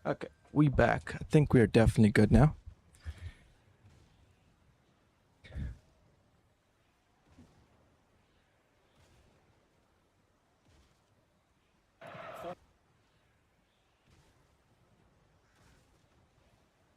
Okay, we back. I think we're definitely good now.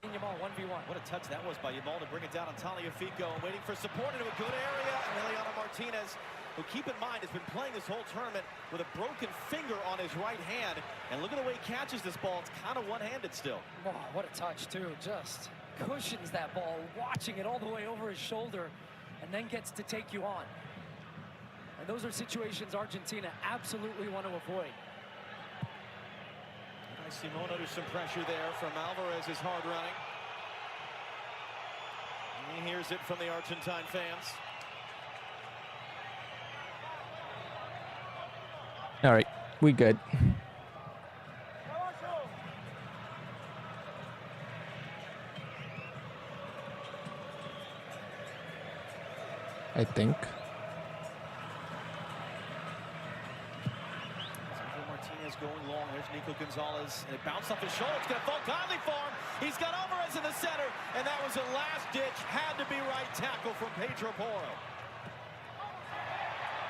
Yamal 1v1. What a touch that was by Yamal to bring it down on Taliafico, waiting for support into a good area. And Emiliano Martinez, who, keep in mind, has been playing this whole tournament with a broken finger on his right hand. And look at the way he catches this ball. It's kind of one-handed still. Oh, what a touch, too. Just cushions that ball, watching it all the way over his shoulder, and then gets to take you on. And those are situations Argentina absolutely want to avoid. Simone under some pressure there from Alvarez is hard running. And he hears it from the Argentine fans. All right, we good. I think. Martinez going long. There's Nico Gonzalez, and it bounced off his shoulder. It's going to fall kindly for him. He's got Alvarez in the center, and that was a last-ditch, had-to-be right tackle from Pedro Porro.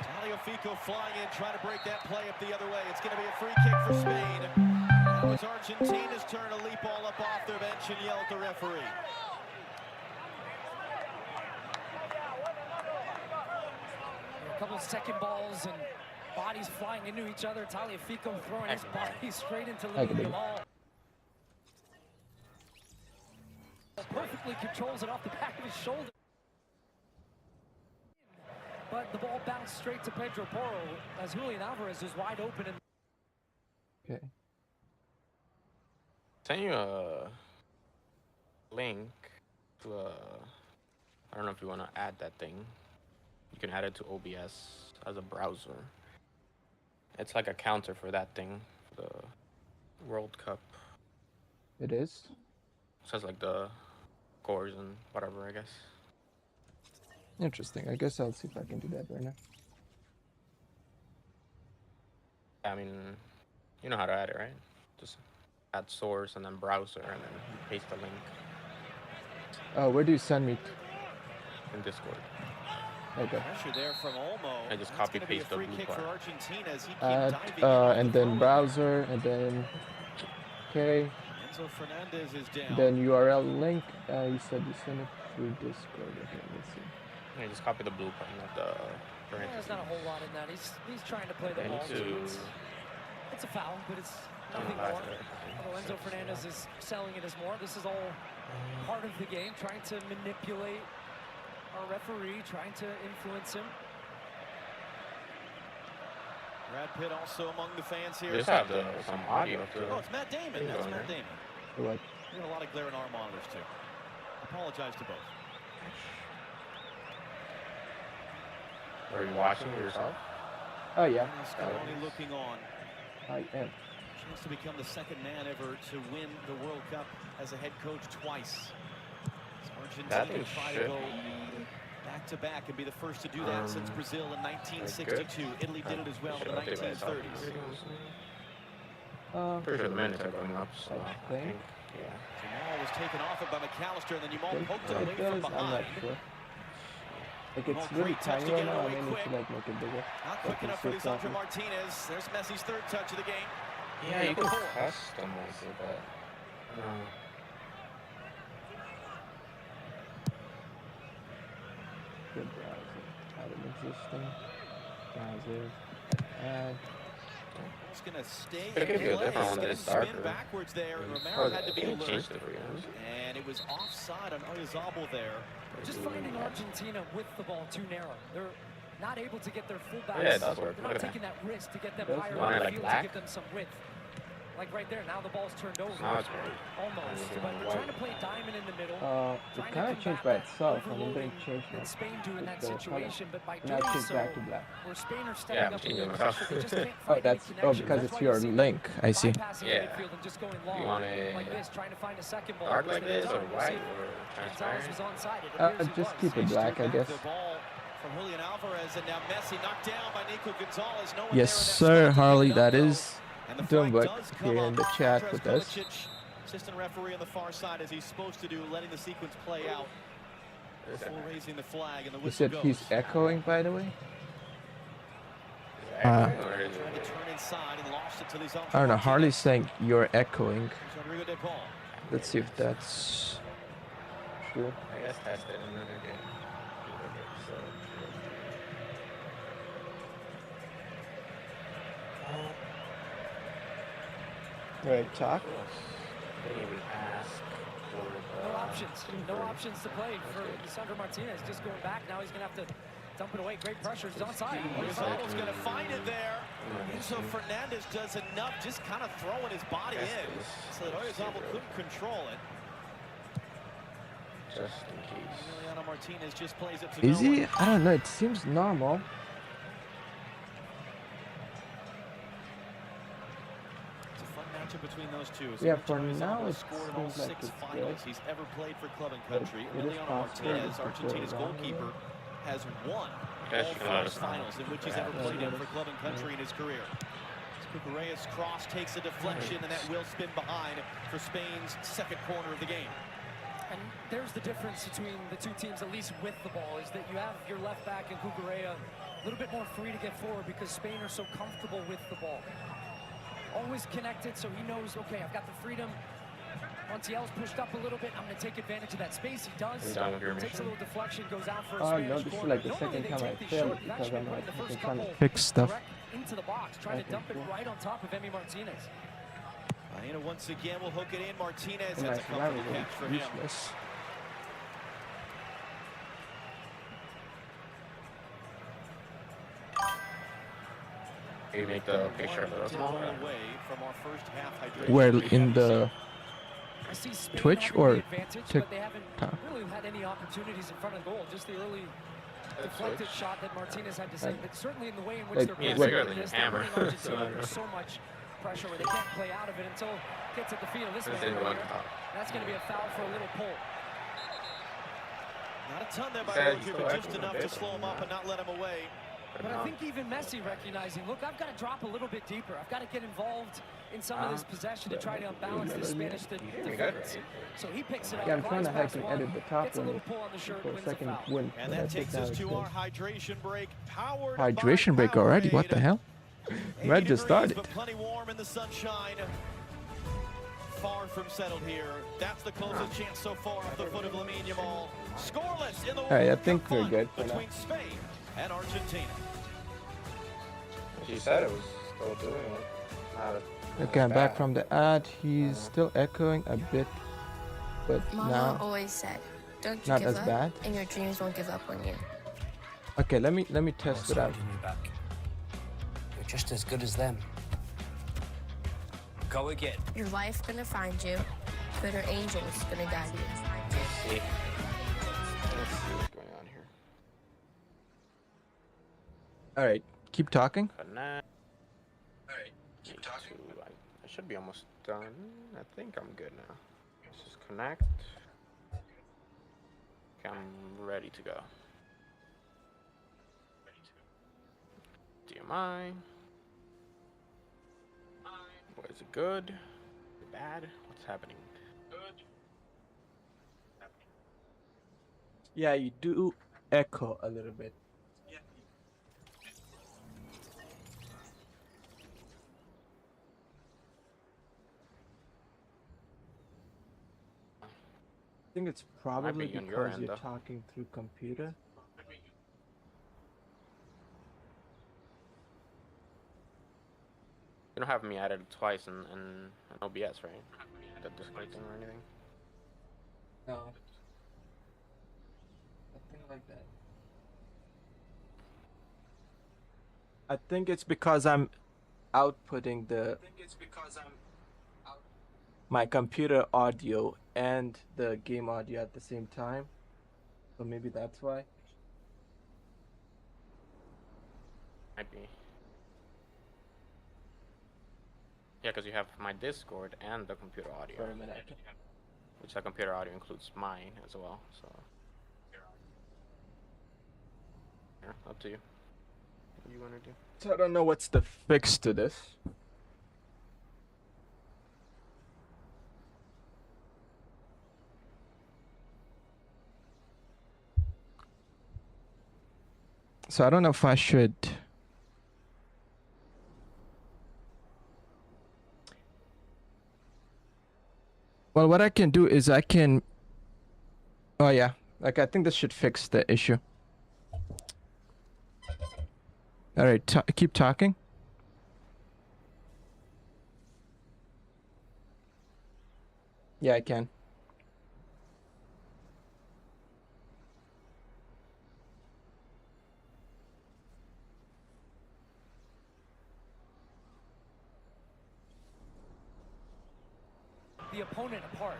Taliafico flying in, trying to break that play up the other way. It's going to be a free kick for Spain. Now it's Argentina's turn to leap all up off their bench and yell at the referee. A couple of second balls and bodies flying into each other. Taliafico throwing his body straight into Yamal. Perfectly controls it off the back of his shoulder. But the ball bounced straight to Pedro Porro as Julian Alvarez is wide open. Okay. Send you a link to I don't know if you want to add that thing. You can add it to OBS as a browser. It's like a counter for that thing, for the World Cup. It is? It says like the scores and whatever, I guess. Interesting. I guess I'll see if I can do that right now. I mean, you know how to add it, right? Just add source and then browser and then paste the link. Oh, where do you send me? In Discord. Okay. Pressure there from Olmo. I just copy paste the free blue kick part. for Argentina as he Add, diving and then browser, and then okay. Enzo Fernandez is down. Then URL link. You said you sent it through Discord. Okay, let's see. Yeah, just copy the blue part, not the There's not a whole lot in that. He's trying to play the ball. It's a foul, but it's nothing more. Although Enzo Fernandez is selling it as more. This is all part of the game, trying to manipulate our referee, trying to influence him. Brad Pitt also among the fans here. Just have some audio too. Oh, it's Matt Damon. That's Matt Damon. What? We have a lot of glare in our monitors too. Apologize to both. Are you watching yourself? Oh yeah. Scaloni looking on. I am. Chance to become the second man ever to win the World Cup as a head coach twice. Argentina try to go back-to-back and be the first to do that since Brazil in 1962. Italy did it as well in the 1930s. Pretty sure the minutes are going up, so I think. Yeah. Jamal was taken off it by McAllister, and then Jamal poked it away from I'm not behind. sure. Like Well, it's really great touch tiny to right get now. I away may need quick. to like make it bigger. Not quick Okay, enough for so Lisandro probably. Martinez. There's Messi's third touch of the game. Yeah, you can customize it, but Good browser. Add an existing browser. Add. He's going to stay It could be a in play. different He's one going to that's spin darker. backwards there, and Romero had to be Change alert. the freedoms. And it was offside on Oyarzabal there. Just finding Argentina with the ball too narrow. They're not able to get their fullbacks. Yeah, it does work. They're not taking that risk to get them Does higher work. on the Like field black? to give them some width. Like right there, now the ball's turned over. Now it's great. Almost. And But they're white. trying to play diamond in the middle. It kind of changed by itself, and then they changed Did Spain do in that the color. situation, but by Now it doing changed so, back to black. where Spain are Yeah, stepping I'm up changing and myself. they just can't Oh, find any that's connection. because That's it's why your you see link. I see. bypassing the Yeah. midfield and just going You long want it like this, trying to find a second ball. dark which like they've this, or done. We'll see white, if or Gonzalez transparent? was onside. It appears he Just was. keep it black, I guess. The ball from Julian Alvarez, and now Messi knocked down by Nico Gonzalez. No one Yes, there in that sir, spot to Harley. pick it up, That though. is And the doing flag work does come here up. in the chat Andres with us. Kolicic Assistant referee on the far side, as he's supposed to do, letting the sequence play out before raising the flag, and the You whistle said goes. he's echoing, by the way? Trying to turn inside and lost it to these I don't know. Harley's saying you're echoing. Here's Rodrigo de Paul. Let's see if that's true. I guess test it in another game. So, Right, talk. didn't even ask for No options. No options to play for Lisandro Martinez. Just going back. Now he's going to have to dump it away. Great pressure. He's onside. Gonzalo's going to find it there. Enzo Fernandez does enough, just kind of throwing his body in, so that Oyarzabal couldn't control it. just in case. Emiliano Martinez just plays it to Is no he? one. I don't know. It seems normal. It's a fun matchup between those two. Yeah, Sergio for Oyarzabal now it scored in all seems like 6 it's finals good. he's ever played for club and But country. it is Emiliano possible Martinez, it could go Argentina's wrong goalkeeper, here. has won Yes, all you can let 5 us know. finals in which he's ever Yeah, played in yeah. for club and country in his career. Cucurellas' cross takes a deflection, and that will spin behind for Spain's second corner of the game. And there's the difference between the two teams, at least with the ball, is that you have your left back and Cucurella a little bit more free to get forward because Spain are so comfortable with the ball. Always connected, so he knows, okay, I've got the freedom. Montiel's pushed up a little bit. I'm going to take advantage of that space. He does. Are you done with your Takes a mission? little deflection, goes out for a Oh Spanish no, this is corner. like the Normally second they time I take these failed short. You've because actually I'm been like putting the first trying to couple fix stuff. direct into the box, trying to Okay, dump it cool. right on top of Emi Martinez. Maena once again will hook it in. Martinez, And that's a like comfortable rivalry, catch for him. useless. You make the picture a little smaller. Away from our first half hydration. Where in the I see Spain Twitch having or the advantage, Tik- but they haven't Top? really had any opportunities in front of goal. Just the early deflected Twitch. shot that Martinez had to save, but certainly in the way in which Like, they're yeah, it's playing bigger than this, your hammer. they're putting Argentina under so much pressure where they can't play out of it until it gets at the feet of this It's man in right one here. top. That's going to be a foul for a little pull. Not a ton there by Said Roger, so but just excellent enough to bit, slow him up and not let him away. But I think even Messi recognizing, look, I've got to drop a little bit deeper. I've got to get involved in some of this possession to try to unbalance this Spanish defense. So he picks it up. Yeah, I'm trying to glides hack and past edit one, the top gets a one little pull on the shirt, for a wins the second foul. win. And but I that think takes now us it's to good. our hydration break. Powered Hydration by break already? What the Powerade. hell? 80 Red just degrees, started. but plenty warm in the sunshine. Far from settled here. That's the closest chance so far off the foot of Lamine Yamal. Scoreless in the Alright, I World think Cup we're fun good for now. between Spain and Argentina. She said it was still doing it. Not Okay, I'm back bad. from the ad. He's still echoing a bit, but Mama now always said, don't you not give as up, bad. and your dreams won't give up on you. Okay, let me test it out. Holding you back. You're just as good as them. Go again. Your life gonna find you, but her angel's gonna guide you. Let's see. Let's see what's going on here. All right, keep talking. Connect. Alright, keep talking. I should be almost done. I think I'm good now. Let's just connect. Okay, I'm ready to go. DMI. What is it good? Bad? What's happening? Good. Yeah, you do echo a little bit. I think it's probably be on your because end, you're though. talking through computer. You don't have me added twice in OBS, right? The Discord thing or anything? No. Nothing like that. I think it's because I'm outputting my computer audio and the game audio at the same time. So maybe that's why. Might be. Yeah, because you have my Discord and the computer audio. For a minute. Which the computer audio includes mine as well, so. Yeah, up to you. What do you want to do? So I don't know what's the fix to this. So I don't know if I should. Well, what I can do is I can. Oh yeah, like I think this should fix the issue. All right, keep talking. Yeah, I can. The opponent apart.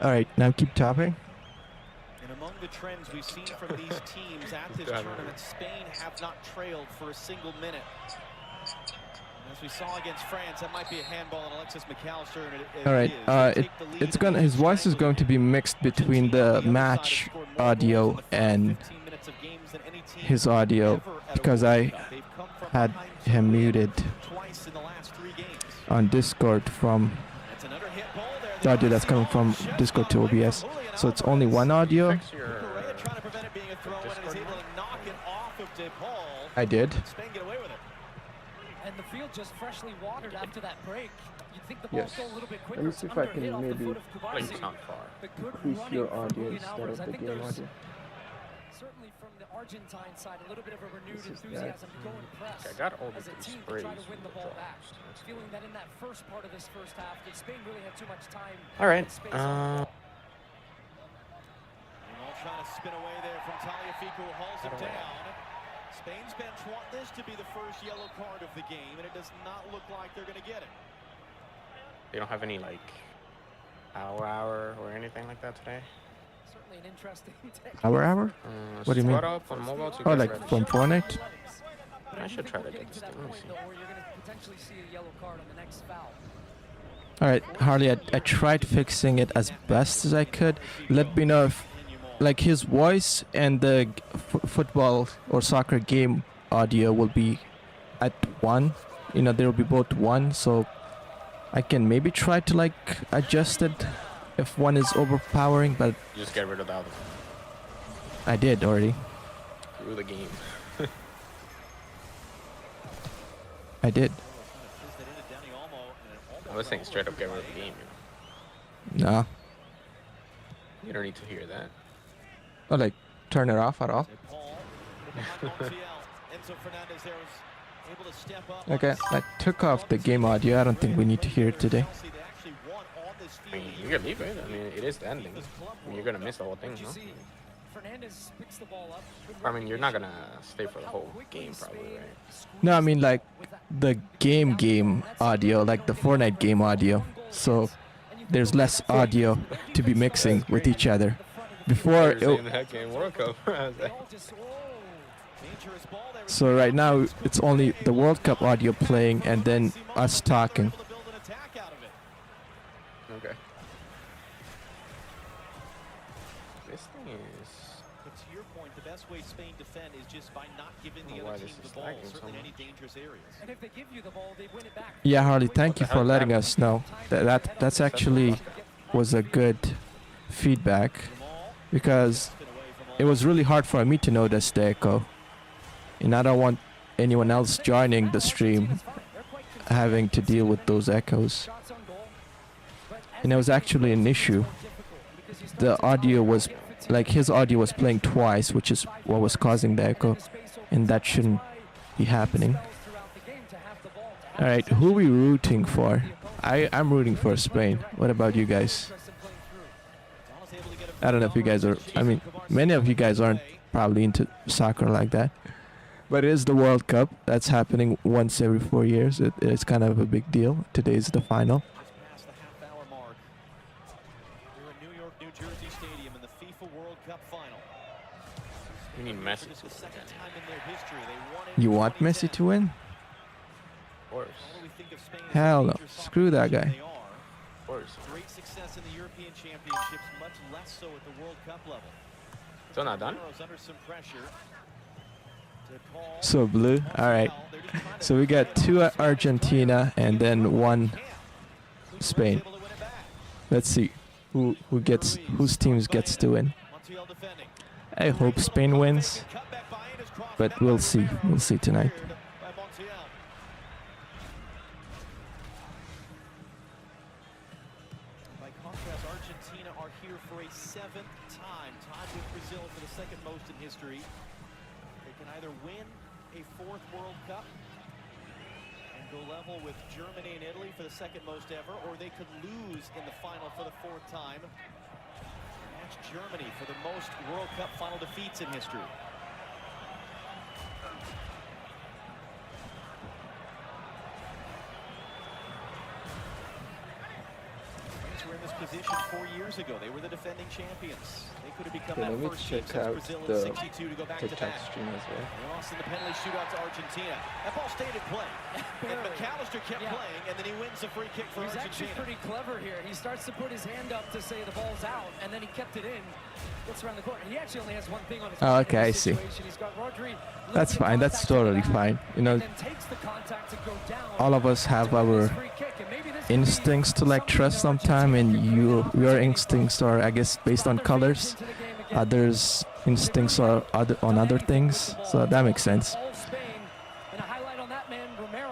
All right, now keep talking. And among the trends we've seen from these teams at this tournament, Spain have not trailed for a single minute. As we saw against France, that might be a handball on Alexis McAllister. And All right, it's gonna. His voice is going to be mixed between the match audio and his audio because I had him muted on Discord from the audio that's coming from Discord to OBS. So it's only one audio. I did. And the field just freshly watered after that break. You'd think the Yes. ball go a little bit quicker. Let me see if I can maybe increase your audio instead of the game audio. Certainly from the Argentine side, a little bit of a renewed This is enthusiasm to go and press I got all as a the team to sprays try to win the with ball the back. drops. Feeling that in that first part of this first half, that Spain really had too much time. All right. and space on the ball. all trying to spin away there from Taliafico, who hauls it down. Spain's bench want this to be the first yellow card of the game, and it does not look like they're going to get it. They don't have any like hour or anything like that today. Certainly an interesting take. Hour? What do you mean? Squad up on mobile to Oh, get like ready. from Fortnite? I should try to get this thing. Let me Point, see. though, where you're going to potentially see a yellow card on the next foul. All right, Harley, I tried fixing it as best as I could. Let me know if, like, his voice and the football or soccer game audio will be at 1. You know, they'll be both 1, so I can maybe try to, like, adjust it if one is overpowering, but Just get rid of the other. I did already. Screw the game. I did. I was saying straight up get rid of the game. No. You don't need to hear that. Oh, like, turn it off at all? Okay, I took off the game audio. I don't think we need to hear it today. I mean, you can leave it. I mean, it is the ending. I mean, you're gonna miss the whole thing, no? Fernandez picks the ball up. I mean, you're not gonna stay for the whole game, probably, right? No, I mean, like, the game audio, like the Fortnite game audio. So there's less audio to be mixing with each other. Before, so right now it's only the World Cup audio playing and then us talking. Okay. This thing is... But to your point, the best way Spain defend is just by not giving the Why other this team is the ball, lagging so certainly in any much. dangerous areas. And if they give you the ball, they win it back. Yeah, Harley, thank you for letting us know. That's actually was a good feedback because it was really hard for me to notice the echo. And I don't want anyone else joining the stream having to deal with those echoes. And it was actually an issue. The audio was, like, his audio was playing twice, which is what was causing the echo. And that shouldn't be happening. Alright, who are we rooting for? I'm rooting for Spain. What about you guys? I don't know if you guys are, I mean, many of you guys aren't probably into soccer like that. But it is the World Cup. That's happening once every 4 years. It's kind of a big deal. Today's the final. Past the half-hour mark. We're in New York, New Jersey Stadium in the FIFA World Cup final. We need Messi This is to the win. second time in their history they won it You in want Messi 2010. to win? Of course. What do we think of Spain as Hell a no. major soccer Screw that nation? guy. They are. Of course. Great success in the European Championships, much less so at the World Cup level. Still not done? Euros under some pressure to call So blue. Alright. They're just trying to So we got 2 at Argentina and then 1 Who's Spain. able to win it back? Let's see whose teams gets to win. Montiel defending. I hope Spain wins. Cut back by it is crossed but we'll see. We'll see tonight. By Montiel. By contrast, Argentina are here for a 7th time, tied with Brazil for the 2nd most in history. They can either win a 4th World Cup and go level with Germany and Italy for the 2nd most ever, or they could lose in the final for the 4th time. Match Germany for the most World Cup final defeats in history. Were in this position 4 years ago. They were the defending champions. They could have become Okay, that let me first team check since out Brazil the in '62 to go back to TikTok back. stream as well. They lost in the penalty shootout to Argentina. That ball stayed in play. And McAllister kept playing, and then he wins the free kick for He's Argentina. actually pretty clever here. He starts to put his hand up to say the ball's out, and then he kept it in. Gets around the corner. He actually only has one thing on his Oh, mind in okay, I this see. situation. He's got Rodri That's losing fine. That's contact to the totally back, fine. You know, and then takes the contact to go down all of us have to win our his free kick. And maybe this could be instincts to like something trust that sometime, Argentina and can bring an your opportunity instincts are, I guess, based from. on Got their colors. fans into the game again. Others' instincts are on other things, so that makes sense. All Spain, and a highlight on that man, Romero.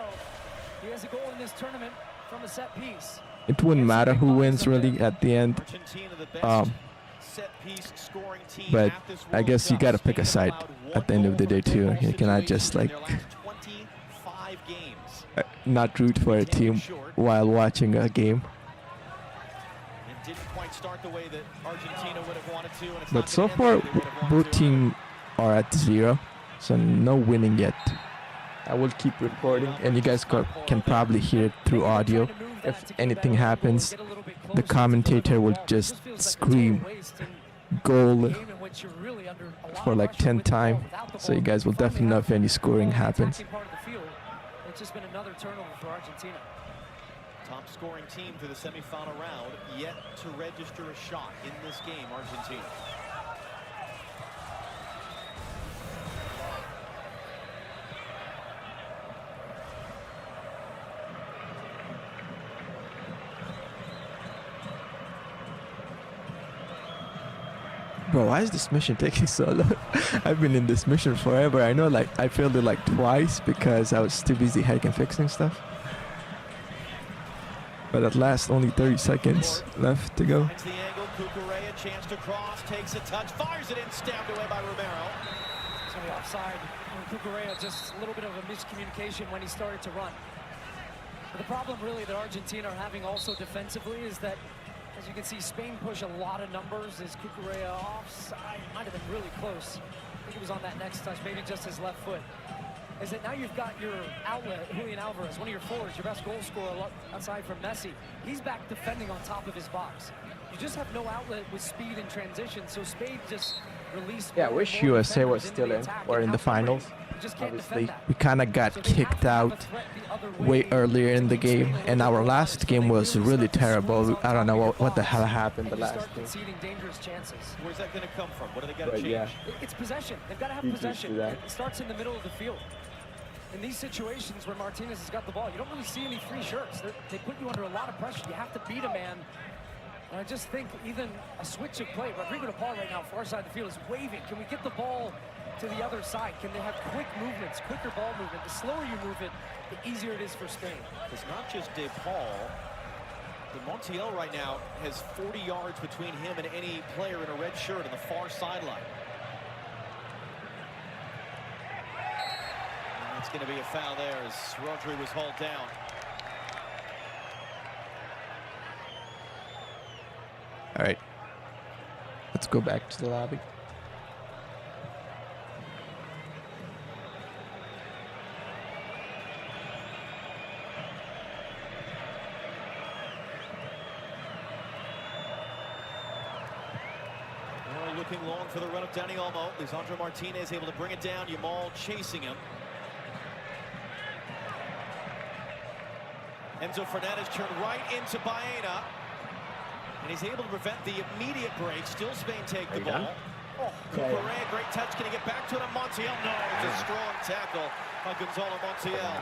He has a goal in this tournament from a set piece. It wouldn't matter who wins really at the end. Argentina, the best Um, set-piece scoring team but at this I World guess you Cup. gotta pick a Spain side allowed at the end of the day too. one You cannot goal just in like their last 25 games. not root for a team while watching a game. It didn't quite start the way that Argentina would have wanted to, and it's But not so gonna far, end the way they would have wanted both to. teams are at 0, so no winning yet. I will keep reporting, and you guys can probably hear it through audio. If anything happens, the commentator will just scream goal for like 10 times, so you guys will definitely know if any scoring happens. It's just been another turnover for Argentina. Top scoring team through the semifinal round, yet to register a shot in this game, Argentina. Bro, why is this mission taking so long? I've been in this mission forever. I know, like, I failed it like twice because I was too busy hacking fixing stuff. But at last, only 30 seconds left to go. Finds the angle, Cucurella, chance to cross, takes a touch, fires it in, stabbed away by Romero. It's going to be offside. And Cucurella, just a little bit of a miscommunication when he started to run. But the problem really that Argentina are having also defensively is that, as you can see, Spain push a lot of numbers. Is Cucurella offside? Might have been really close. I think it was on that next touch, maybe just his left foot. Is that now you've got your outlet, Julian Alvarez, one of your forwards, your best goal scorer outside from Messi. He's back defending on top of his box. You just have no outlet with speed and transition, so Spain just released. Yeah, I wish USA was still in or in the finals. Obviously, we kind of got kicked out way earlier in the game, and our last game was really terrible. I don't know what the hell happened the last game. Dangerous chances. Where's that going to come from? What do they got to But change? yeah, It's possession. They've got to have Huge issue possession. that. It starts in the middle of the field. In these situations where Martinez has got the ball, you don't really see any free shirts. They put you under a lot of pressure. You have to beat a man. And I just think even a switch of play. Rodrigo de Paul right now, far side of the field, is waving. Can we get the ball to the other side? Can they have quick movements, quicker ball movement? The slower you move it, the easier it is for Spain. It's not just De Paul. The Montiel right now has 40 yards between him and any player in a red shirt on the far sideline. And that's going to be a foul there as Rodri was hauled down. all right. Let's go back to the lobby. Looking long for the run of Dani Olmo. Lisandro Martinez able to bring it down. Yamal chasing him. Enzo Fernandez turned right into Baena. And he's able to prevent the immediate break. Still Spain take the ball. Oh, Cucurella, great touch. Can he get back to it on Montiel? No, it's a strong tackle by Gonzalo Montiel.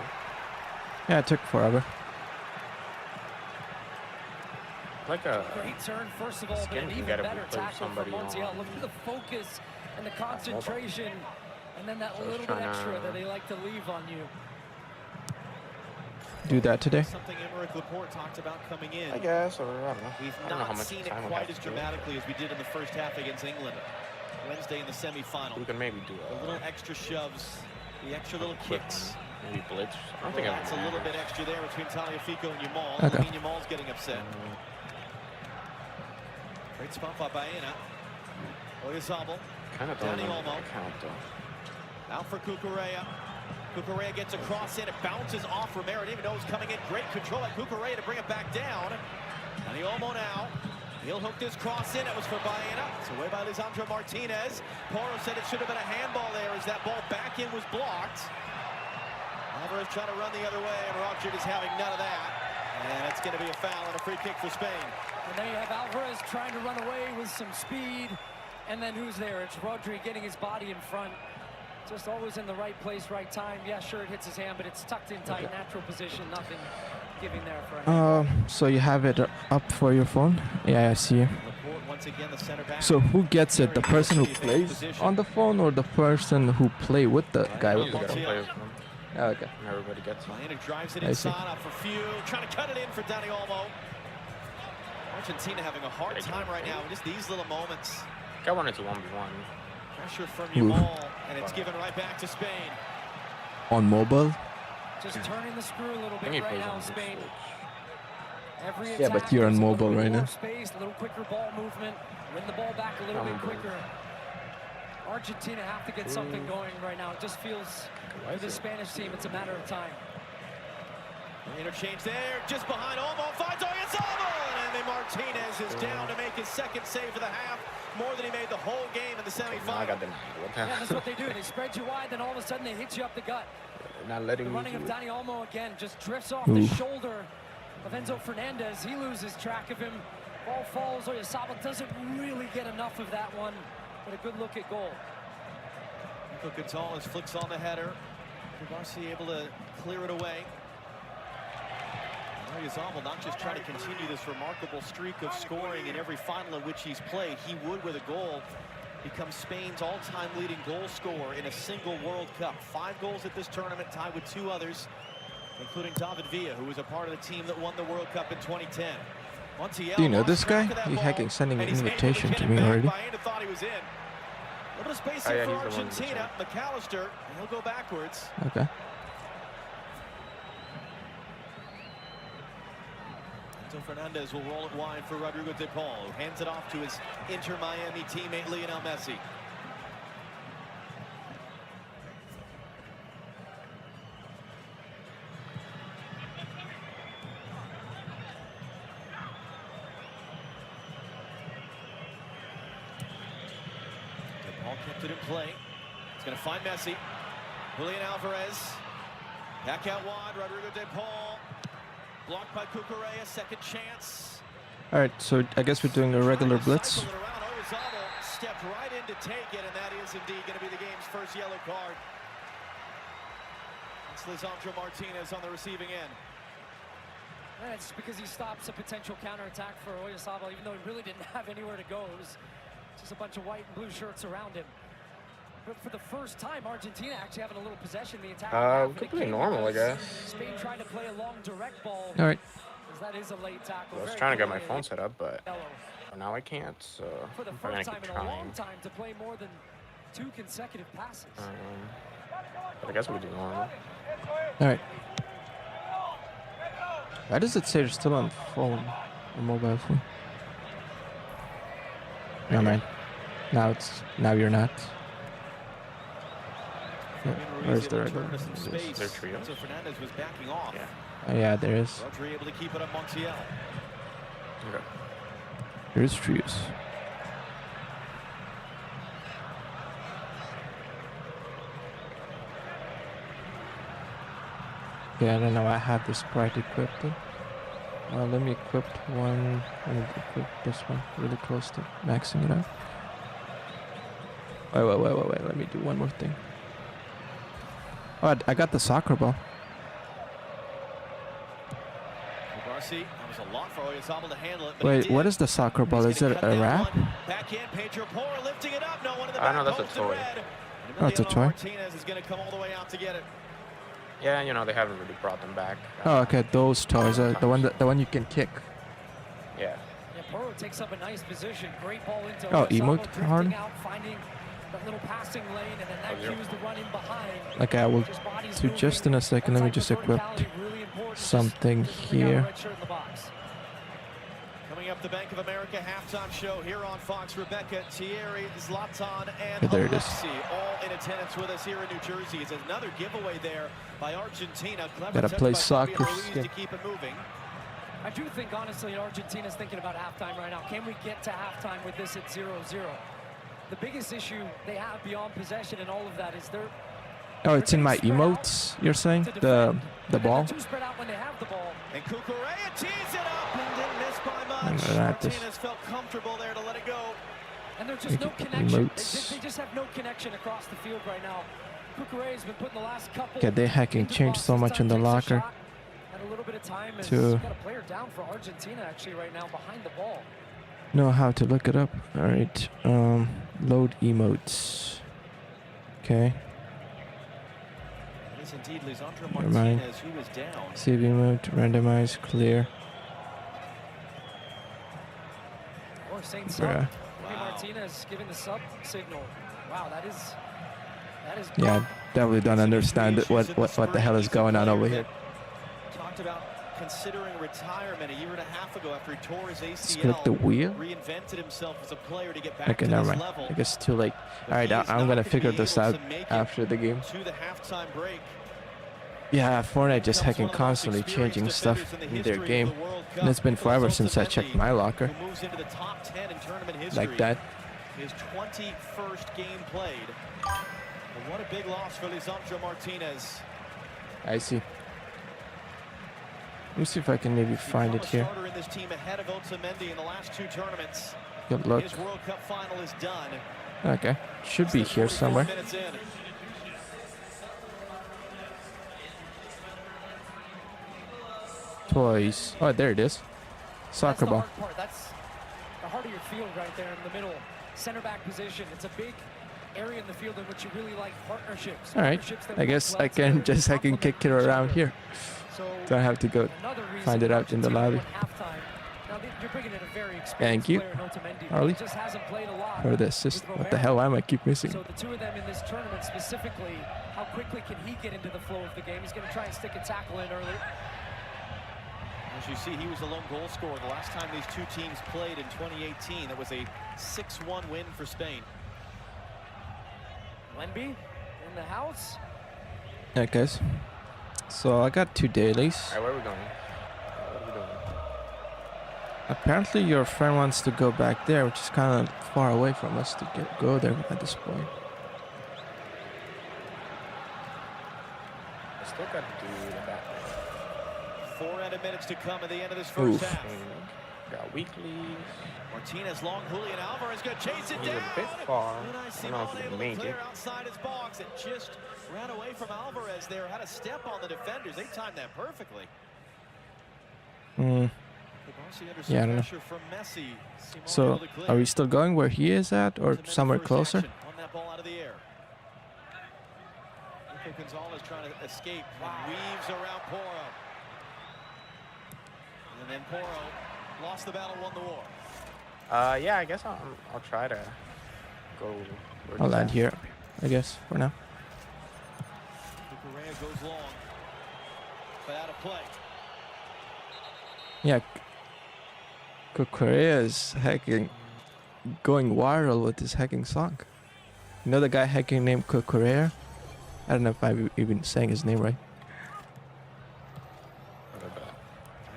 Yeah, it took forever. Like a Great turn, first of all, but Skin an can even get it better before tackle from somebody Montiel. on. Look at the focus and the concentration And then that little bit extra that they like to leave on you. Do that today? Something Emerick Laporte talked about coming in. I guess, or I don't know. We've I don't know how not much seen it time we quite have as to do it. dramatically as we did in the first half against England. Wednesday in the semifinal. We can maybe do The little extra shoves, the extra little kicks. Maybe blitz. I don't think That's a little bit extra there between Tagliafico and Yamal. Okay. I mean, Yamal's getting upset. Great spot by Baena. Oyarzabal. Kind of don't Dani know Olmo. count though. Out for Cucurella. Cucurella gets a cross in. It bounces off Romero. Didn't even know it was coming in. Great control by Cucurella to bring it back down. Dani Olmo now. He'll hook this cross in. It was for Baena. It's away by Lisandro Martinez. Porro said it should have been a handball there as that ball back in was blocked. Alvarez trying to run the other way, and Roger is having none of that. And it's going to be a foul and a free kick for Spain. And then you have Alvarez trying to run away with some speed. And then who's there? It's Rodri getting his body in front. Just always in the right place, right time. Yeah, sure, it hits his hand, but it's tucked in tight, natural position, nothing giving there for him. So you have it up for your phone? Yeah, I see. Laporte, once again, the center back. So who gets it? The person who plays on the phone or the person who play with the guy with You the gotta phone? play with them. Oh, okay. And everybody gets it. Baena drives it I see. inside off a few. Trying to cut it in for Dani Olmo. Argentina having a hard time right now. Just these little moments. I wanted to 1v1. Pressure from Ooh. Yamal, and it's given right back to Spain. On mobile? Just turning the screw a little I think bit he right plays now, on Spain. Switch. Every Yeah, but attack you're on is a mobile little right more now. Space, a little quicker ball movement, win the ball back a little bit quicker. Argentina have to get something going right now. It just feels, for the Spanish team, it's a matter of time. Interchange there, just behind Olmo, finds Oyarzabal, and then Martinez is down to make his second save of the half, more than he made the whole game in the semifinal. I got denied. What the Yeah, hell? that's what they do. They spread you wide, then all of a sudden they hit you up the gut. Not The letting me running do of it. Dani Olmo again just drifts off Ooh. the shoulder of Enzo Fernandez. He loses track of him. Ball falls. Oyarzabal doesn't really get enough of that one, but a good look at goal. Nico Gonzalez flicks on the header. Kubarsi able to clear it away. Oyarzabal not just trying to continue this remarkable streak of scoring in every final in which he's played. He would, with a goal, become Spain's all-time leading goal scorer in a single World Cup. 5 goals at this tournament, tied with 2 others, including David Villa, who was a part of the team that won the World Cup in 2010. Montiel Do you know lost this track guy? of that He ball, hacking, sending and an he's able to invitation get to it me back. already. Baena thought he was in. A little bit of space Oh, here yeah, for he's the one who's Argentina. McAllister, and he'll go backwards. Okay. Enzo Fernandez will roll it wide for Rodrigo de Paul, who hands it off to his Inter Miami teammate Lionel Messi. De Paul kept it in play. He's going to find Messi. Julian Alvarez. Back out wide, Rodrigo de Paul. Blocked by Cucurella, second chance. All right, so I guess we're doing a regular blitz. Cycle it around. Oyarzabal stepped right in to take it, and that is indeed going to be the game's first yellow card. It's Lisandro Martinez on the receiving end. And it's because he stops a potential counterattack for Oyarzabal, even though he really didn't have anywhere to go. It was just a bunch of white and blue shirts around him. But for the first time, Argentina actually having a little possession in the attack. Completely normal, I guess. Spain trying to play a long direct ball. All right. Because that is a late tackle. I was Very trying to get my clearly phone set up, but yellow. now I can't, so For the I'm probably first gonna time keep in a long trying. time to play more than 2 consecutive passes. But I guess we do normal. All right. Why does it say you're still on phone, or mobile phone? Never mind. Now you're not. Where's the regular? Their trio. So Fernandez was backing off. Yeah. Oh, yeah, there is. Rodri able to keep it up Montiel. Okay. There is trios. Yeah, I don't know. I have this Sprite equipped. Let me equip one. Let me equip this one really close to maxing it out. Wait. Let me do one more thing. Oh, I got the soccer ball. Kubarsi, that was a lot for Oyarzabal to handle it. But Wait, he did. what is the soccer ball? He's Is gonna it cut a that wrap? one. Back in, Pedro Porro lifting it up. No one in the I back know that's a post in toy. red. Oh, it's a try. Martinez is going to come all the way out to get it. Yeah, you know, they haven't really brought them back. Oh, okay, those toys. The one you can kick. Yeah. Yeah, Porro takes up a nice position. Great ball into Oh, Osama, emote drifting hard. out, finding that little passing lane, and then that cues the run in behind. Okay, I will Just bodies do just in a second. Let me just equip something here. Coming up the Bank of America halftime show here on Fox. Rebecca, Thierry, Zlatan, and Okay, there it is. Alexi all in attendance with us here in New Jersey. It's another giveaway there by Argentina. Clever Gotta touch play by soccer Fabian Ruiz still. to keep it moving. I do think, honestly, Argentina's thinking about halftime right now. Can we get to halftime with this at 0-0? The biggest issue they have beyond possession and all of that is they're Oh, it's in my emotes, you're saying? The ball? too spread out when they have the ball. And Cucurella tees it up and didn't miss by I'm much. gonna have to- Martinez felt comfortable there to let it go. And there's just no Make it connection. emotes. They just have no connection across the field right now. Cucurella's been putting the last couple. Okay, they hacking into changed box. so This much in time the takes a locker. shot. Had a little bit of time as to- got a player down for Argentina actually right now behind the ball. Know how to look it up. Alright. Load emotes. Okay. It is indeed Lisandro Never mind. Martinez who is down. Save emote, randomize, clear. Or Saint Sub. Bruh. Maybe Martinez giving the sub signal. Wow, that is Yeah, definitely don't understand what the hell is going on over here. Talked about considering retirement a year and a half ago after he tore his Just click the ACL. wheel. Reinvented himself as a player to get back Okay, to never this mind. level. I guess it's too late. But Alright, he is I'm not gonna be figure this able out to make it after the game. to the halftime break. Yeah, Fortnite just Becomes hacking one of the most constantly experienced changing stuff defenders in the their history of game. the World And it's been Cup. forever Nicolas since I checked Otamendi, my locker. who moves into the top 10 in tournament history. Like that. His 21st game played. And what a big loss for Lisandro Martinez. I see. Let me see if I can maybe find it Become a here. starter in this team ahead of Otamendi in the last two tournaments. Good luck. His World Cup final is done. Okay, should be here 44 somewhere. minutes in. Toys. Oh, there it is. Soccer ball. That's the hard part. That's the heart of your field right there in the middle. Center back position. It's a big area in the field in which you really like partnerships. All right. Partnerships that I work guess well I together can to kick it complement around each here. other. So Don't have to go another reason find it out in the Argentina lobby. won halftime. Now you're bringing in a very experienced Thank you, player in Otamendi, but Harley, he just hasn't played a lot for the assist. with What the Romero. hell am I keep missing? So the two of them in this tournament specifically, how quickly can he get into the flow of the game? He's going to try and stick a tackle in early. As you see, he was the lone goal scorer the last time these two teams played in 2018. It was a 6-1 win for Spain. Lenby in the house. Yeah, guys. So I got 2 dailies. Alright, where are we going? What are we doing? Apparently your friend wants to go back there, which is kind of far away from us to go there at this point. I still got to do the back. 4 added minutes to come at the end of this first Oof. half. Got weeklies. Martinez long, Julian Alvarez going to chase it He's down. a bit far. And I see I don't know if Simon he able can to make clear it. outside his box. It just ran away from Alvarez there. Had a step on the defenders. They timed that perfectly. Hmm. Barsi under some Yeah, I don't know. pressure from Messi. Simon So able to clear. are we still going where he is at, or Ultimate somewhere first closer? action on that ball out of the air. Nico Gonzalez trying to escape and weaves around Porro. And then Porro lost the battle, won the war. Yeah, I guess I'll try to go. where I'll he's land at. here, I guess, for now. Cucurella goes long, but out of play. Yeah. Cucurella is hacking, going viral with his hacking song. You know the guy hacking named Cucurella? I don't know if I'm even saying his name right.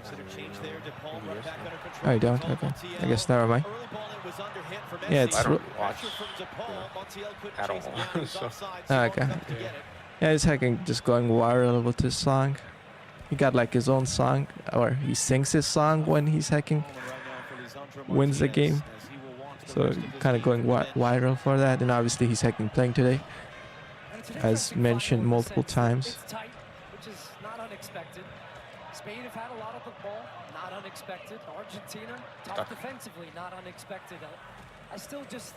Nice interchange there. DePaul brought back under control. Oh, you don't? DePaul, Okay. Montiel. I guess never mind. Early ball in was under hit for Yeah, Messi. it's I don't re- watch Pressure from DePaul. Montiel couldn't at chase all, it down. He was so- offside. Ah, Simon okay. comes to get it. Yeah, he's hacking, just going viral with his song. He got like his own song, or he sings his song when he's hacking. Moment right now for Lisandro Wins the Martinez, game. as he will watch the So rest of this kind of game going from the bench. viral for that. And obviously he's hacking playing today. And it's an As interesting mentioned final in the multiple sense that times. It's tight, which is not unexpected. Spain have had a lot of the ball, not unexpected. Argentina, tough Tough. defensively, not unexpected. I still just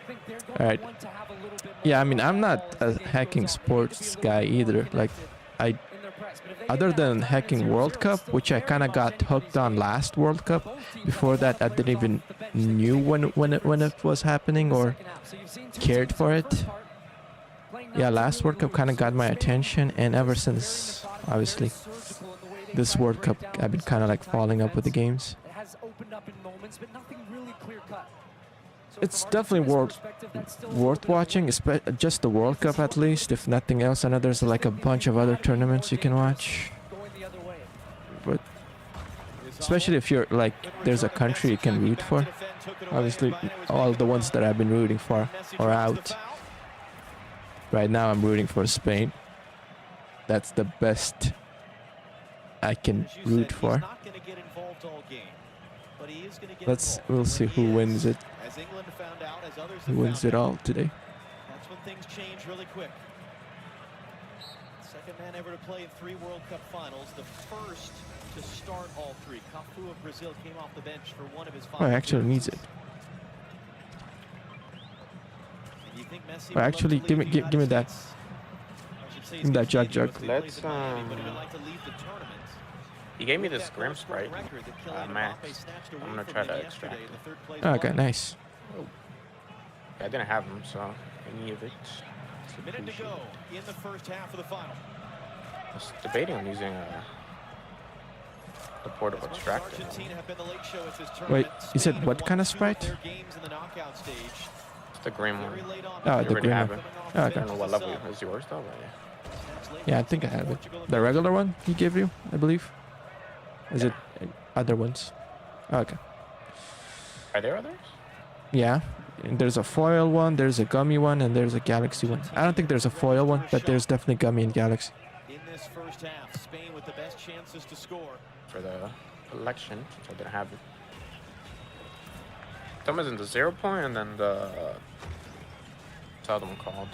think they're going All right. to want to have a little bit more. Yeah, I mean, I'm not ball as a the game hacking goes on. They need to be sports a little guy bit more either. Like, connected I, in their press. But if they get other that than tie at hacking 0-0, World it's Cup, still which I very kind of much got anybody's hooked on game. last World Cup. Both teams have Before a lot that, of I didn't players even off the bench that can knew make a when big when it difference was in happening the or second half. So you've seen two cared teams for in the it. first part playing Yeah, not to last really World Cup lose. kind of got my Spain attention, and ever was very since, methodical, obviously, very surgical in the way they this tried to World break Cup, down I've been this kind of like Argentine falling up with the defense. games. It has opened up in moments, but nothing really clear cut. So It's from definitely Argentina's perspective, that's still a little worth bit of a watching, worry. just the World Cup at least, if nothing else. I know there's like a bunch of other tournaments you can watch, Going the other way. but especially if you're like, there's a country you can root for. Obviously, all the ones that I've been rooting for are out. Right now, I'm rooting for Spain. That's the best I can root for. We'll see who wins it. Who wins it all today? That's when things change really quick. Second man ever to play in 3 World Cup finals. The first to start all 3. Cafu of Brazil came off the bench for one of his Oh, he actually needs it. Oh, actually, give me that. Give me that jug. Let's he gave me this Grim Sprite, Max. I'm gonna try to extract it. Okay, nice. I didn't have him, so any of it. A minute to go in the first half of the final. I was debating on using the portable extractor. Wait, you said what kind of Sprite? It's the green one. Oh, You the already green have one. it. Oh, I okay. don't know what level is yours though, but yeah. Yeah, I think I have it. The regular one he gave you, I believe. Is it other ones? Okay. Are there others? Yeah. And there's a foil one, there's a gummy one, and there's a galaxy one. I don't think there's a foil one, but there's definitely gummy and galaxy. In this first half, Spain with the best chances to score. For the election, which I didn't have it. Some is in the 0 point, and then the what's the other one called?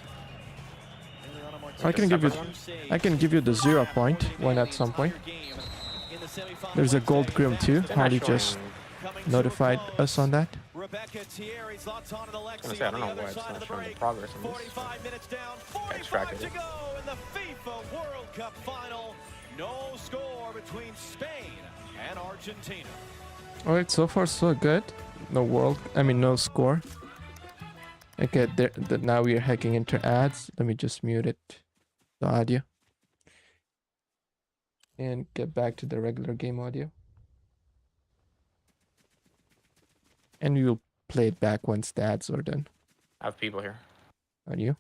I can give you the 0 point one at some point. There's a gold grim too. Hardy just notified us on that. I was gonna say, I don't know why it's not showing the progress on this. 45 minutes down, 45 to go in the FIFA World Cup final. No score between Spain and Argentina. Alright, so far so good. No score. Okay, now we are hacking into ads. Let me just mute it, the audio. And get back to the regular game audio. And we will play it back once the ads are done. I have people here. On you?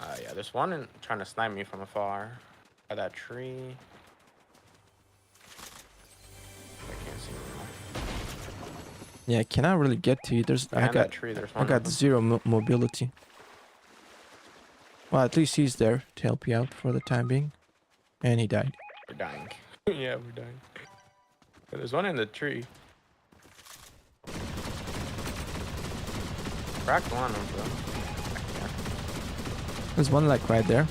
Yeah, there's one trying to snipe me from afar. By that tree. I can't see him now. Yeah, I cannot really get to you. Behind that tree, there's one I got of them. 0 mobility. Well, at least he's there to help you out for the time being. And he died. We're dying. Yeah, we're dying. But there's one in the tree. Cracked one of them. There's one like right there.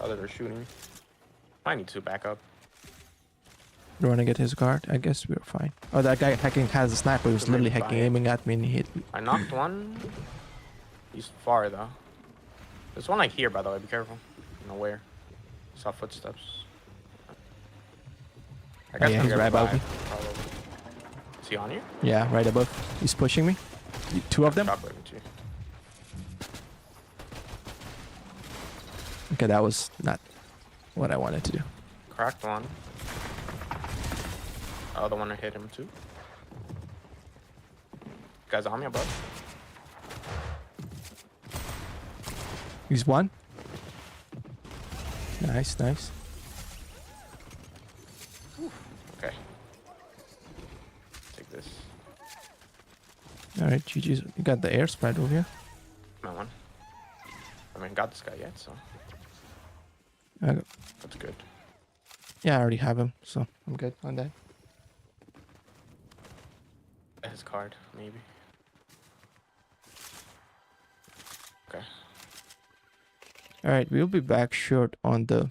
Others are shooting. I need to back up. You want to get his guard? I guess we're fine. Oh, that guy hacking has a sniper. He was Maybe literally hacking, fine. aiming at me, and he hit me. I knocked one. He's far though. There's one like here, by the way. Be careful. I don't know where. Saw footsteps. I Oh, yeah, he's right above me. Probably. Is he on you? Yeah, right above. He's pushing me. 2 of them. Shockwaveing too. Okay, that was not what I wanted to do. Cracked one. The other one I hit him too. Guy's on me above. He's one. Nice. Okay. Take this. Alright, GG's. You got the air spread over here. My one. I mean, got this guy yet, so Okay. that's good. Yeah, I already have him, so I'm good on that. His card, maybe. Okay. Alright, we'll be back short on the...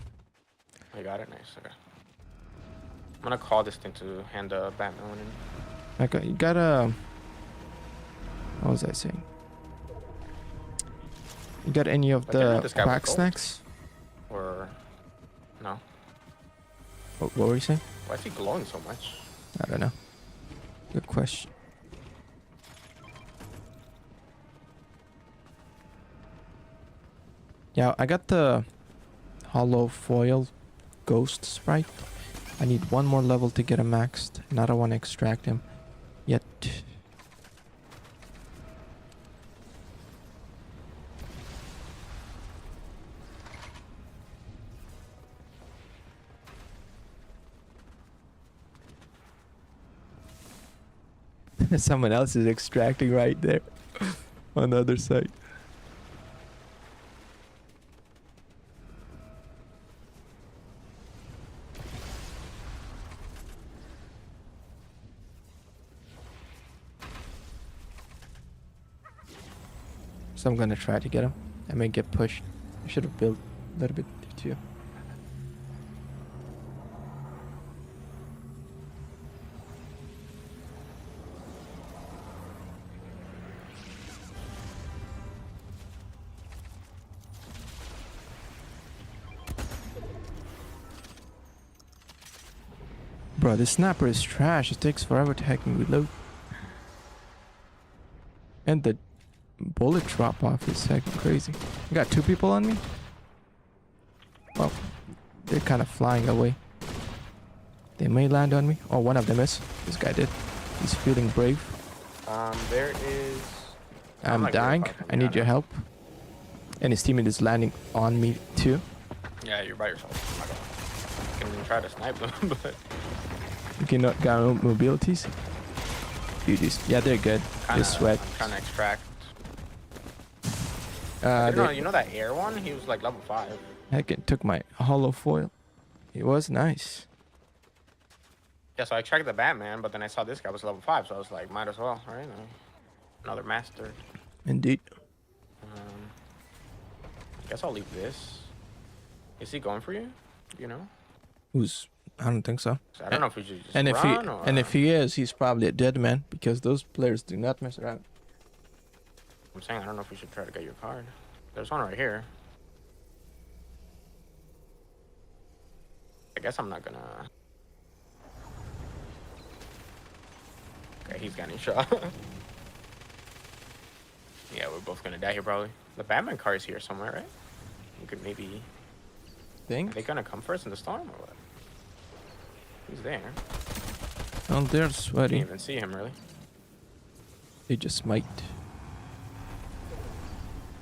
I got it. Nice. Okay. I'm gonna call this thing to hand the Batman one in. Like you gotta. What was I saying? You got any of But didn't the this guy crack with gold? snacks? Or no? What were you saying? Why is he glowing so much? I don't know. Good question. Yeah, I got the hollow foil ghost sprite. I need one more level to get him maxed, and I don't want to extract him yet. Someone else is extracting right there on the other side. So I'm gonna try to get him. I may get pushed. I should have built a little bit too. Bro, this snapper is trash. It takes forever to hack and reload. And the bullet drop off is like crazy. I got 2 people on me. Well, they're kind of flying away. They may land on me. Oh, one of them is. This guy did. He's feeling brave. There is. I'm like dying. really far from I you, need your know. help. And his teammate is landing on me too. Yeah, you're by yourself. Oh my god. I can try to snipe them, but You cannot got no mobilities. Dude, yeah, they're good. kinda, They sweat. I'm trying to extract. They You know that air one? He was like level 5. heck, it took my hollow foil. It was nice. Yeah, so I checked the Batman, but then I saw this guy was level 5, so I was like, might as well, right? Another master. Indeed. Guess I'll leave this. Is he going for you? You know? Who's? I don't think so. So I don't know if we should just And run if he is, he's probably a dead man because those players do not mess around. I'm saying I don't know if we should try to get your card. There's one right here. I guess I'm not gonna. Okay, he's getting shot. Yeah, we're both gonna die here probably. The Batman car is here somewhere, right? We could maybe. Are Think? they gonna come first in the storm or what? He's there. Oh, they're Didn't sweaty. even see him really. They just might.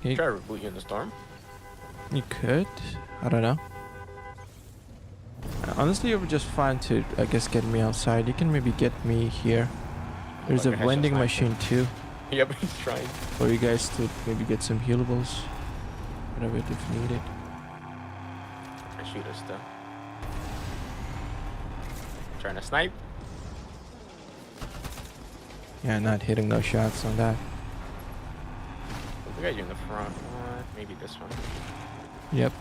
Okay, Try to reboot you in the storm. you could. I don't know. Honestly, it would just fine to, I guess, get me outside. You can maybe get me here. There's Like a a headshot vending sniper. machine too, Yep, he's trying. for you guys to maybe get some healables. Whatever if needed. I shoot us though. Trying to snipe. Yeah, not hitting no shots on that. We got you in the front. Maybe this one. Yep.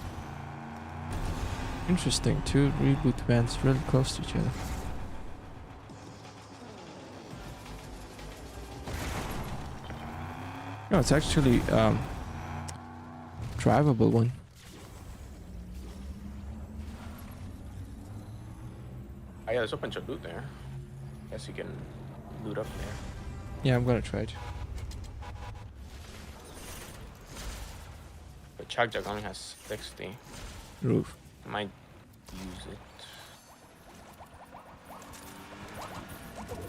Interesting. 2 reboot vans really close to each other. No, it's actually drivable one. Oh yeah, there's a bunch of loot there. Guess you can loot up there. Yeah, I'm gonna try it. The chug jug only has 60. Roof. I might use it.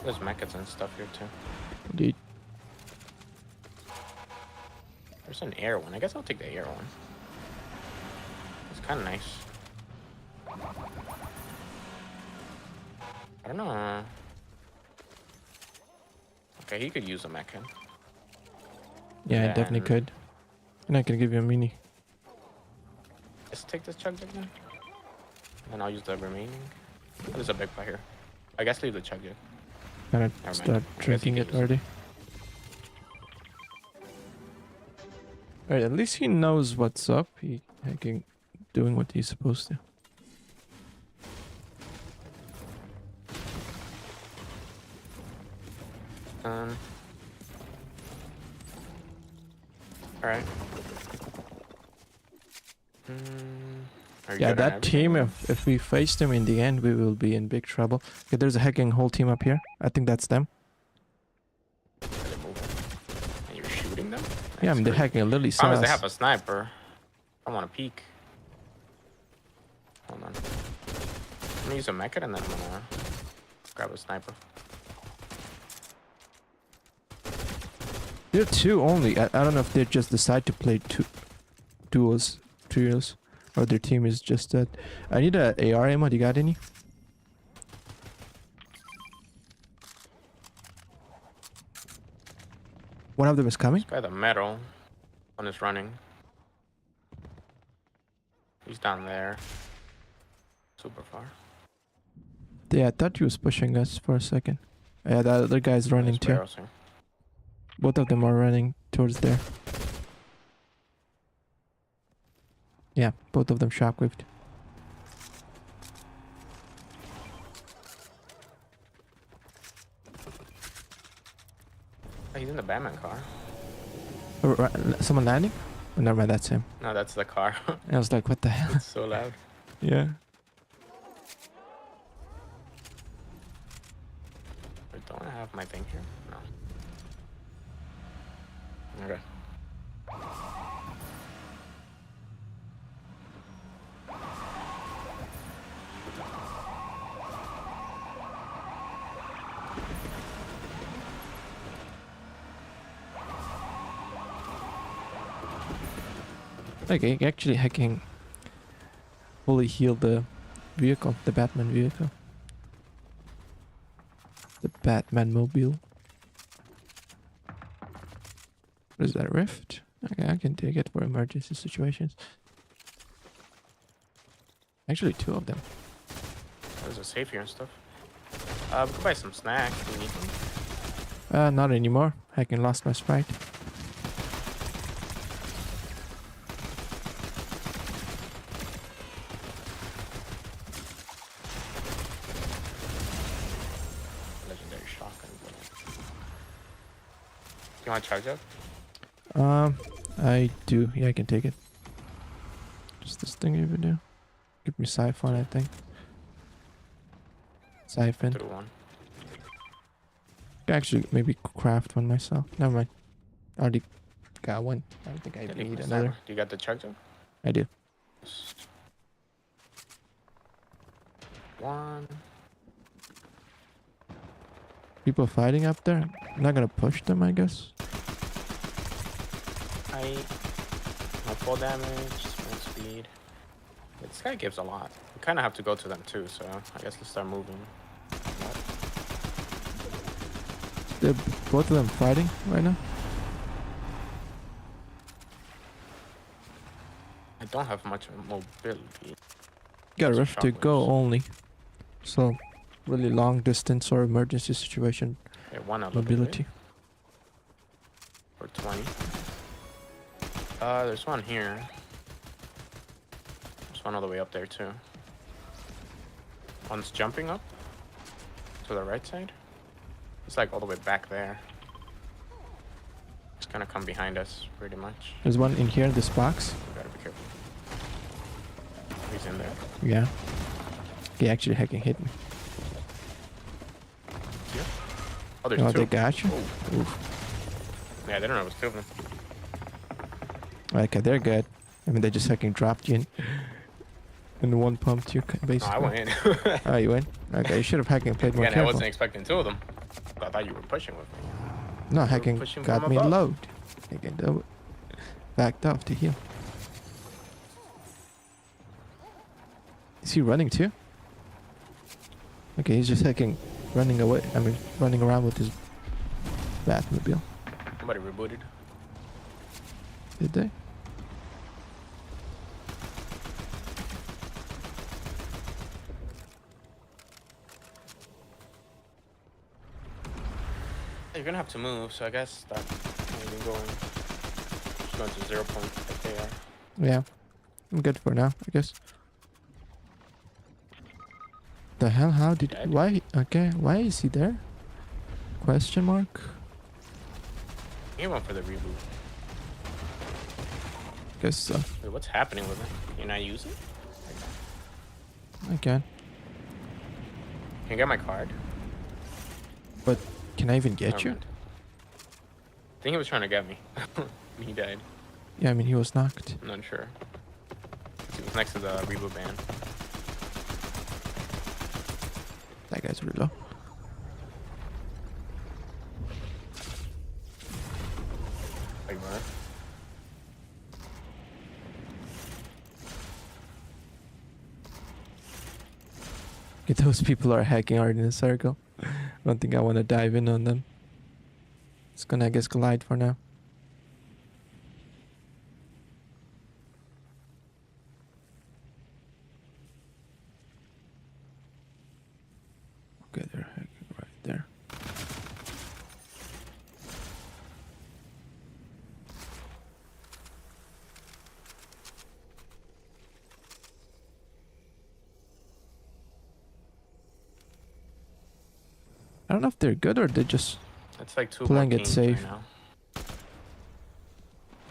There's mechas and stuff here too. Indeed. There's an air one. I guess I'll take the air one. It's kind of nice. I don't know. Okay, he could use a mecha. Yeah, I definitely Then- could. And I can give you a mini. Let's take this chug jug then. And I'll use the remaining. Oh, there's a big pie here. I guess leave the chug jug. Gonna mind. start I guess you drinking can it use it. already. Alright, at least he knows what's up. He can doing what he's supposed to. Alright. Yeah, that team, if we face them in the end, we will be in big trouble. Okay, there's a hacking whole team up here. I think that's them. And you're shooting them? Yeah, I mean, they're That's hacking literally crazy. Promise they sauce. have a sniper. I want to peek. Hold on. I'm gonna use a mech and then I'm gonna grab a sniper. They're two only. I don't know if they just decide to play trios, or their team is just that. I need a AR ammo. Do you got any? One of them is coming. By the metal. One is running. He's down there. Super far. Yeah, I thought he was pushing us for a second. Yeah, the other guy's running too. Barrels here. Both of them are running towards there. Yeah, both of them shockwaved. Oh, he's in the Batman car. Someone landing? Oh, never mind, that's him. No, that's the car. I was like, what the hell? It's so loud. Yeah. Wait, don't I have my thing here? No. Okay. Okay, actually hacking fully healed the vehicle, the Batman vehicle. The Batman mobile. What is that, a rift? Okay, I can take it for emergency situations. Actually, two of them. There's a safe here and stuff. We can buy some snacks. We need them. Not anymore. Hacking lost my sprite. Legendary shotgun. You want to charge up? I do. Yeah, I can take it. Just this thing over there. Give me siphon, I think. Siphon. Through one. Actually, maybe craft one myself. Never mind. I already got one. I don't think I Yeah, need the another. sniper. You got the charger? I do. One. People fighting up there. I'm not gonna push them, I guess. No full damage, sprint speed. This guy gives a lot. We kind of have to go to them too, so I guess let's start moving. They're both of them fighting right now. I don't have much mobility. Got a Some rift to go shockwaves. only. So, really long distance or emergency situation Okay, one a little bit mobility. for 20. There's one here. There's one all the way up there too. One's jumping up to the right side. It's like all the way back there. It's gonna come behind us pretty much. There's one in here, this box. We gotta be careful. He's in there. Yeah. He actually hacking hit me. Yeah. Oh, there's Oh, two. they got you? Oh. Oof. Yeah, they don't know what's killing them. Okay, they're good. I mean, they just hacking dropped you in one pumped you, No, basically. I went in. Oh, you win? Okay, you should have hacking played more Again, I careful. wasn't expecting two of them. I thought you were pushing with me. No, hacking pushing got from me above. low. Hacking backed off to heal. Is he running too? Okay, he's just hacking, running away. I mean, running around with his Batmobile. Somebody rebooted. Did they? You're gonna have to move, so I guess that's how you're going. Just going to 0 point like they are. Yeah. I'm good for now, I guess. The hell? How did... Dead? Why? Okay, why is he there? Question mark? He went for the reboot. Guess so. Wait, what's happening with it? You're not using it? I can. Can you get my card? But can I even get Never you? mind. I think he was trying to get me. He died. Yeah, I mean, he was knocked. I'm not sure. He was next to the reboot band. That guy's really low. Like what? Okay, those people are hacking art in a circle. I don't think I want to dive in on them. It's gonna, I guess, glide for now. Okay, they're hacking right there. I don't know if they're good or they're just It's like two playing more it teams safe. right now.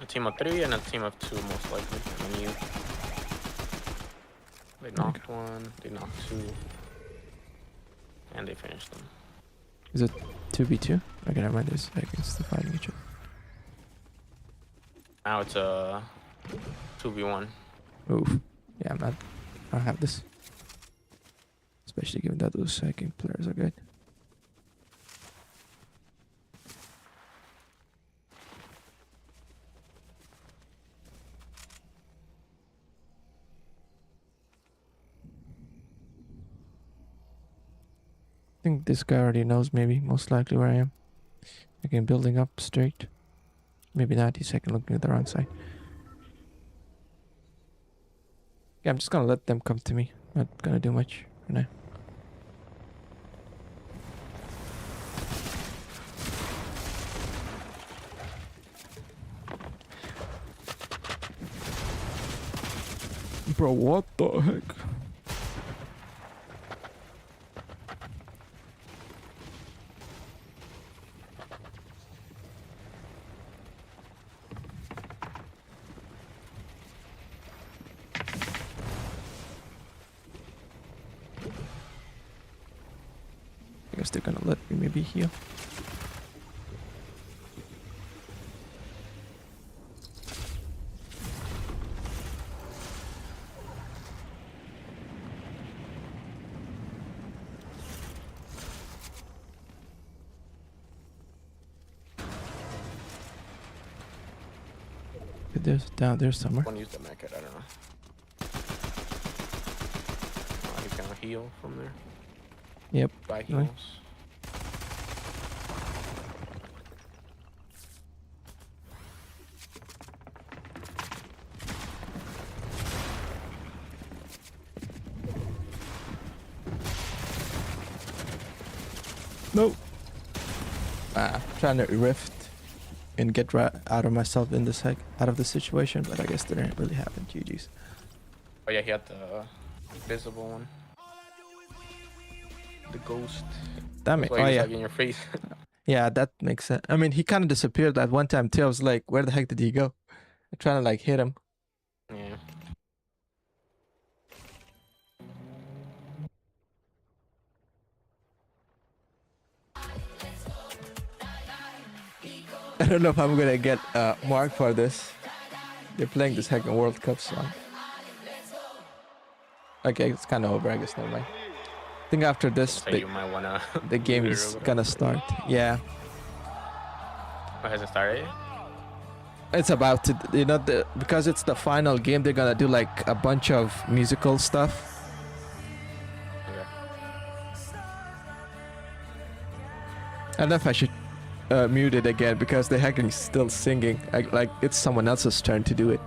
A team of 3 and a team of 2 most likely. And then you. They knocked one, they knocked 2. And they finished them. Is it 2v2? Okay, never mind. This against the fighting each other. Now it's a 2v1. Oof. Yeah, I'm not. I don't have this. Especially given that those hacking players are good. I think this guy already knows, maybe, most likely where I am. Again, building up straight. Maybe not, he's second looking at the wrong side. Yeah, I'm just gonna let them come to me. Not gonna do much for now. Bro, what the heck? I guess they're gonna let me maybe heal. There's down there somewhere. One used the mech kit, I don't know. Oh, he's gonna heal from there. Yep. By Right. heals. Nope. Trying to rift and get right out of myself in this out of the situation, but I guess that didn't really happen. GG's. Oh yeah, he had the visible one. The ghost. Damn That's it. why he Oh was, yeah. like in your face. Yeah, that makes sense. I mean, he kind of disappeared that one time too. I was like, where the heck did he go? I'm trying to like hit him. Yeah. I don't know if I'm gonna get marked for this. They're playing this heckin' World Cup song. Okay, it's kind of over. I guess never mind. I think after this, So you might wanna. the game is gonna start. Yeah, Oh, has it started yet? it's about to. You know, because it's the final game. They're gonna do like a bunch of musical stuff. Okay. I don't know if I should mute it again because they're heckin' still singing. Like it's someone else's turn to do it.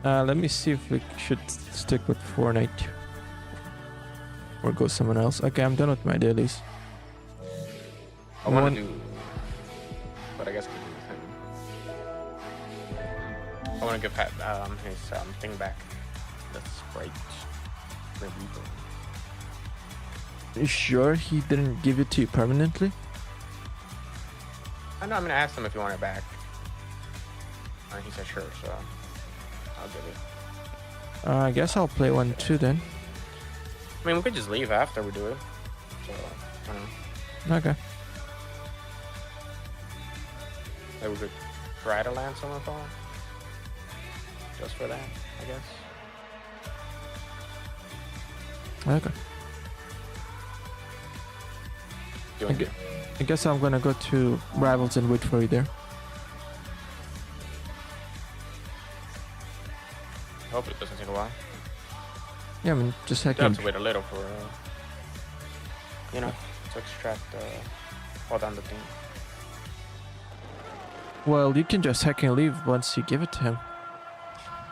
Let me see if we should stick with Fortnite or go someone else. Okay, I'm done with my dailies. I No wanna one- do. But I guess we can do the I want to give Pat his thing back. The sprite removal. You sure he didn't give it to you permanently? I know. I'm gonna ask him if you want it back. And he said sure, so I'll give it. I guess I'll play one too then. I mean, we could just leave after we do it. So, I don't know. Okay. Maybe we could try to land someone for him. Just for that, I guess. Okay. Doing it. I guess I'm gonna go to Rivals and wait for you there. Hopefully it doesn't take a while. Yeah, I mean, just You hacking. have to wait a little for, you know, to extract, hold on the thing. Well, you can just hack and leave once you give it to him.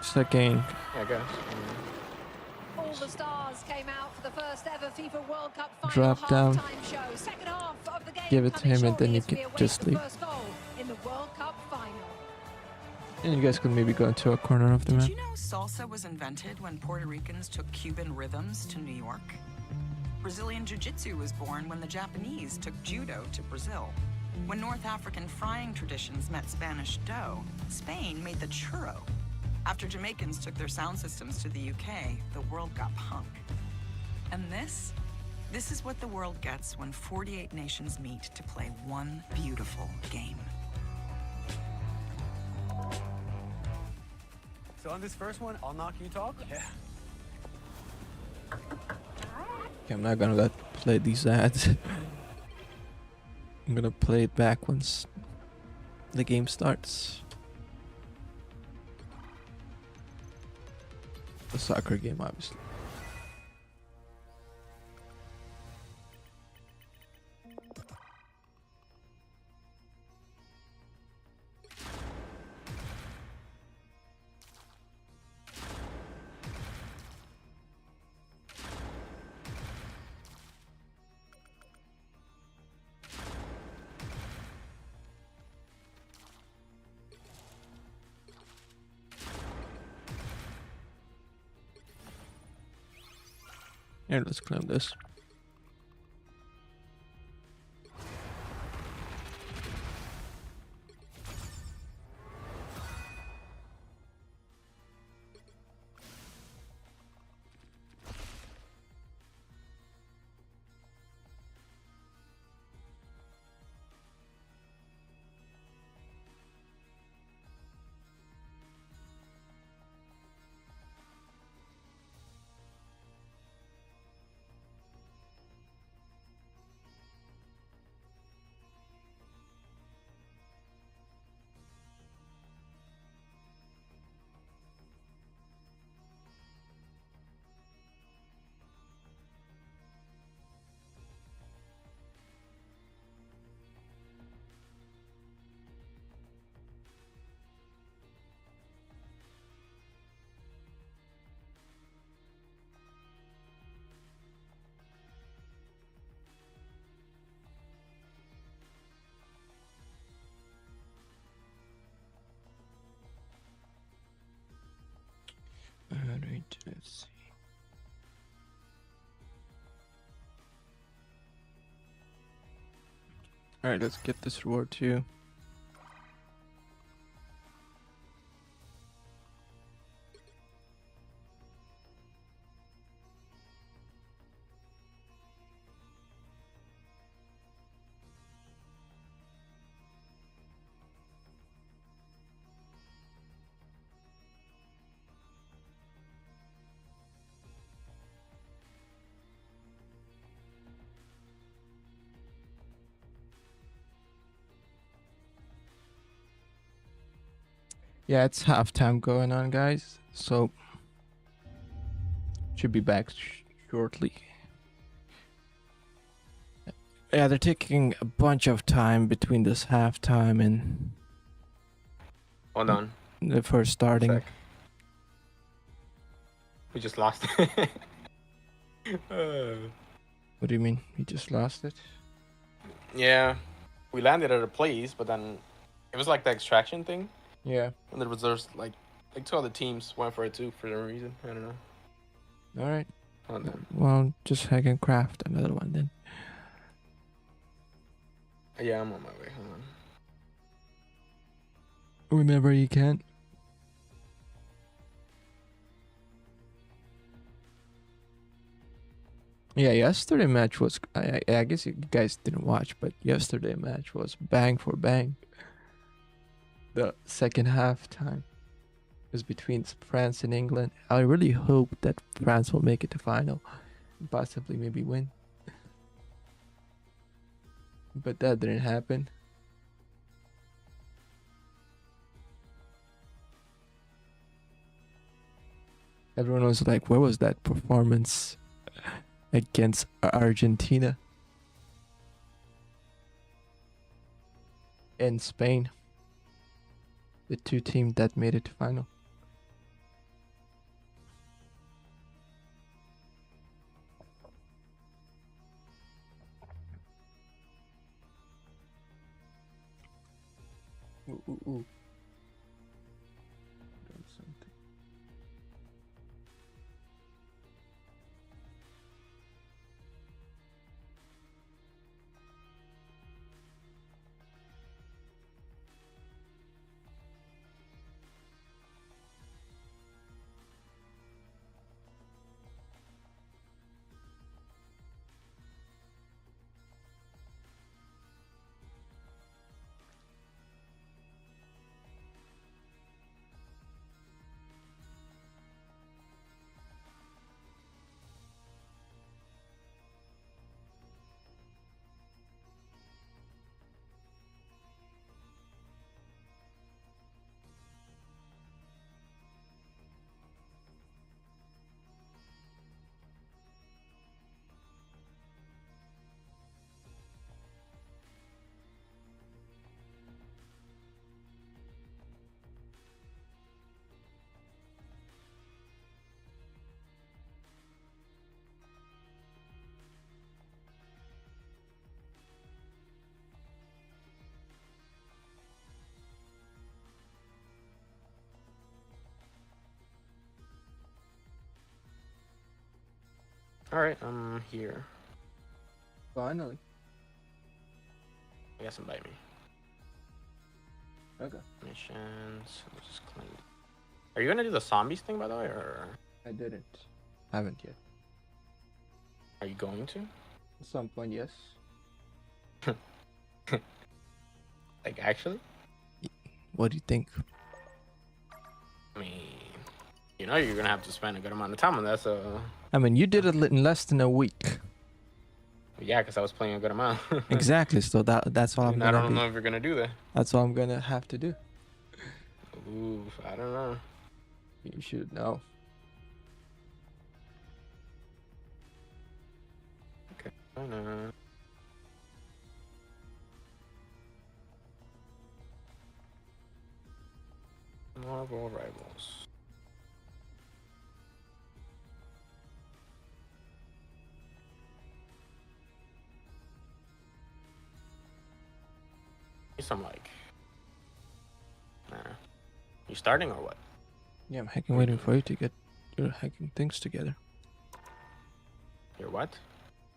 Just hacking. Yeah, I guess. All the stars came out for the first ever FIFA World Cup final Drop down. halftime show. Second half of the game Give it to coming him and then shortly you as we can await just the leave. first goal in the World Cup final. And you guys could maybe go into a corner of the Did map. you know salsa was invented when Puerto Ricans took Cuban rhythms to New York? Brazilian jiu-jitsu was born when the Japanese took judo to Brazil. When North African frying traditions met Spanish dough, Spain made the churro. After Jamaicans took their sound systems to the UK, the world got punk. And this is what the world gets when 48 nations meet to play one beautiful game. So on this first one, I'll knock you talk? Yeah. Okay, I'm not gonna play these ads. I'm gonna play it back once the game starts. The soccer game, obviously. Here, let's claim this. Alright, let's see. Alright, let's get this reward too. Yeah, it's halftime going on, guys. So should be back shortly. Yeah, they're taking a bunch of time between this halftime and Hold on. the first starting. Sec. We just lost. What do you mean? You just lost it? Yeah. We landed at a place, but then it was like the extraction thing. Yeah. And there was just like Like two other teams went for it too for some reason. I don't know. All right. On them. Well, just hack and craft another one then. Yeah, I'm on my way. Hold on. Whenever you can. Yeah, yesterday match was. I guess you guys didn't watch, but yesterday match was bang for bang. The second half time was between France and England. I really hope that France will make it to final, and possibly maybe win. But that didn't happen. Everyone was like, "Where was that performance against Argentina and Spain, the two teams that made it to final?" Ooh. Done something. All right, I'm here. Finally. I guess invite me. Okay. Missions. Let's just claim. Are you gonna do the zombies thing by the way, or I didn't. Haven't yet. are you going to? At some point, yes. Like actually? What do you think? I mean, you know you're gonna have to spend a good amount of time on that, so. I mean, you did it in less than a week. Yeah, because I was playing a good amount. Exactly. So that's what I'm And gonna I don't be. know if you're gonna do that. That's what I'm gonna have to do. Ooh, I don't know. You should know. Okay. I know. Marvel Rivals. Some like. You starting or what? Yeah, I'm hacking, waiting for you to get your hacking things together. Your what?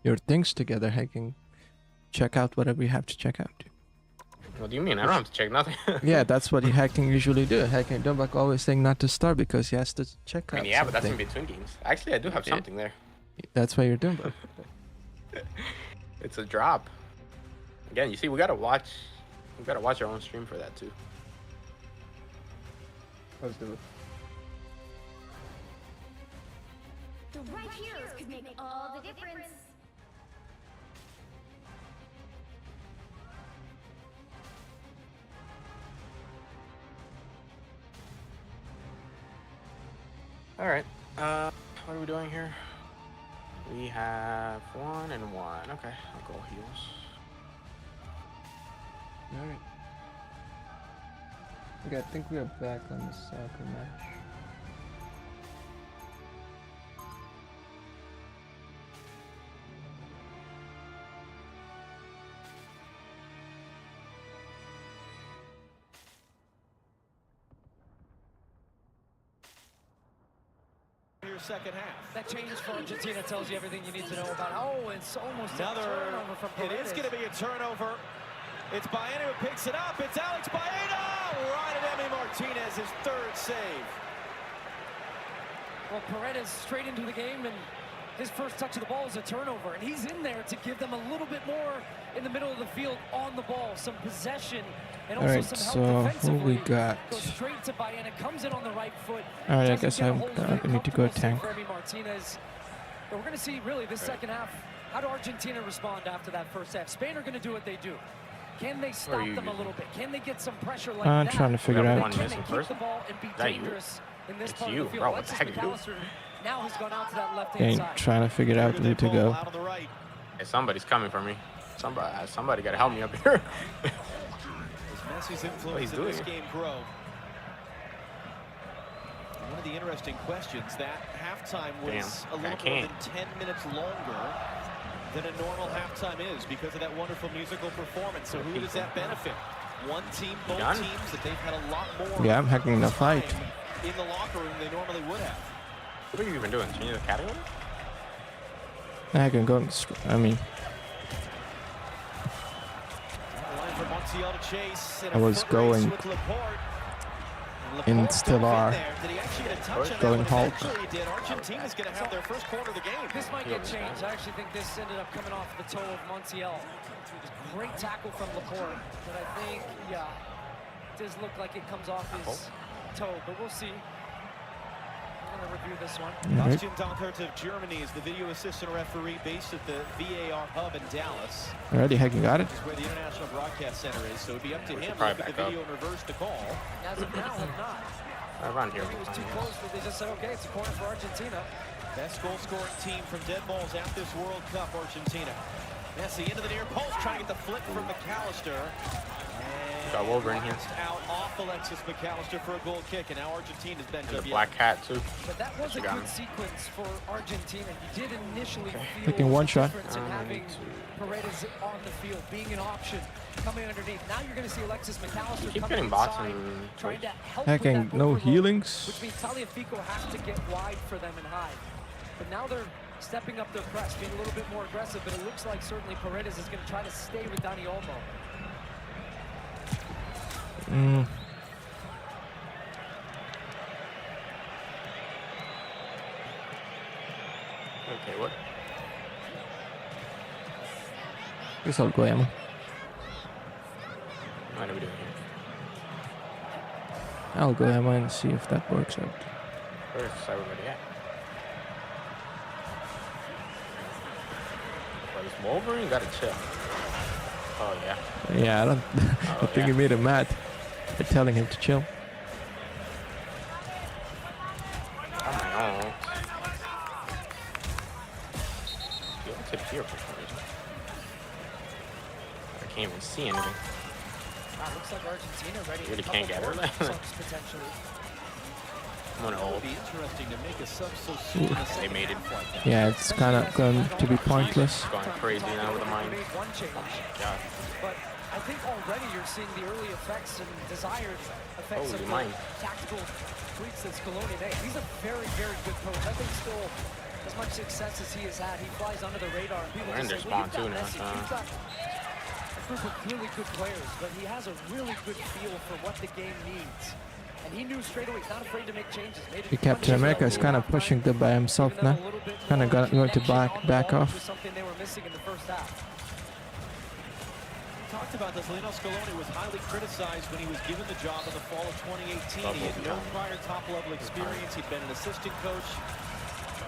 Your things together, hacking. Check out whatever you have to check out. What do you mean? I don't have to check nothing. Yeah, that's what hacking usually do. Hacking Dumbak always saying not to start because he has to check I out mean, yeah, but that's in something. between games. Actually, I do have something there. That's what you're doing, bro. It's a drop. Again, you see, we gotta watch our own stream for that too. Let's do it. The right heroes could make all the difference. All right. What are we doing here? We have 1 and 1. Okay, I'll go heals. Alright. Okay, I think we are back on the soccer match. second half. That change for Argentina tells you everything you need to know about. Oh, it's almost Another a turnover from It Paredes. is going to be a turnover. It's Baena who picks it up. It's Alex Baena! Right at Emi Martinez, his third save. Well, Paredes straight into the game, and his first touch of the ball is a turnover, and he's in there to give them a little bit more in the middle of the field on the ball, some possession, and also Alright, some so help who defensively. we got? Goes straight to Baena, comes in on the right foot. Alright, I doesn't guess get a I hold, very need to go comfortable tank. save for Emi Martinez. But we're going to see, really, this second half, how do Argentina respond after that first half? Spain are going to do what they do. Can they stop them a little bit? Can they get some pressure like I'm that? trying to figure it out. Can they keep the ball and be dangerous in this part of the field? Bro, what the Alexis heck, dude? McAllister now has gone out to that left-hand Ain't side. trying to figure out where to go. Out on the right. Hey, somebody's coming for me. Somebody got to help me up here. As Messi's influence in this game grow. One of the interesting questions, that halftime was a little more than 10 minutes longer than a normal halftime is because of that wonderful musical performance. So who does that benefit? One team, both teams, that they've had a lot more. Yeah, I'm hacking the fight. In the locker room they normally would have. What are you even doing? Changing the category? I can go. I mean, Line for Montiel to chase, and I was going in still are going Hulk. Argentina's going to have their first corner of the game. This might get changed. I actually think this ended up coming off the toe of Montiel. Great tackle from Laporte, but I think, yeah, it does look like it comes off his toe, but we'll see. I'm going to review this one. Bastian Dankert of Germany is the video assistant referee based at the VAR hub in Dallas. Already hacking got it. This is where the International Broadcast Center is, so it'd be up to him to probably look at the back video and reverse the call. As of now, have not. Around here. It was too close, but they just said, okay, it's a corner for Argentina. Best goal-scoring team from dead balls at this World Cup, Argentina. Messi into the near post, trying to get the flip from McAllister. Got Wolverine here. Out off Alexis McAllister for a goal kick, and now Argentina's bench And up the yet. black cat, too. But that was a good sequence for Argentina. You did initially feel Taking one the shot. difference in having Paredes on the field, being an option, coming underneath. Now you're going to see Alexis McAllister Keep coming getting bots inside, and trying to help Hacking, with that no overload, healings. which means Tagliafico has to get wide for them and hide. But now they're stepping up their press, being a little bit more aggressive, but it looks like certainly Paredes is going to try to stay with Dani Olmo. Okay, what? Guess I'll go ammo. What are we doing here? I'll go ammo and see if that works out. Where's everybody at? Oh, this Wolverine gotta chill. Oh, yeah. Yeah, I don't. I think he made him mad by telling him to chill. Oh, my God. Yo, tip here for some reason. I can't even see anything. Wow, looks like Argentina ready Really to can't get her. subs potentially. I'm gonna It hold. would be interesting to make a sub so soon in the They second made it. half like that. Yeah, it's kind of going to be pointless. Going crazy now with the mind. Made one change, Yeah. but I think already you're seeing the early effects and desired effects Holy of mind. the tactical tweaks that Scaloni made. He's a very, very good coach. I think still, as much success as he has had, he flies under the radar. And people We're in just their say, well, spawn you've got too now, Messi, you've got a group of really good players, but he has a really good feel for what the game needs. And he knew straight away, he's not afraid to make changes. The Captain America is kind of pushing them by himself now. Kind of going to back off. Something they were missing in the first half. We talked about this. Lionel Scaloni was highly criticized when he was given the job in the fall of 2018. He had no prior top-level experience. He'd been an assistant coach.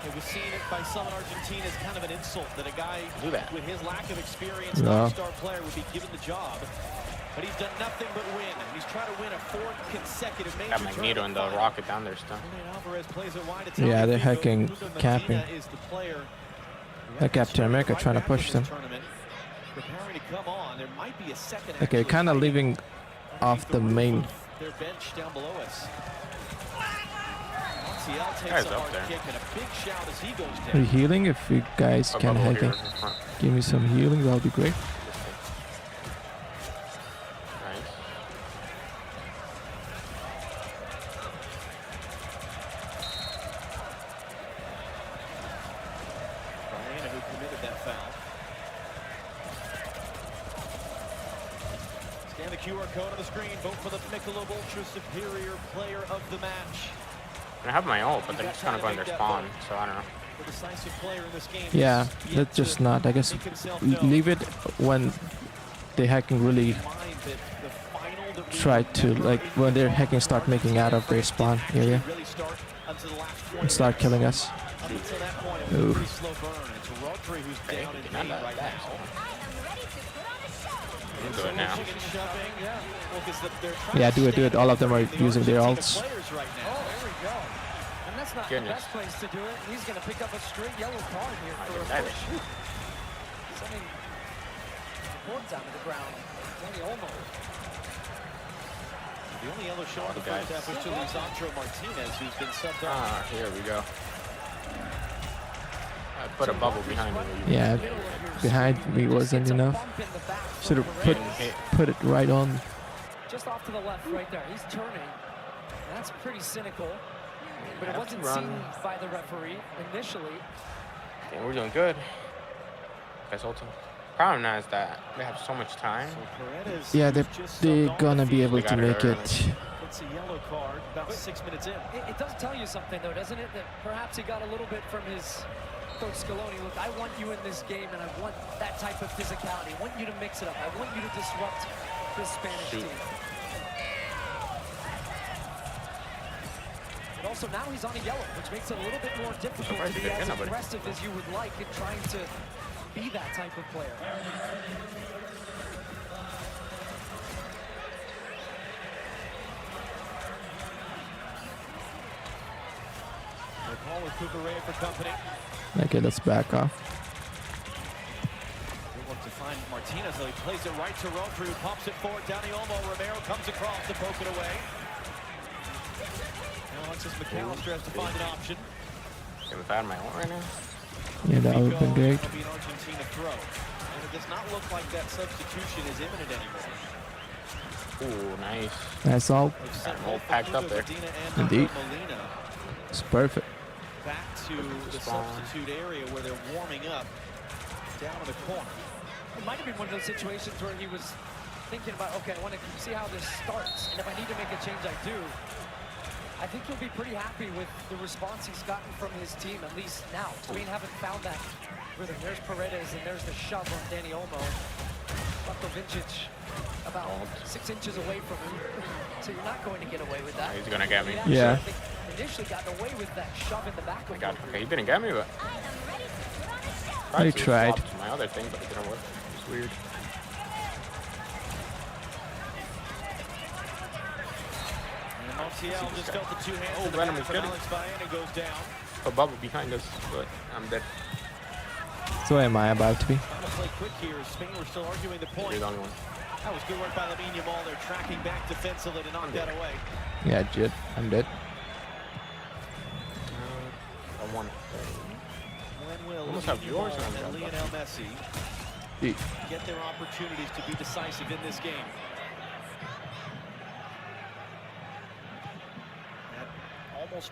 It was seen by some in Argentina as kind of an insult that a guy with his lack of experience, not a star player, would be given the job. But he's done nothing but win. He's trying to win a fourth consecutive major Got Magneto and the rocket down there still. Yeah, they're hacking, capping. Captain America trying to push them. Okay, kind of leaving off the main. Their bench down below us. Guy's up there. Are you healing? If you guys can hacking, give me some healing, that'll be great. Scan the QR code on the screen. Vote for the Michelob Ultra Superior Player of the Match. I have my ult, but they're just kind of going their spawn, so I don't know. The decisive player in this game. Yeah, let's just not. I guess leave it when the hacking really try to, like, when they're hacking start making out of their spawn area and start killing us. Ooh. Do it now. Yeah, do it. All of them are using their ults. And that's not the best place to do it. He's going to pick up a straight yellow card here for a push. Sending the board down to the ground. Danny Olmo. The only yellow shot on the first half was to Lisandro Martinez, who's been subbed out. Ah, here we go. I put a bubble behind me. Yeah, behind me wasn't enough. Should have put it right on. Just off to the left right there. He's turning. That's pretty cynical. But it wasn't seen by the referee initially. Yeah, we're doing good. Guys, ultimate. Problem now is that they have so much time. Yeah, they're gonna be able to make it. It's a yellow card about 6 minutes in. It does tell you something, though, doesn't it? That perhaps he got a little bit from his coach Scaloni. Look, I want you in this game, and I want that type of physicality. I want you to mix it up. I want you to disrupt this Spanish team. But also now he's on a yellow, which makes it a little bit more difficult to be as aggressive as you would like in trying to be that type of player. Paul with Cucurella for company. Okay, let's back off. They look to find Martinez, though he plays it right to Rodri, who pumps it forward. Down the Olmo. Romero comes across to poke it away. Now Alexis McAllister has to find an option. If I had my ult right now. Yeah, that would have been great. It'll be an Argentina throw. And it does not look like that substitution is imminent anymore. Ooh, nice. That's all. All packed up there. Indeed. It's perfect. Back to the substitute area where they're warming up down in the corner. It might have been one of those situations where he was thinking about, okay, I want to see how this starts, and if I need to make a change, I do. I think he'll be pretty happy with the response he's gotten from his team, at least now. Spain haven't found that rhythm. There's Paredes, and there's the shove on Danny Olmo. Buckle Vintage about 6 inches away from him, so you're not going to get away with that. He's going to get me. Yeah. Initially got away with that shove in the back of him. Okay, he didn't get me, but... I tried. My other thing, but it didn't work. It's weird. Montiel just felt the two hands. Oh, Venom is good. Alex Baena goes down. A bubble behind us, but I'm dead. So am I about to be. Trying to play quick here. Spain were still arguing the point. You're the only one. That was good work by Lamine Yamal. They're tracking back defensively to knock that away. Yeah, Jit, I'm dead. I won. When will Almost have yours and Lionel Messi get their opportunities to be decisive in this game? That almost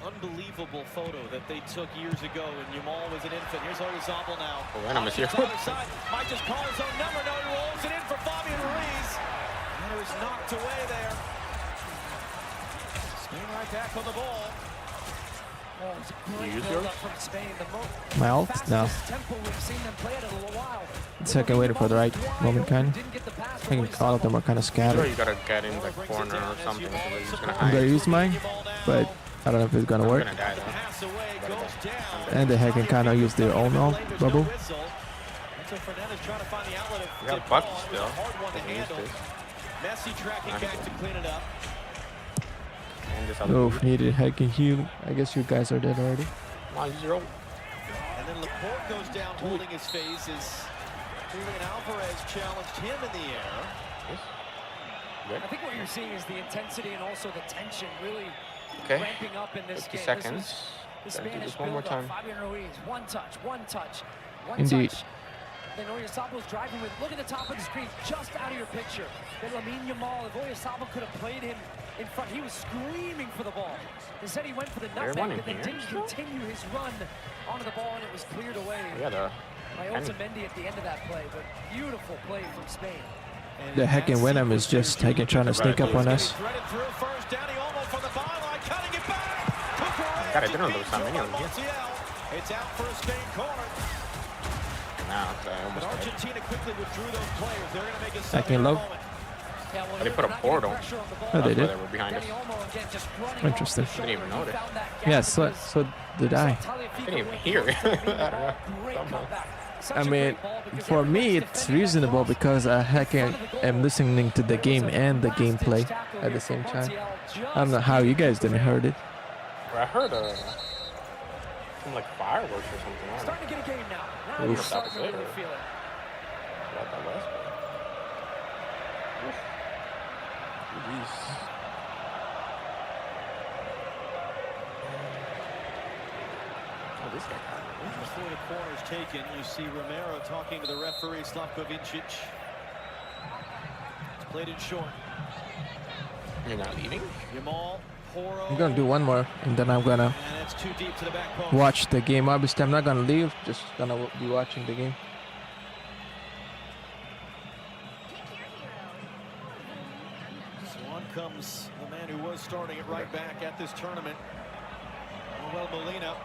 unbelievable photo that they took years ago when Yamal was an infant. Here's Oyarzabal now. Oh, Venom is here. Side. Might just call his own number. No, he rolls it in for Fabian Ruiz. And it was knocked away there. Spain right back on the ball. Oh, it's a great You use build yours? up from Spain. My ult? No. Tempo we've seen them play it in a little while. Second, waiting for the right moment, kind of. I think all of them are kind of Sure, scattered. you gotta get in the corner or something, so they're just gonna I'm gonna hide. use mine, but I don't know if it's gonna I'm work. gonna die though. Pass away, goes down. And they can kind of use their own ult bubble. So Fernandez trying to find the outlet. We got Bucky still. Hard one to They can use handle. this. Messi tracking back to clean it up. And this other Oh, dude. needed hacking heal. I guess you guys are dead already. Come on, use your ult. And then Laporte goes down holding his face as Julian Alvarez challenged him in the air. Good. I think what you're seeing is the intensity and also the tension really Okay. ramping up in this 50 game. seconds. This was the Gotta do Spanish this one more build-up. time. Fabian Ruiz, one touch, one Indeed. touch. Then Oyarzabal's driving with, look at the top of the screen, just out of your picture. Then Lamine Yamal, if Oyarzabal could have played him in front, he was screaming for the ball. Instead he went for the nutmeg, running but then here. didn't continue his run onto the ball, and it was cleared away We got a by Otamendi at the end of that play. But beautiful play from Spain. The heckin' Venom is just heckin' trying to sneak up on us. Threaded through first. Danny Olmo from the byline, cutting it back. God, I didn't know there was that many of them here. It's out for a Spain corner. Now, But Argentina quickly withdrew those players. They're going to make a Heckin' low. They put a portal. Oh, they did. They were behind us. Interesting. Didn't even notice. Yes, so did I. Didn't even hear it. I mean, for me, it's reasonable because I heckin' am listening to the game and the gameplay at the same time. I don't know how you guys didn't heard it. I heard some like fireworks or something. I don't know. Starting to get a game now. Now Oof. you're starting to really feel it. About that last one. Jeez. Oh, this guy got it. Before the corner's taken, you see Romero talking to the referee, Slavko Vincic. It's played in short. You're not leaving? Yamal, Poro. I'm gonna do one more, and then I'm gonna And it's too deep to the back post. watch the game. Obviously, I'm not gonna leave. Just gonna be watching the game. So on comes the man who was starting at right back at this tournament. Manuel Molina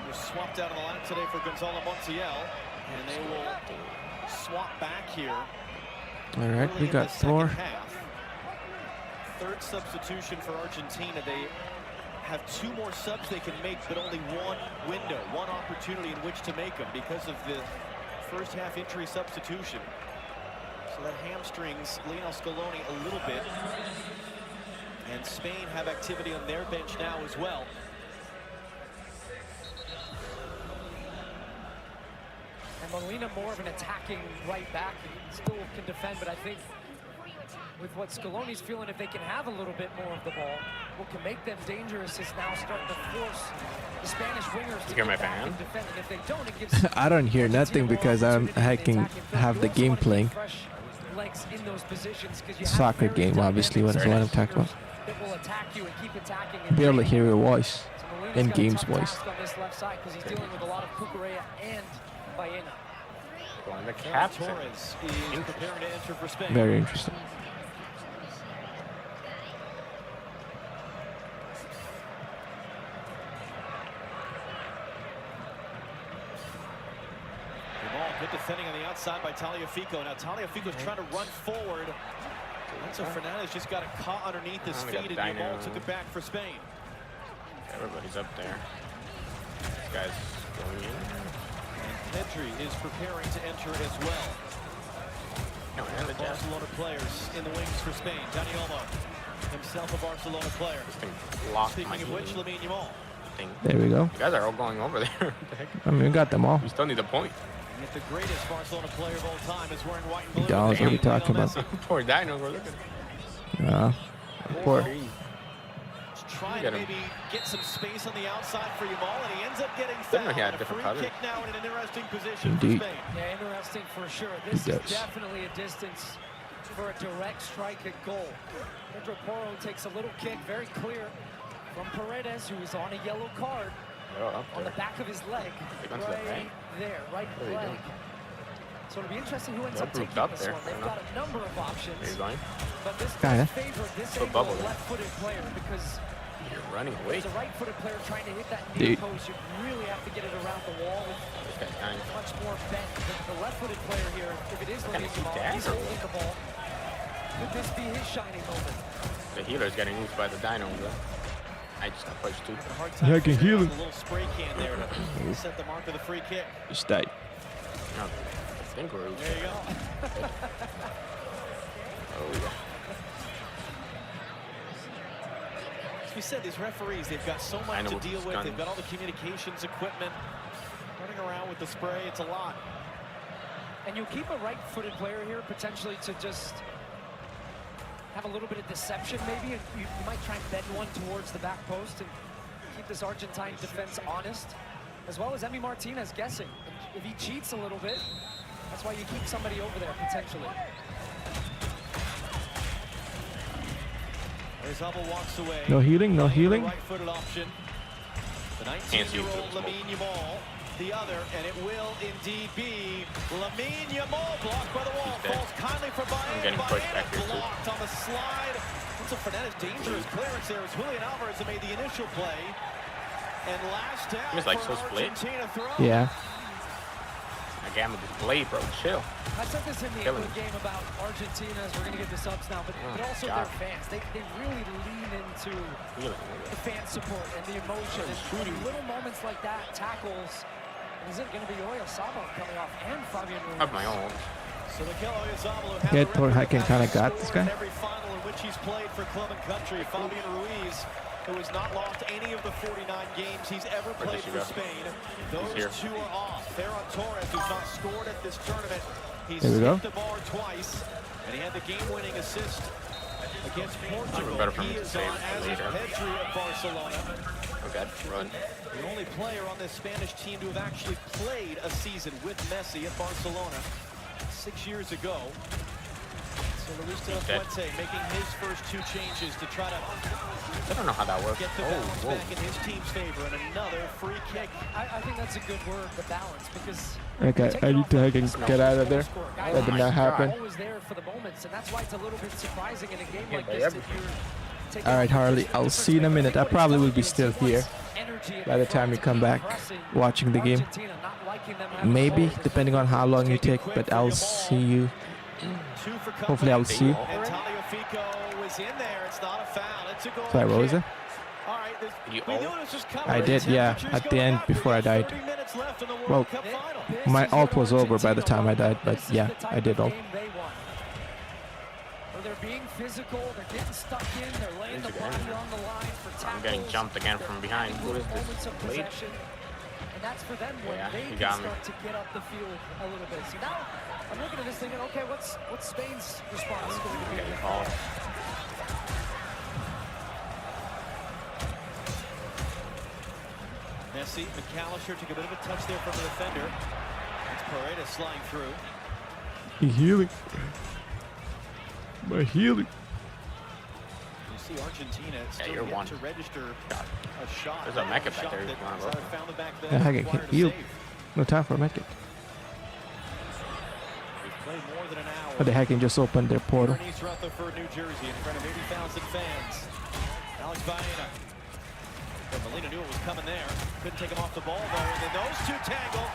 was swapped out on the line today for Gonzalo Montiel. And they will swap back here. All right, early we in got the second Thor. half. Third substitution for Argentina. They have two more subs they can make, but only one window, one opportunity in which to make them because of the first half injury substitution. So that hamstrings Lionel Scaloni a little bit. And Spain have activity on their bench now as well. And Molina more of an attacking right back. He still can defend, but I think with what Scaloni's feeling, if they can have a little bit more of the ball, what can make them dangerous is now starting to force the Spanish wingers to hear my get back fan? and defend. And if they don't, it gives I don't hear nothing because I'm hacking have the game playing. legs in those positions, 'cause you have Soccer very game, talented obviously, what Spanish I'm talking about. wingers that will attack you and keep attacking and Barely bring- hear your voice. So Molina's in got a game's tough voice. task on this left side because he's dealing with a lot of Cucurella and Baena. Going the Ferran captain. Torres is preparing to enter for Spain. Very interesting. Good defending on the outside by Tagliafico. Now Tagliafico's trying to run forward. Enzo Fernandez just got it caught underneath his Oh, we feet, got and Yamal Dino. took it back for Spain. Everybody's up there. This guy's going in. And Pedri is preparing to enter as well. No, and the Jazz. Barcelona players in the wings for Spain. Dani Olmo, himself a Barcelona player. This thing blocked my Speaking of which, healing Lamine Yamal. thing. There we go. You guys are all going over there. What the heck? I mean, we got them all. We still need a point. And yet the greatest Barcelona player of all time is wearing white and blue. Dolls, what are you talking about? Poor Dino, we're looking. Poor. Trying Get to him. maybe get some space on the outside for Yamal, and he ends up getting Didn't know fouled. he had A different free colors. kick now in an interesting position Indeed. for Spain. Yeah, interesting for sure. This He is does. definitely a distance for a direct strike at goal. Pedro Porro takes a little kick, very clear, from Paredes, who is on a yellow card, Oh, up on the there. back of his leg, Kick onto the right right. there, right What are you leg. doing? So it'll be interesting who ends They're up grouped taking up this there. one. I They've don't got a number of Are you options, going? but this Kinda. does favor this The angle bubble there. left-footed player because You're running away. as a right-footed player trying to hit that near Dude. post, you really have to get it around the wall with This guy's dying. much more bent. The left-footed player here, if it is What kind Lamine of Yamal, dagger? he's holding the ball. Could this be his shining moment? The healer's getting used by the Dino. I just got pushed too. A hard time Yeah, I can figuring heal out the little spray can there to set the mark of the free kick. Just die. No, I think we're There you go. Oh, yeah. As we said, these referees, they've got so I much know to with deal these with. They've guns. got all the communications equipment. Running around with the spray, it's a lot. And you'll keep a right-footed player here potentially to just have a little bit of deception maybe. And you might try and bend one towards the back post and keep this Argentine defense honest, as well as Emi Martinez guessing. If he cheats a little bit, that's why you keep somebody over there potentially. As Hubble walks away. No healing, no healing. Right-footed option. The Can't see through 19-year-old the smoke. Lamine Yamal. The other, and it will indeed be Lamine Yamal, blocked by the wall. He's dead. Falls kindly for Baena. I'm getting pushed back here too. Blocked on the slide. Enzo Fernandez, dangerous clearance there as Julian Alvarez that made the initial play. And last down He was like for so split. Argentina throw. Yeah. I got him with this blade, bro. Chill. I said this in the England game about Argentina, as we're going to get the subs now, but also God. their fans. They really lean into the fan support and the emotion. And little moments like that, tackles. Is it going to be Oyarzabal coming off and Fabian Ruiz? Of my own. So Mikel Oyarzabal, who had Yeah, the Thor record Hacken of kinda having got scored this guy. in every final in which he's played for club and country. Fabian Ruiz, who has not lost any of the 49 games he's ever played for Spain. Those two are off. Ferran Torres, who's not scored at this tournament. He's There we go. hit the bar twice, and he had the game-winning assist against Portugal. Better for me He to is save on as is later. Pedri of Barcelona. Okay, run. The only player on this Spanish team to have actually played a season with Messi at Barcelona 6 years ago. So Luis de la Fuente making his first two changes to try to I don't know how that works. get the balance back in his team's favor, and another free kick. I think that's a good word, the balance, because Okay, I need to get out of there. That did not happen. always there for the moments, and that's why it's a little bit surprising in a game like this that you're taking All right, Harley, I'll see you in a minute. I probably will be still here by the time you come back watching the game. Maybe, depending on how long you take, but I'll see you. Hopefully I'll see you. Antonio Fico was in there. It's not a foul. It's a goal. Sorry, what was it? All right, You we knew ult? this was coming. I did, yeah, at the end before I died. 30 minutes left in the World Well, Cup final. my ult was over by the time I died, but yeah, I did ult. They're being physical, they're getting stuck in, they're laying the body on the line for tackles. I'm getting jumped again from behind. Who is Moments this? of Blade? possession. And that's for them when Yeah, they he can got me. start to get up the field a little bit. So now I'm looking at this thinking, okay, what's Spain's response going to be? Getting called. Messi, McAllister took a bit of a touch there from the defender. It's Paredes sliding through. He healing. My healing. You see Argentina still you're yet one. to register a shot. There's a Mecca back shot there. that You wanna go? found the back Yeah, then, Hacken required can't a heal. save. No time for a medkit. We've played more than an hour. But the Hacken just opened their portal. East Rutherford, New Jersey, in front of 80,000 fans. Alex Baena. But Molina knew it was coming there. Couldn't take him off the ball, though. And then those two tangle.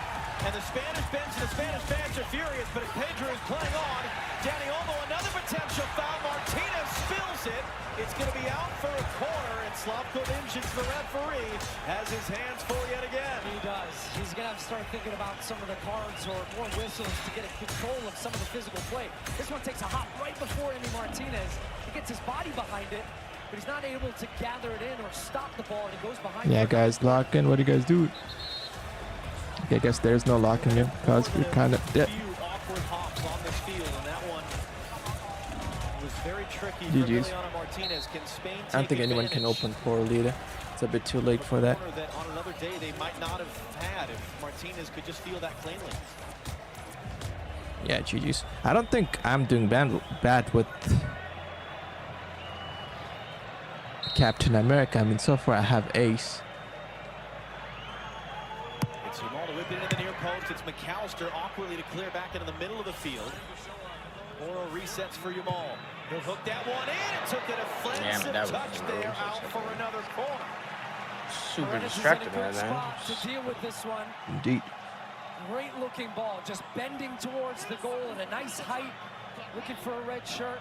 And the Spanish bench and the Spanish fans are furious, but Pedro is playing on. Danny Olmo, another potential foul. Martinez spills it. It's going to be out for a corner, and Slavko Vinčić, the referee, has his hands full yet again. He does. He's going to have to start thinking about some of the cards or more whistles to get a control of some of the physical play. This one takes a hop right before Emi Martinez. He gets his body behind it, but he's not able to gather it in or stop the ball, and he goes behind Yeah, it. guys, lock in. What do you guys do? I guess there's no locking in because we're kind of dead. Few awkward hops on this field, and that one was very tricky for GG's. Emiliano Martinez. Can Spain I don't think anyone can open for a leader. It's a bit too late for that. That on another day they might not have had if Martinez could just feel that cleanly. Yeah, GG's. I don't think I'm doing bad with Captain America. I mean, so far I have Ace. It's Jamal to whip it into the near post. It's McAllister awkwardly to clear back into the middle of the field. Oro resets for Jamal. He'll hook that one in. It took a defensive that was touch there, out for another corner. Super Paredes is in a distracted good right there. spot to deal with this one. Indeed. Great looking ball, just bending towards the goal at a nice height, looking for a red shirt.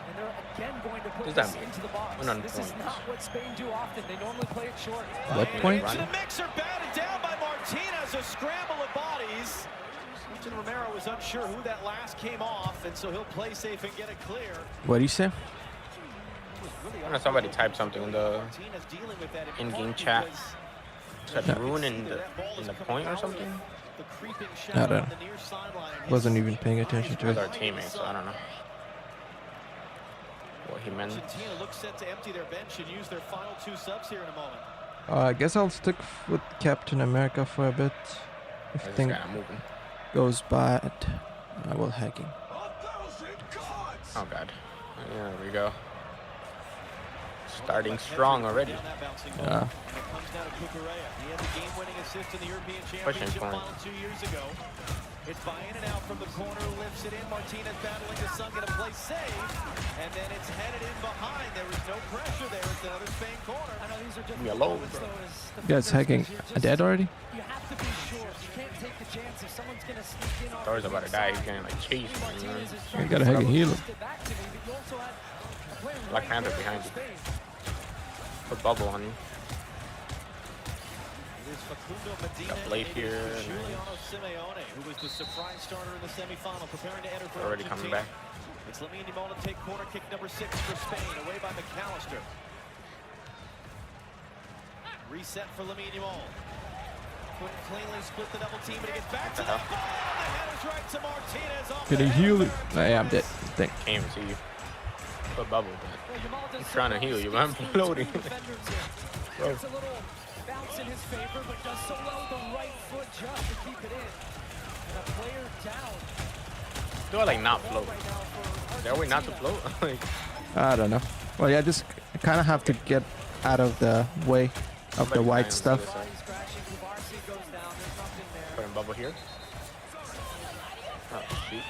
And they're again going to put this into the box. This is not what Spain do often. They normally play it short. What point? Into the mixer, batted down by Martinez. A scramble of bodies. Christian Romero was unsure who that last came off, and so he'll play safe and get it clear. What do you say? I know somebody typed something in the in-game chat. Said ruin in the point or something. I don't know. Wasn't even paying attention to With it. our teammates, so I don't know what he meant. Argentina looks set to empty their bench and use their final two subs here in a moment. I guess I'll stick with Captain America for a bit. If This thing guy not moving. goes bad, I will hacking. Oh god. There we go. Starting strong already. Yeah. He had the game-winning assist in the European Pushing Championship point. final 2 years ago. It's by in and out from the corner, lifts it in. Martinez battling the sun, gonna play safe. And then it's headed in behind. There is no pressure there. It's another Spain corner. I know these are just Me alone, moments, bro. though, as You guys hacking dead already? You have to be sure. You can't take the chance if someone's gonna sneak in on Thor's the about to die. He's getting like chased. Martinez is You trying gotta to hack and heal him. it back to me, but you also had a player Black right Panther there behind in you. Spain. Put bubble on you. There's Facundo Medina Got Blade and here, it is and then- Giuliano Simeone, who was the surprise starter in the semifinal, preparing to enter for Already coming Argentina. back. It's Lamine Yamal to take corner kick number 6 for Spain, away by McAllister. Reset for Lamine Yamal. Couldn't cleanly split the double team, but he gets back to the ball. The header's right to Martinez off Can the he head heal of it? Yeah, I'm dead. Thank. Can't even see you. Put bubble, but Well, Yamal does he's trying to so well. heal He you, but I'm skates through floating. two defenders here. It's a little bounce in his favor, but does so well with the right foot just to keep it in. And a player down. Do I like not Ball float? right now for Is there a way not to Argentina. float? Like, I don't know. Well, yeah, just kind of have to get out of the way of the Somebody white behind stuff. us. Body scratching, Kubarsi goes down. There's nothing there. put in bubble here. Oh, shoot.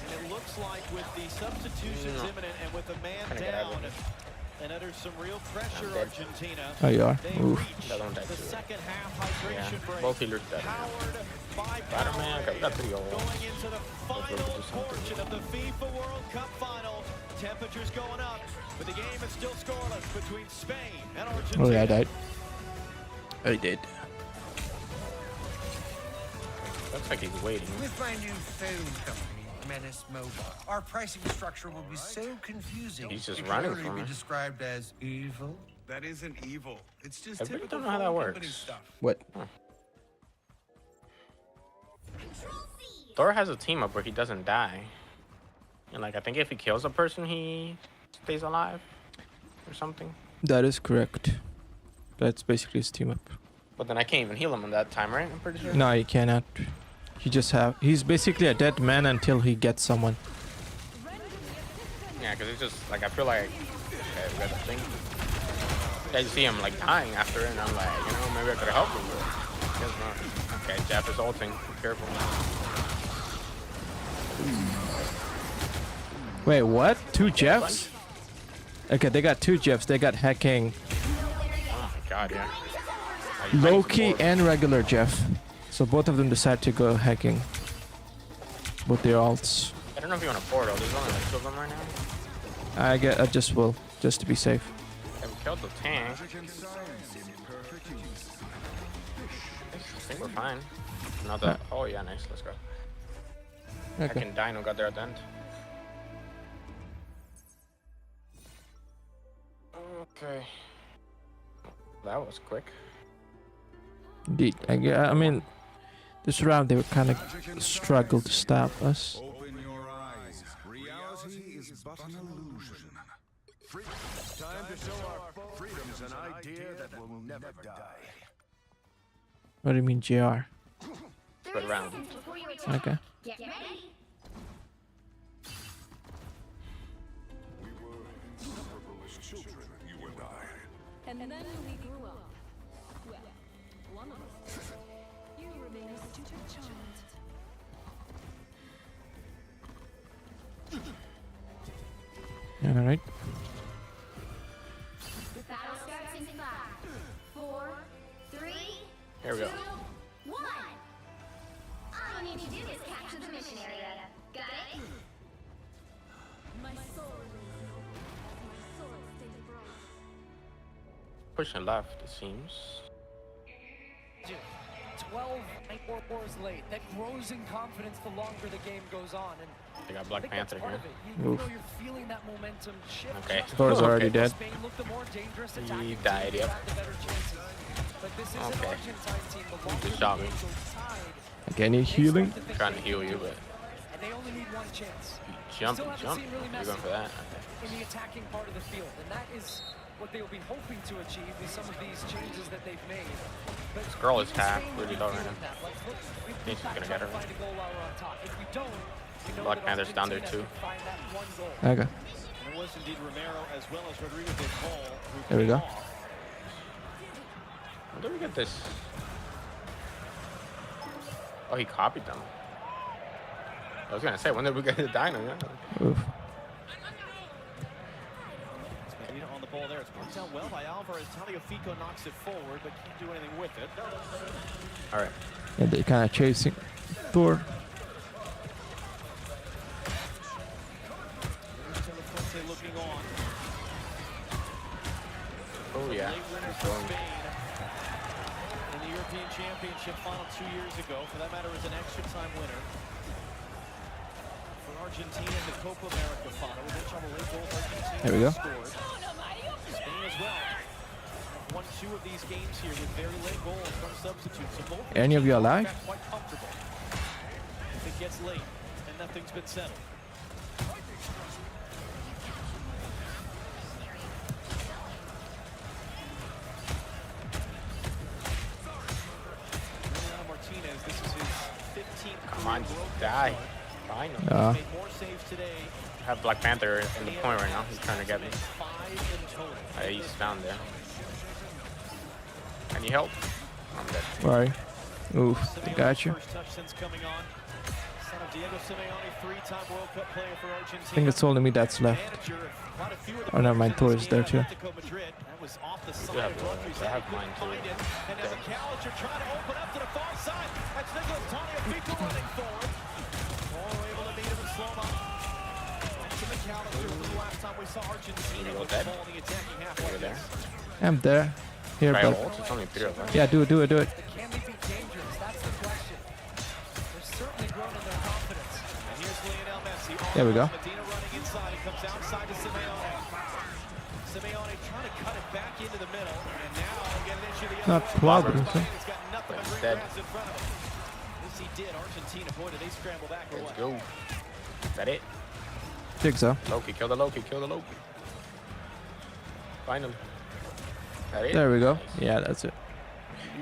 And it looks like with the substitutions No. imminent and with a man Kinda get out down of it. and under some real pressure, I'm dead. Argentina. Oh, you are? They Oof. reach That one died the too. second half hydration Yeah, break. both healers dead. Powered by Spider-Man, Powerade. we got 3 all. Going into the Let's final do something. portion of the FIFA World Cup final. Temperatures going up, but the game is still scoreless between Spain and Argentina. Oh, yeah, I died. I did. Looks like he's waiting. With my new phone company, Menace Mobile, our pricing structure will be so confusing. He's just it running can only from be us. described as evil. That isn't evil. It's just I really typical don't know how that phone company works. stuff. What? Thor has a team up where he doesn't die. And like, I think if he kills a person, he stays alive or something. That is correct. That's basically his team up. But then I can't even heal him in that time, right? I'm pretty sure. No, you cannot. He's basically a dead man until he gets someone. Yeah, because it's just like, I feel like, okay, we got the thing. I see him like dying after it, and I'm like, you know, maybe I could have helped him, but I guess not. Okay, Jeff is ulting. Be careful. Wait, what? 2 Jeffs? Okay, they got 2 Jeffs. They got hacking Oh my god, yeah. Like, you Loki might and regular Jeff. So both of them decide to go hacking with their alts. I don't know if you want a portal. There's only like 2 of them right now. I just will, just to be safe. Okay, we killed the tank. I think we're fine. Another. Oh yeah, nice. Let's go. Okay. Hacking Dino got there at the end. Okay. That was quick. Indeed. I mean, this round they were kind of struggled to stop us. Open your eyes. Reality is but an illusion. Time to show our freedom's an idea that will never die. What do you mean, JR? Good round. Okay. Get ready. We were never children, you and I. And then we grew up. Well, one of us. You remain a stupid child. All right. The battle starts in 5, 4, 3, Here we go. 2, 1. All you need to do is capture the mission area. Got it? My soul stays bright. Pushing left, it seems. 12 hours late. That grows in confidence the longer the game goes on. And They got I Black think that's Panther part here. of it. You Oof. know you're feeling that momentum shift. Okay. just Thor's because already dead. Spain looked the more dangerous He attacking died, team, yep. had the better chances. But this is an Okay. Argentine team. The longer just the shot game me. goes tied, Okay, need they healing. start think Trying to they heal can you, do but it. And they only need one chance. you jump Still and haven't jump. seen really You're going for that. in the attacking part of the field, and that is what they will be hoping to achieve with some of these changes that they've made. But This girl is even half Spain really will low be right feeling now. that. Like, look, we've Think she's got gonna to get her. find a goal while we're on top. If we don't, we know Black that Panther's down there Argentina too. can find that one goal. Okay. And it was indeed Romero as well as Rodrigo de Paul who There we came go. off. Where do we get this? Oh, he copied them. I was gonna say, when did we get the dino? Yeah. Oof. Medina on the ball there. It's worked out well by Alvarez. Tagliafico knocks it forward, but can't do anything with it. All right. And they're kind of chasing Thor. Telefonte looking on. Oh yeah. Late winner for Spain in the European Championship final 2 years ago. For that matter, was an extra time winner. For Argentina in the Copa America final, we mentioned all the late goals Argentina There we go. scored. Spain as well. Won 2 of these games here with very late goals from substitutes. So both Any of you alive? quite comfortable. If it gets late and nothing's been settled. Martinez, this is his 15th Come on, career World die. Cup start. Finally. Yeah. Made more saves today. I have Black Panther in the point right now. He's trying to get me. 5 in total. He's found there. Any help? I'm dead. Sorry. Oof. Simeone's Got you. first touch since coming on. Son of Diego Simeone, 3-time World Cup player for Argentina. I think it's only me that's left. Manager of quite a few of the Oh, never mind. players in Thor this is there game too. at Atletico Madrid. That was off the I side have of one. Rodri's I head. have He mine couldn't too. find it. And as a Calicher trying to open up to the far side. That's Nicolas Tagliafico running forward. All able to meet him in slow-mo. To the Calicher. When was the last time we saw Argentina with the ball in the attacking half like there. this? I'm there. Here, Try but ult. It's only 3 of us. yeah, do it. Can they be dangerous? That's the question. They're certainly growing in their confidence. And here's Lionel Messi. There we go. Medina running inside. It comes outside to Simeone. Simeone trying to cut it back into the middle. And now get an inch of the Not other way. problem, He's sir. got nothing but green Dead. grass in front of him. Yes, he did. Argentina, boy, did they scramble back or Let's what? go. Is that it? think so. Loki, kill the Loki, kill the Loki. Finally. That it? There we go. Yeah, that's it.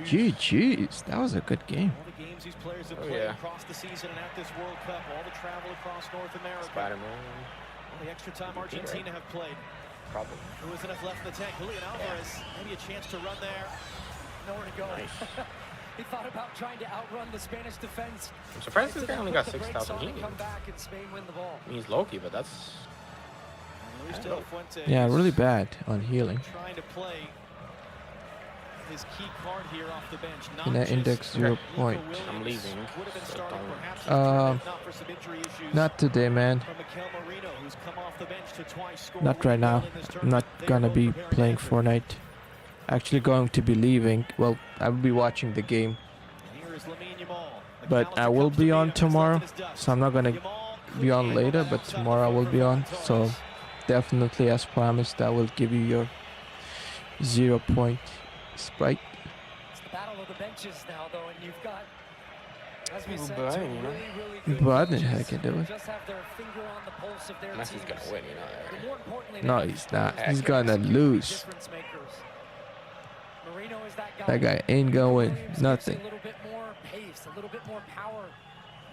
GG's. That was a good game. All the games these players have Oh, played yeah. across the season and at this World Cup, all the travel across North America, Spider-Man. all the extra time Argentina have played. Probably. Who is enough left in the tank? Julian Alvarez, maybe a chance to run there. Nowhere to go. Nice. He thought about trying to outrun the Spanish defense. I'm surprised this guy only got Put the brakes 6,000 on and healing. come back and Spain win the ball. I mean, he's Loki, but that's... And Luis de la Fuente Yeah, is really bad on healing. trying to play his key card here off the bench. In that index 0 point. I'm leaving, Would have been so starting don't- perhaps in the tournament, not for some injury issues Not today, man. from Mikel Merino, who's come off the bench to twice score Not right now. in this I'm not tournament. They gonna will be prepare playing again. Fortnite. Actually going to be leaving. Well, I will be watching the game. And here is Lamine Yamal. But I McAllister will comes to be meet on him, has tomorrow. left in his dust. So I'm not gonna Yamal be on clean later, but outside tomorrow I the will foot be for on. Ferran So Torres. definitely, as promised, I will give you your 0 point Sprite. It's the battle of the benches now, though, and you've got, as we said, But, two you know. really good But coaches I can do who it. just have their finger on the pulse of their Messi's teams. gonna win, you know. But more importantly, No, they he's have not. players He's who can gonna execute lose. difference makers. Marino is that guy. That guy ain't gonna win. Williams gives Nothing. A little bit more pace, a little bit more power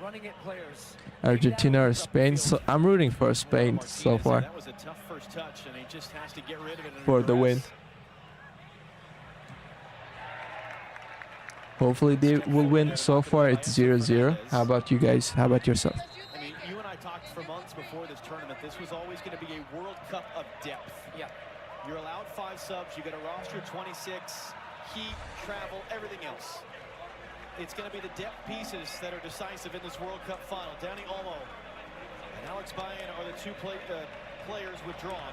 running at players. Argentina or Spain. So I'm rooting for Spain so Martinez, far that was a tough first touch, and he just has to get rid of it under for the win. duress. Hopefully they will win. So far it's 0-0. How about you guys? How about yourself? I mean, you and I talked for months before this tournament. This was always going to be a World Cup of depth. Yeah. You're allowed 5 subs. You got a roster of 26. Heat, travel, everything else. It's going to be the depth pieces that are decisive in this World Cup final. Dani Olmo and Alex Baena are the two players withdrawn.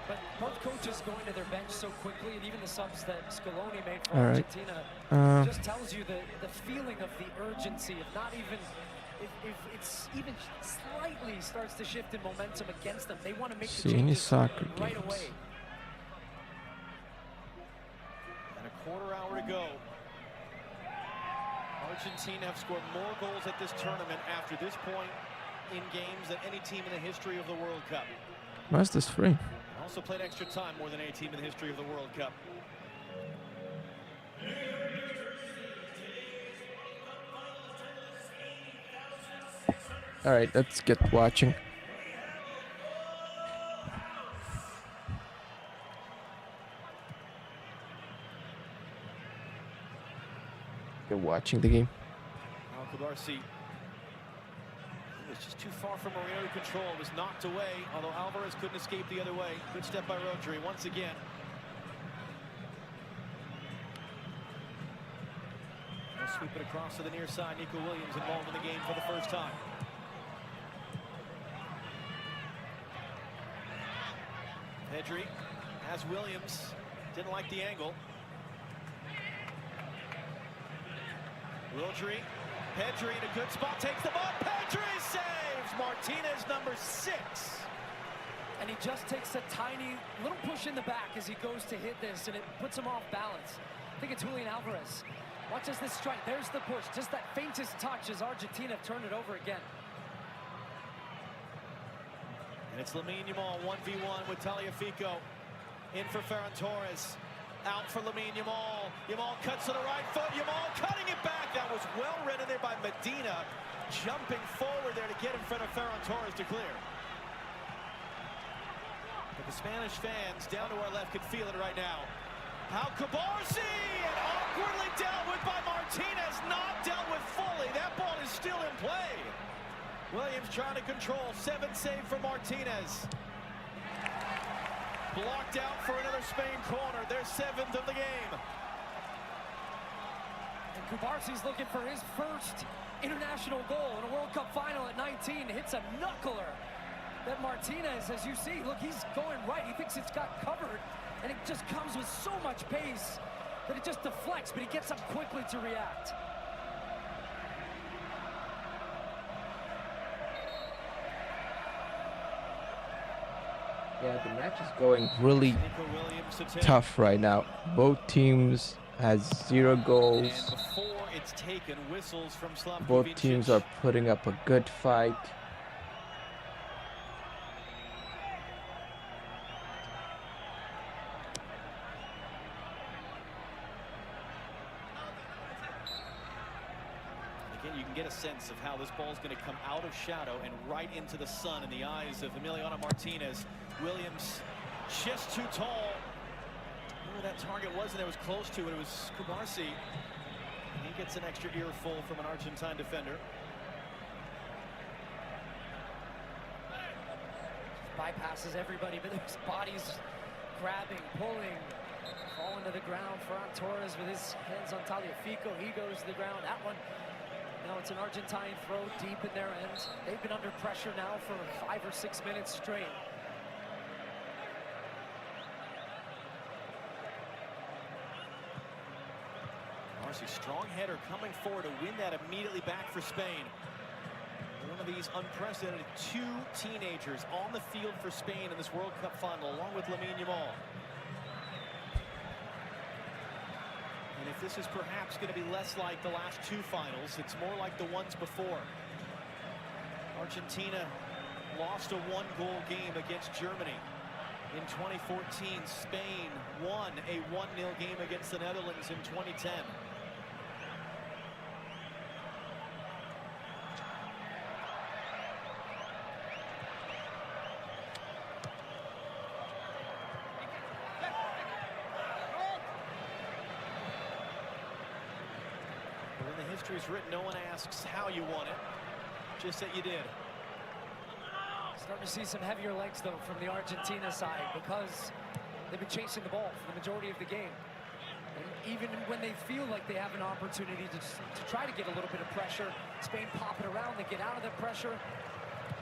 But both coaches going to their bench so quickly, and even the subs that Scaloni made for All right. Argentina, just tells you the feeling of the urgency of not even, if it's even slightly starts to shift in momentum against them, they want to make the See any changes soccer right games? away. And a quarter hour to go. Argentina have scored more goals at this tournament after this point in games than any team in the history of the World Cup. Why is this free? Also played extra time more than any team in the history of the World Cup. All right, let's get watching. watching the game. Kubarsi was just too far from Moreno to control. It was knocked away, although Alvarez couldn't escape the other way. Good step by Rodri once again. They'll sweep it across to the near side. Nico Williams involved in the game for the first time. Pedri has Williams. Didn't like the angle. Rodri. Pedri in a good spot, takes the ball. Pedri saves! Martinez, number 6. And he just takes a tiny little push in the back as he goes to hit this, and it puts him off balance. I think it's Julian Alvarez. Watches this strike. There's the push. Just that faintest touch as Argentina turn it over again. And it's Lamine Yamal 1v1 with Tagliafico. In for Ferran Torres. Out for Lamine Yamal. Yamal cuts to the right foot. Yamal cutting it back. That was well read in there by Medina. Jumping forward there to get in front of Ferran Torres to clear. But the Spanish fans down to our left could feel it right now. Pau Kubarsi, and awkwardly dealt with by Martinez. Not dealt with fully. That ball is still in play. Williams trying to control. 7 save for Martinez. Blocked out for another Spain corner. Their 7th of the game. And Kubarsi's looking for his first international goal in a World Cup final at 19. Hits a knuckler that Martinez, as you see, look, he's going right. He thinks it's got covered, and it just comes with so much pace that it just deflects, but he gets up quickly to react. Yeah, the match is going really tough right now. Both teams has 0 goals. And before it's taken, whistles from Slavkovic. Both teams are putting up a good fight. Again, you can get a sense of how this ball is going to come out of shadow and right into the sun in the eyes of Emiliano Martinez. Williams just too tall. Where that target was, and it was close to it. It was Kubarsi. He gets an extra earful from an Argentine defender. Bypasses everybody, but his body's grabbing, pulling, falling to the ground. Ferran Torres with his hands on Tagliafico. He goes to the ground. That one, now it's an Argentine throw deep in their end. They've been under pressure now for 5 or 6 minutes straight. Strong header coming forward to win that immediately back for Spain. One of these unprecedented 2 teenagers on the field for Spain in this World Cup final, along with Lamine Yamal. And if this is perhaps going to be less like the last 2 finals, it's more like the ones before. Argentina lost a 1-goal game against Germany. In 2014, Spain won a 1-0 game against the Netherlands in 2010. When the history is written, no one asks how you won it, just that you did. Starting to see some heavier legs, though, from the Argentina side because they've been chasing the ball for the majority of the game. And even when they feel like they have an opportunity to try to get a little bit of pressure, Spain pop it around, they get out of that pressure,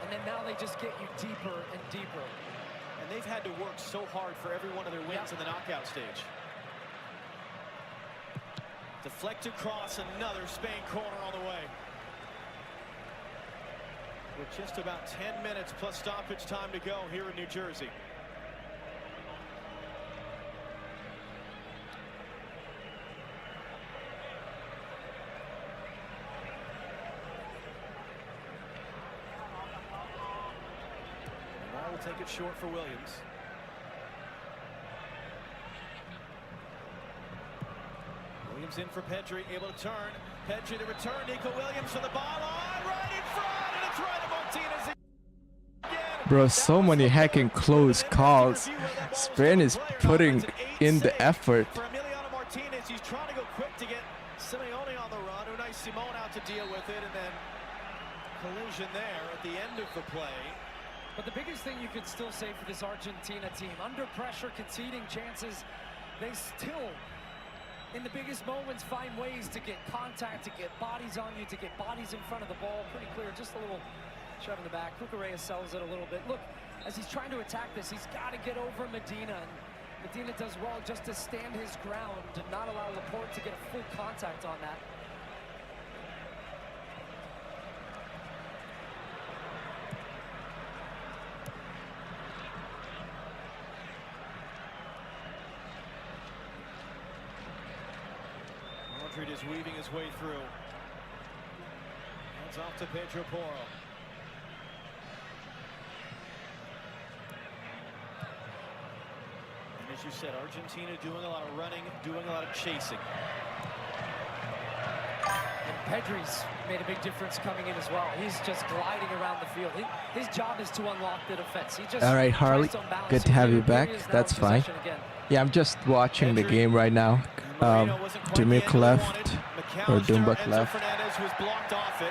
and then now they just get you deeper and deeper. And they've had to work so hard for every one of their wins in the knockout stage. Deflected cross, another Spain corner on the way. With just about 10 minutes plus stoppage time to go here in New Jersey. And now we'll take it short for Williams. Williams in for Pedri, able to turn. Pedri to return, Nico Williams to the byline, right in front, and it's right to Martinez again. Bro, so many hacking close calls. Spain is putting in the effort. For Emiliano Martinez, he's trying to go quick to get Simeone on the run, Unai Simon out to deal with it, and then collision there at the end of the play. But the biggest thing you could still say for this Argentina team, under pressure, conceding chances, they still, in the biggest moments, find ways to get contact, to get bodies on you, to get bodies in front of the ball. Pretty clear, just a little shove in the back. Cucurella sells it a little bit. Look, as he's trying to attack this, he's got to get over Medina. And Medina does well just to stand his ground and not allow Laporte to get a full contact on that. Madrid is weaving his way through. Hands off to Pedro Porro. And as you said, Argentina doing a lot of running, doing a lot of chasing. And Pedri's made a big difference coming in as well. He's just gliding around the field. His job is to unlock the defense. He just all right, Harley, good to have you back. That's fine. Yeah, I'm just watching the game right now. Dumirk left, or Dumbuk left,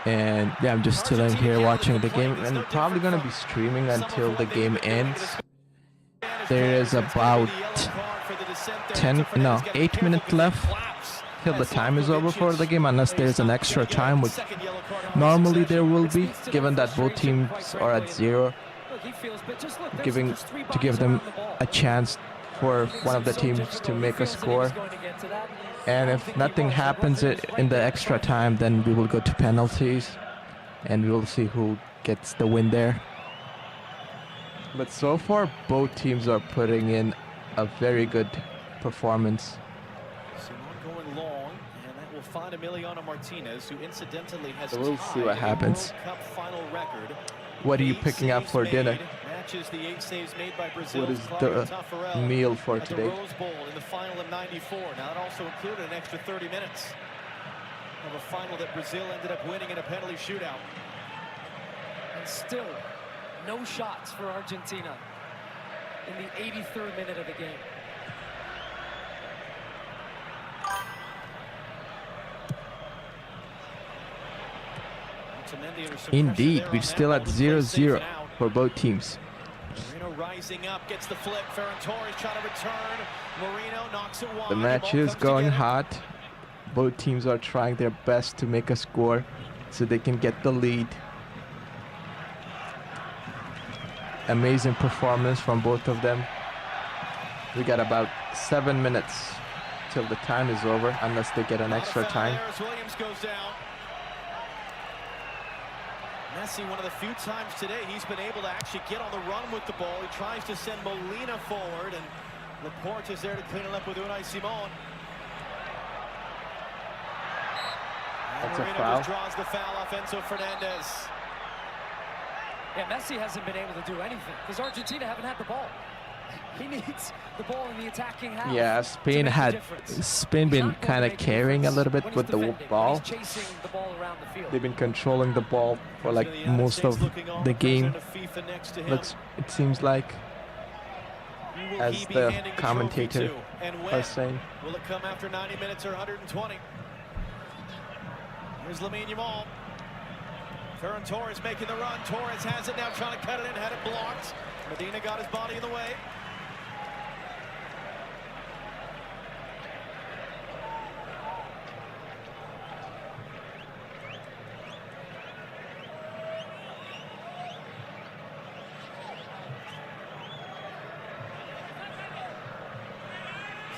and yeah, I'm just chilling here watching the game, and probably gonna be streaming until the game ends. There is about 8 minutes left till the time is over for the game, unless there's an extra time, which normally there will be, given that both teams are at 0, to give them a chance for one of the teams to make a score. And if nothing happens in the extra time, then we will go to penalties and we will see who gets the win there. But so far, both teams are putting in a very good performance. Simon going long, and that will find Emiliano Martinez, who incidentally has so we'll see what happens. World Cup final record. What are you picking up for dinner? Matches the 8 saves made by Brazil. What is the meal for today? At the Rose Bowl in the final of '94. Now, that also included an extra 30 minutes of a final that Brazil ended up winning in a penalty shootout. And still, no shots for Argentina in the 83rd minute of the game. Indeed, we're still at 0-0 for both teams. Marino rising up, gets the flip. Ferran Torres trying to return. Marino knocks it wide. The match is going hot. Both teams are trying their best to make a score so they can get the lead. Amazing performance from both of them. We got about 7 minutes till the time is over, unless they get an extra time. Williams goes down. Messi, one of the few times today he's been able to actually get on the run with the ball. He tries to send Molina forward, and Laporte is there to clean it up with Unai Simon. That's Marino a foul. just draws the foul off Enzo Fernandez. Yeah, Messi hasn't been able to do anything because Argentina haven't had the ball. He needs the ball in the attacking half. Yeah, Spain been kind of carrying a little bit with the ball. They've been controlling the ball for like most of the game. It seems like, as the commentator are saying. Will it come after 90 minutes or 120? Here's Lamine Yamal. Ferran Torres making the run. Torres has it now, trying to cut it in, had it blocked. Medina got his body in the way.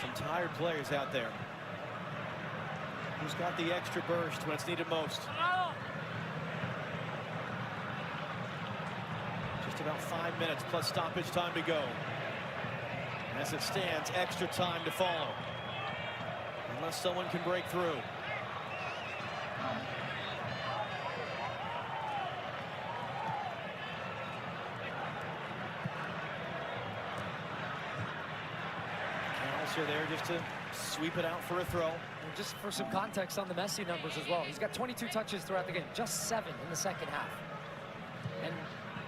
Some tired players out there. Who's got the extra burst when it's needed most? Just about 5 minutes plus stoppage time to go. As it stands, extra time to follow. Unless someone can break through. Are there just to sweep it out for a throw. And just for some context on the Messi numbers as well, he's got 22 touches throughout the game, just 7 in the second half. And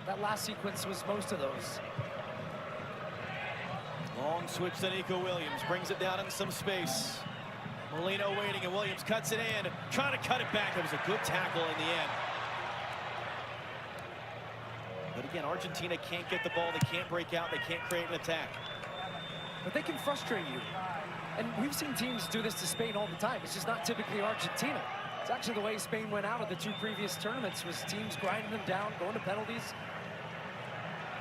that last sequence was most of those. Long switch to Nico Williams, brings it down in some space. Molino waiting, and Williams cuts it in, trying to cut it back. It was a good tackle in the end. But again, Argentina can't get the ball. They can't break out. They can't create an attack. But they can frustrate you. And we've seen teams do this to Spain all the time. It's just not typically Argentina. It's actually the way Spain went out of the 2 previous tournaments, was teams grinding them down, going to penalties.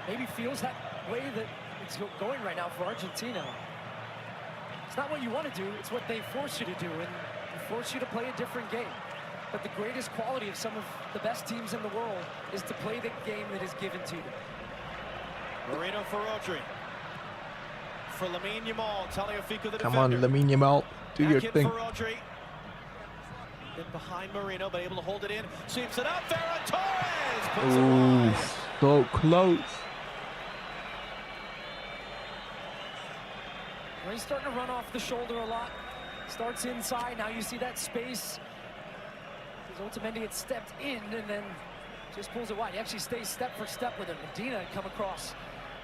Maybe feels that way that it's going right now for Argentina. It's not what you want to do, it's what they force you to do, and they force you to play a different game. But the greatest quality of some of the best teams in the world is to play the game that is given to them. Moreno for Rodri. For Lamine Yamal, Tagliafico the Come defender. on, Lamine Yamal, do your Back in thing. for Rodri. Then behind Moreno, but able to hold it in. Sweeps it up, Ferran Torres puts it Ooh, wide. so close. Well, he's starting to run off the shoulder a lot. Starts inside, now you see that space. Because Otamendi had stepped in and then just pulls it wide. He actually stays step for step with him. Medina had come across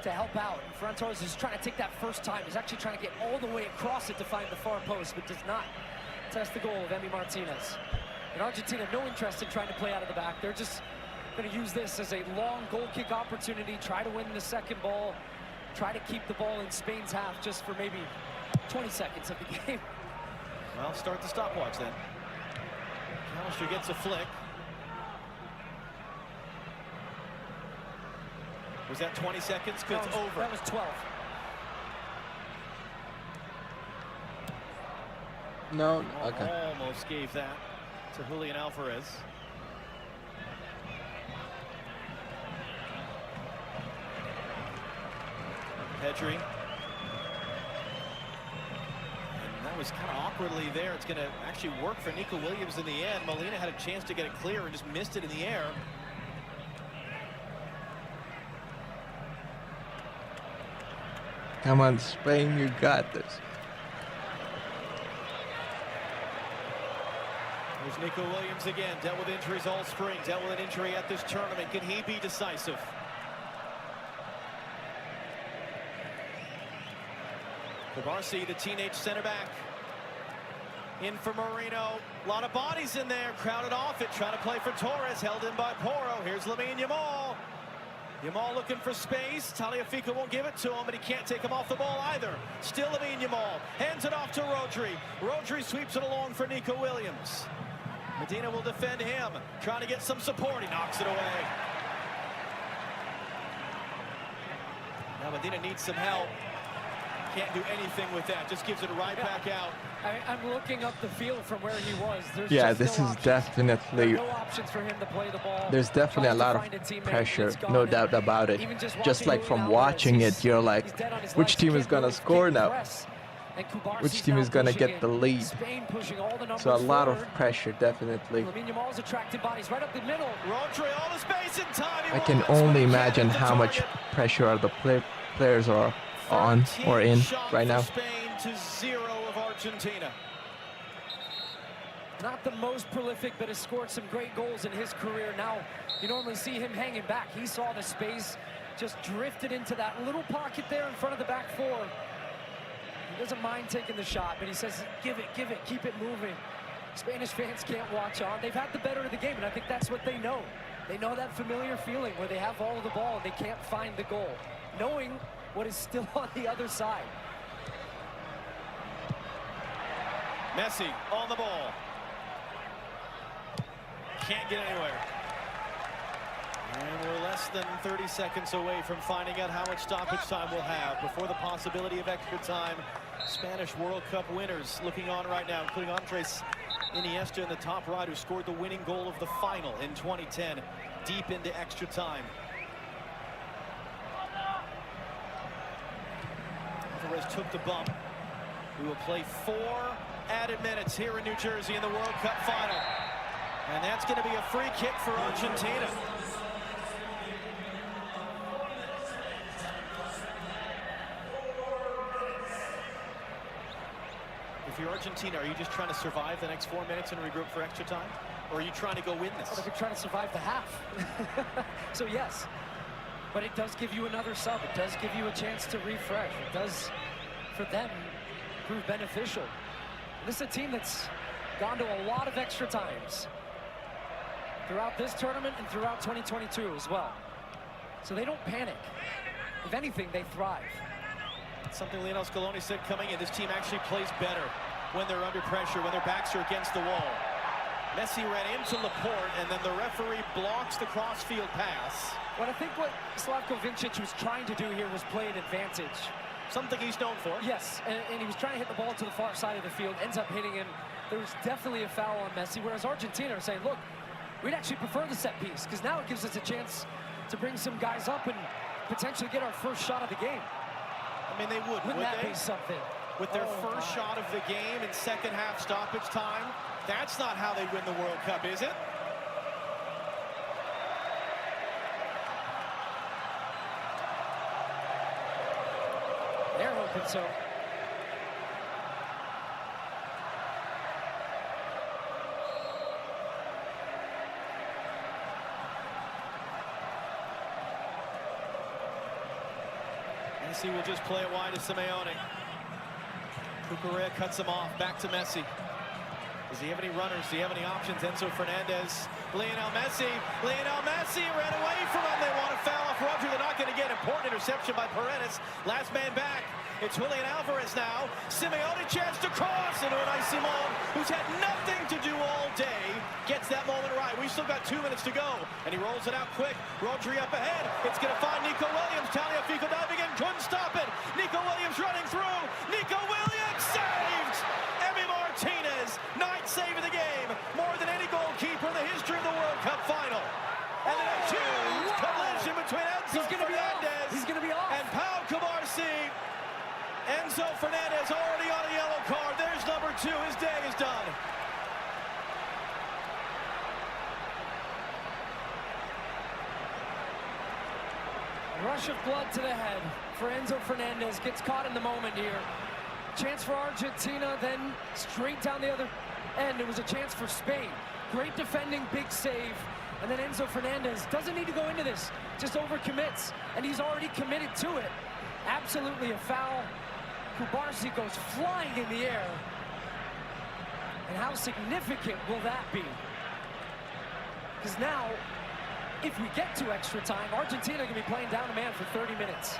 to help out. And Ferran Torres is trying to take that first time. He's actually trying to get all the way across it to find the far post, but does not test the goal of Emi Martinez. And Argentina, no interest in trying to play out of the back. They're just going to use this as a long goal kick opportunity, try to win the second ball, try to keep the ball in Spain's half just for maybe 20 seconds of the game. Well, start the stopwatch then. McAllister gets a flick. Was that 20 seconds? Because it's over. That was 12. No, okay. Almost gave that to Julian Alvarez. Pedri. And that was kind of awkwardly there. It's going to actually work for Nico Williams in the end. Molina had a chance to get it clear and just missed it in the air. Come on, Spain, you got this. There's Nico Williams again. Dealt with injuries all spring. Dealt with an injury at this tournament. Can he be decisive? Barsi, the teenage center back. In for Moreno. A lot of bodies in there. Crowded off it. Trying to play for Torres. Held in by Porro. Here's Lamine Yamal. Yamal looking for space. Tagliafico won't give it to him, but he can't take him off the ball either. Still Lamine Yamal. Hands it off to Rodri. Rodri sweeps it along for Nico Williams. Medina will defend him. Trying to get some support. He knocks it away. Now Medina needs some help. Can't do anything with that. Just gives it right back out. I'm looking up the field from where he was. There's This is definitely. no options for him to play the ball. There's definitely a lot of pressure, no doubt about it. Just like from watching it, you're like, which team is gonna score now? Which team is gonna get the lead? So a lot of pressure, definitely. Attracted bodies right up the middle. Rodri, all the space and time. I can only imagine how much pressure are the players are on or in right now. Spain to 0 of Argentina. Not the most prolific, but has scored some great goals in his career. Now, you normally see him hanging back. He saw the space, just drifted into that little pocket there in front of the back four. He doesn't mind taking the shot, but he says, give it, keep it moving. Spanish fans can't watch on. They've had the better of the game, and I think that's what they know. They know that familiar feeling where they have all of the ball and they can't find the goal. Knowing what is still on the other side. Messi on the ball. Can't get anywhere. And we're less than 30 seconds away from finding out how much stoppage time we'll have before the possibility of extra time. Spanish World Cup winners looking on right now, including Andres Iniesta in the top right, who scored the winning goal of the final in 2010, deep into extra time. Alvarez took the bump. We will play 4 added minutes here in New Jersey in the World Cup final. And that's going to be a free kick for Argentina. If you're Argentina, are you just trying to survive the next 4 minutes and regroup for extra time? Or are you trying to go win this? I think you're trying to survive the half. So yes. But it does give you another sub. It does give you a chance to refresh. It does, for them, prove beneficial. This is a team that's gone to a lot of extra times throughout this tournament and throughout 2022 as well. So they don't panic. If anything, they thrive. Something Lionel Scaloni said coming in, this team actually plays better when they're under pressure, when their backs are against the wall. Messi ran into Laporte, and then the referee blocks the cross-field pass. Well, I think what Slavko Vincic was trying to do here was play an advantage. Something he's known for. Yes, and he was trying to hit the ball to the far side of the field, ends up hitting him. There was definitely a foul on Messi, whereas Argentina are saying, look, we'd actually prefer the set piece, because now it gives us a chance to bring some guys up and potentially get our first shot of the game. I mean, they would, Wouldn't that be something? With their first shot of the game in second half stoppage time, that's not how they win the World Cup, is it? They're hoping so. Messi will just play it wide to Simeone. Cucurella cuts him off. Back to Messi. Does he have any runners? Does he have any options? Enzo Fernandez. Lionel Messi. Lionel Messi ran away from him. They want to foul off Roger. They're not going to get important interception by Paredes. Last man back. It's Julian Alvarez now. Simeone chance to cross. And Unai Simon, who's had nothing to do all day, gets that moment right. We've still got 2 minutes to go. And he rolls it out quick. Rodri up ahead. It's going to find Nico Williams. Tagliafico diving in. Couldn't stop it. Nico Williams running through. Nico Williams saved. Emi Martinez, ninth save of the game. More than any goalkeeper in the history of the World Cup final. And then a huge collision between Enzo Fernandez and Pau Kubarsi. Enzo Fernandez already on a yellow card. There's number 2. His day is done. Rush of blood to the head for Enzo Fernandez. Gets caught in the moment here. Chance for Argentina, then straight down the other end. It was a chance for Spain. Great defending, big save. And then Enzo Fernandez doesn't need to go into this. Just overcommits. And he's already committed to it. Absolutely a foul. Kubarsi goes flying in the air. And how significant will that be? Because now, if we get to extra time, Argentina can be playing down a man for 30 minutes.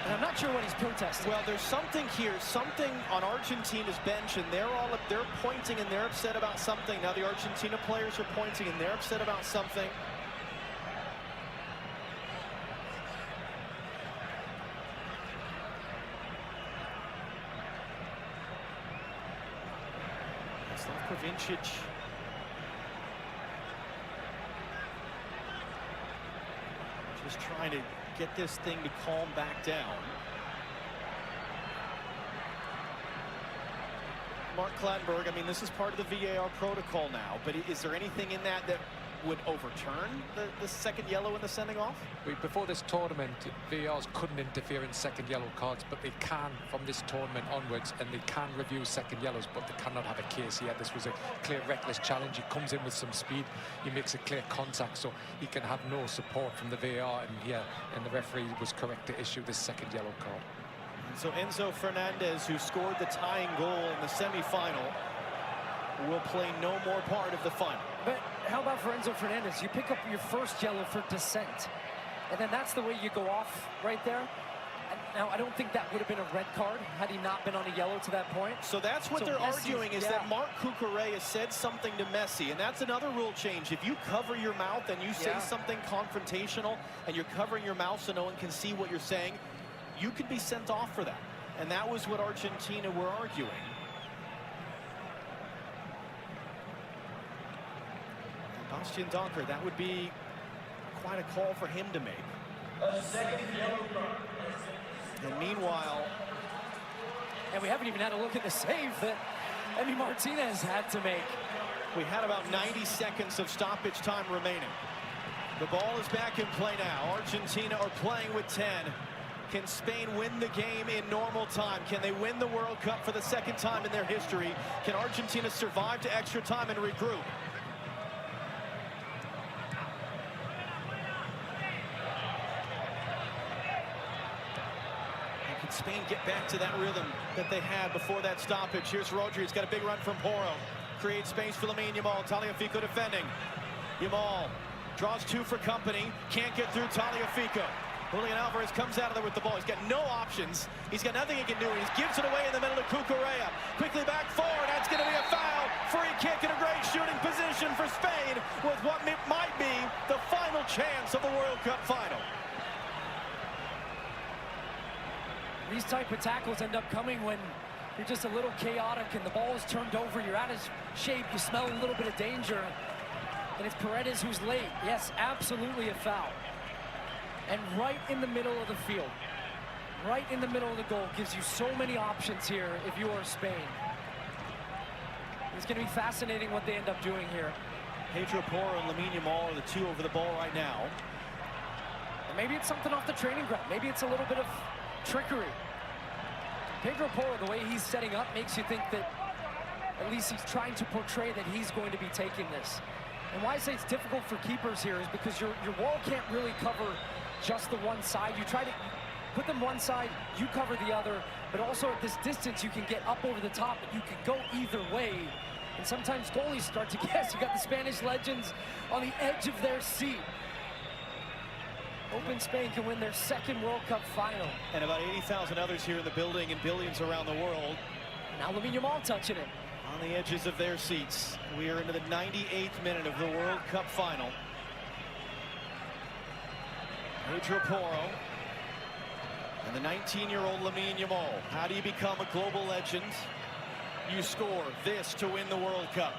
And I'm not sure what he's protesting. Well, there's something here, something on Argentina's bench, and they're pointing and they're upset about something. Now the Argentina players are pointing and they're upset about something. Slavko Vincic. Just trying to get this thing to calm back down. Mark Clattenburg, I mean, this is part of the VAR protocol now, but is there anything in that would overturn the second yellow in the sending off? Before this tournament, VARs couldn't interfere in second yellow cards, but they can from this tournament onwards, and they can review second yellows, but they cannot have a case yet. This was a clear reckless challenge. He comes in with some speed, he makes a clear contact, so he can have no support from the VAR, and the referee was correct to issue this second yellow card. So Enzo Fernandez, who scored the tying goal in the semi-final, will play no more part of the final. But how about for Enzo Fernandez? You pick up your first yellow for dissent, and then that's the way you go off right there. And now, I don't think that would have been a red card had he not been on a yellow to that point. So that's what they're arguing, is that Marc Cucurella said something to Messi, and that's another rule change. If you cover your mouth and you say something confrontational, and you're covering your mouth so no one can see what you're saying, you could be sent off for that. And that was what Argentina were arguing. Bastian Donker, that would be quite a call for him to make. And meanwhile, and we haven't even had a look at the save that Emi Martinez had to make. We had about 90 seconds of stoppage time remaining. The ball is back in play now. Argentina are playing with 10. Can Spain win the game in normal time? Can they win the World Cup for the second time in their history? Can Argentina survive to extra time and regroup? Spain get back to that rhythm that they had before that stoppage? Here's Rodri. He's got a big run from Porro. Creates space for Lamine Yamal. Tagliafico defending. Yamal draws two for company. Can't get through Tagliafico. Julian Alvarez comes out of there with the ball. He's got no options. He's got nothing he can do. He just gives it away in the middle to Cucurella. Quickly back forward. That's going to be a foul. Free kick and a great shooting position for Spain with what might be the final chance of the World Cup final. These type of tackles end up coming when you're just a little chaotic and the ball is turned over. You're out of shape. You smell a little bit of danger. And it's Paredes who's late. Yes, absolutely a foul. And right in the middle of the field, right in the middle of the goal, gives you so many options here if you are Spain. It's going to be fascinating what they end up doing here. Pedro Porro and Lamine Yamal are the two over the ball right now. And maybe it's something off the training ground. Maybe it's a little bit of trickery. Pedro Porro, the way he's setting up, makes you think that at least he's trying to portray that he's going to be taking this. And why I say it's difficult for keepers here is because your wall can't really cover just the one side. You try to put them one side, you cover the other, but also at this distance you can get up over the top, but you can go either way. And sometimes goalies start to guess. You got the Spanish legends on the edge of their seat. Hoping Spain can win their second World Cup final. And about 80,000 others here in the building and billions around the world. Now Lamine Yamal touching it. On the edges of their seats. We are into the 98th minute of the World Cup final. Pedro Porro and the 19-year-old Lamine Yamal. How do you become a global legend? You score this to win the World Cup.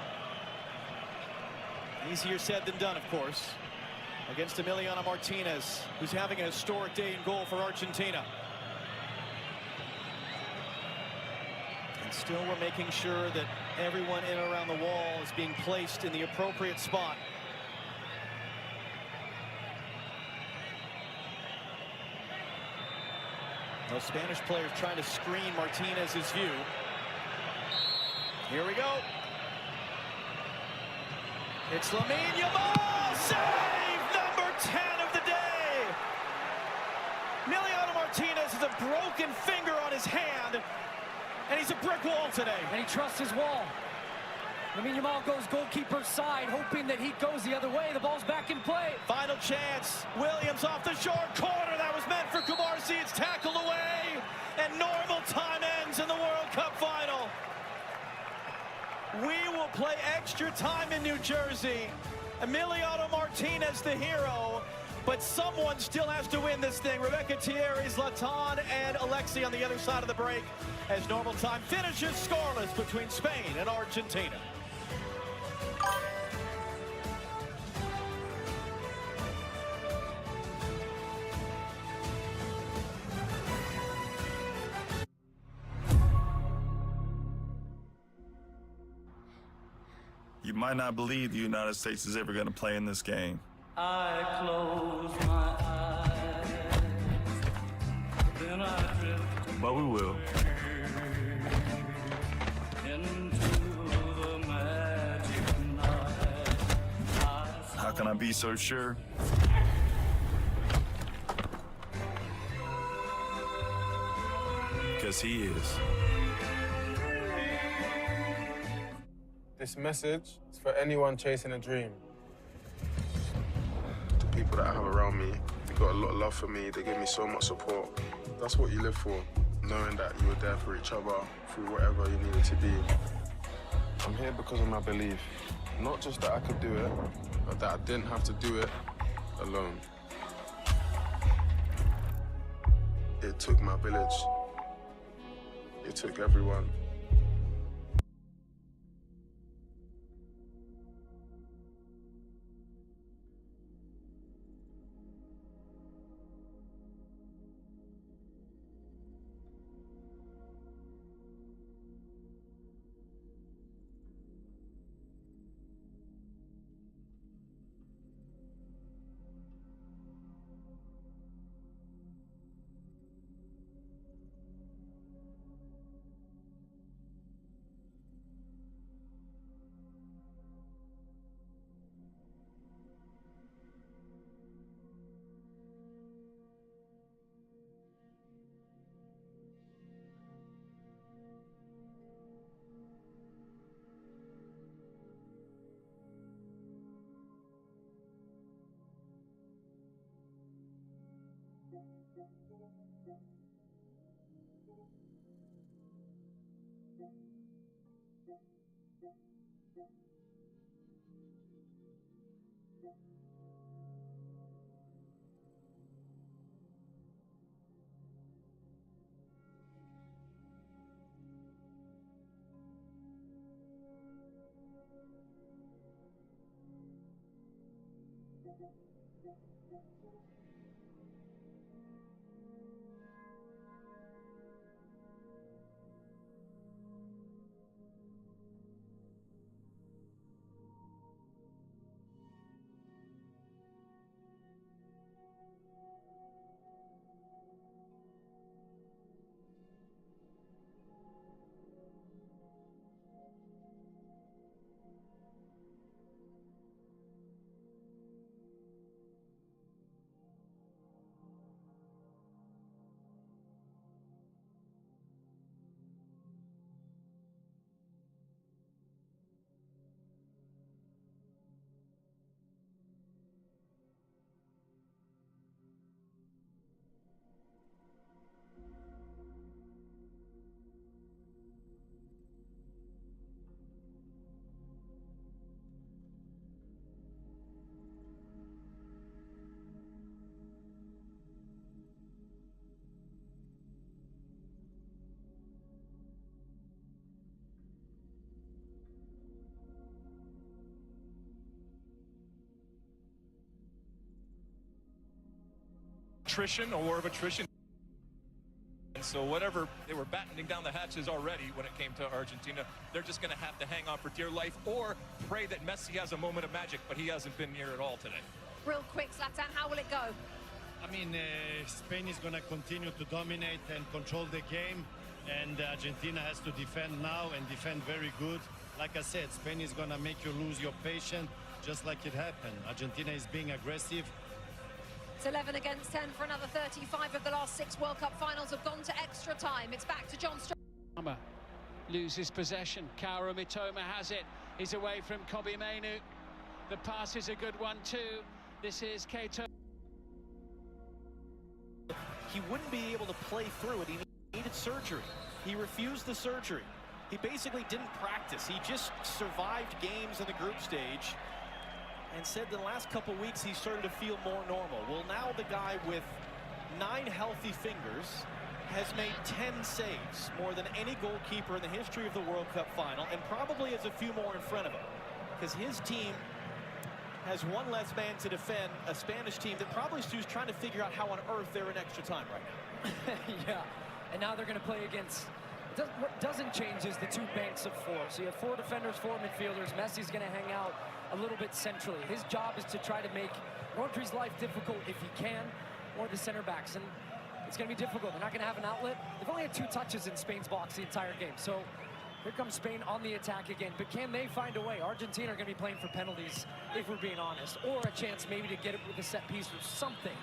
Easier said than done, of course. Against Emiliano Martinez, who's having a historic day in goal for Argentina. And still we're making sure that everyone in and around the wall is being placed in the appropriate spot. Those Spanish players trying to screen Martinez's view. Here we go. It's Lamine Yamal, save number 10 of the day. Emiliano Martinez has a broken finger on his hand, and he's a brick wall today. And he trusts his wall. Lamine Yamal goes goalkeeper's side, hoping that he goes the other way. The ball's back in play. Final chance. Williams off the short corner. That was meant for Kubarsi. It's tackled away, and normal time ends in the World Cup final. We will play extra time in New Jersey. Emiliano Martinez, the hero, but someone still has to win this thing. Rebecca Thierry, Zlatan, and Alexi on the other side of the break as normal time finishes scoreless between Spain and Argentina. You might not believe the United States is ever going to play in this game. I close my eyes, then I drift. But we will. Into the magic night. How can I be so sure? Because he is. This message is for anyone chasing a dream. The people that I have around me, they got a lot of love for me. They give me so much support. That's what you live for, knowing that you were there for each other through whatever you needed to be. I'm here because of my belief. Not just that I could do it, but that I didn't have to do it alone. It took my village. It took everyone. Attrition, a war of attrition. And so whatever, they were battening down the hatches already when it came to Argentina. They're just going to have to hang on for dear life or pray that Messi has a moment of magic, but he hasn't been near at all today. Real quick, Zlatan, how will it go? I mean, Spain is going to continue to dominate and control the game, and Argentina has to defend now and defend very good. Like I said, Spain is going to make you lose your patience, just like it happened. Argentina is being aggressive. It's 11 against 10 for another 35 of the last 6 World Cup finals have gone to extra time. It's back to John Strong. Loses possession. Kaoru Mitoma has it. He's away from Kobe Mainu. The pass is a good one too. This is Keito. He wouldn't be able to play through it. He needed surgery. He refused the surgery. He basically didn't practice. He just survived games in the group stage and said the last couple weeks he started to feel more normal. Well, now the guy with 9 healthy fingers has made 10 saves, more than any goalkeeper in the history of the World Cup final, and probably has a few more in front of him, because his team has one less man to defend, a Spanish team that probably is trying to figure out how on earth they're in extra time right now. Yeah, and now they're going to play against... What doesn't change is the 2 banks of 4. So you have 4 defenders, 4 midfielders. Messi's going to hang out a little bit centrally. His job is to try to make Rodri's life difficult if he can, or the center backs. And it's going to be difficult. They're not going to have an outlet. They've only had 2 touches in Spain's box the entire game. So here comes Spain on the attack again. But can they find a way? Argentina are going to be playing for penalties, if we're being honest, or a chance maybe to get it with a set piece or something.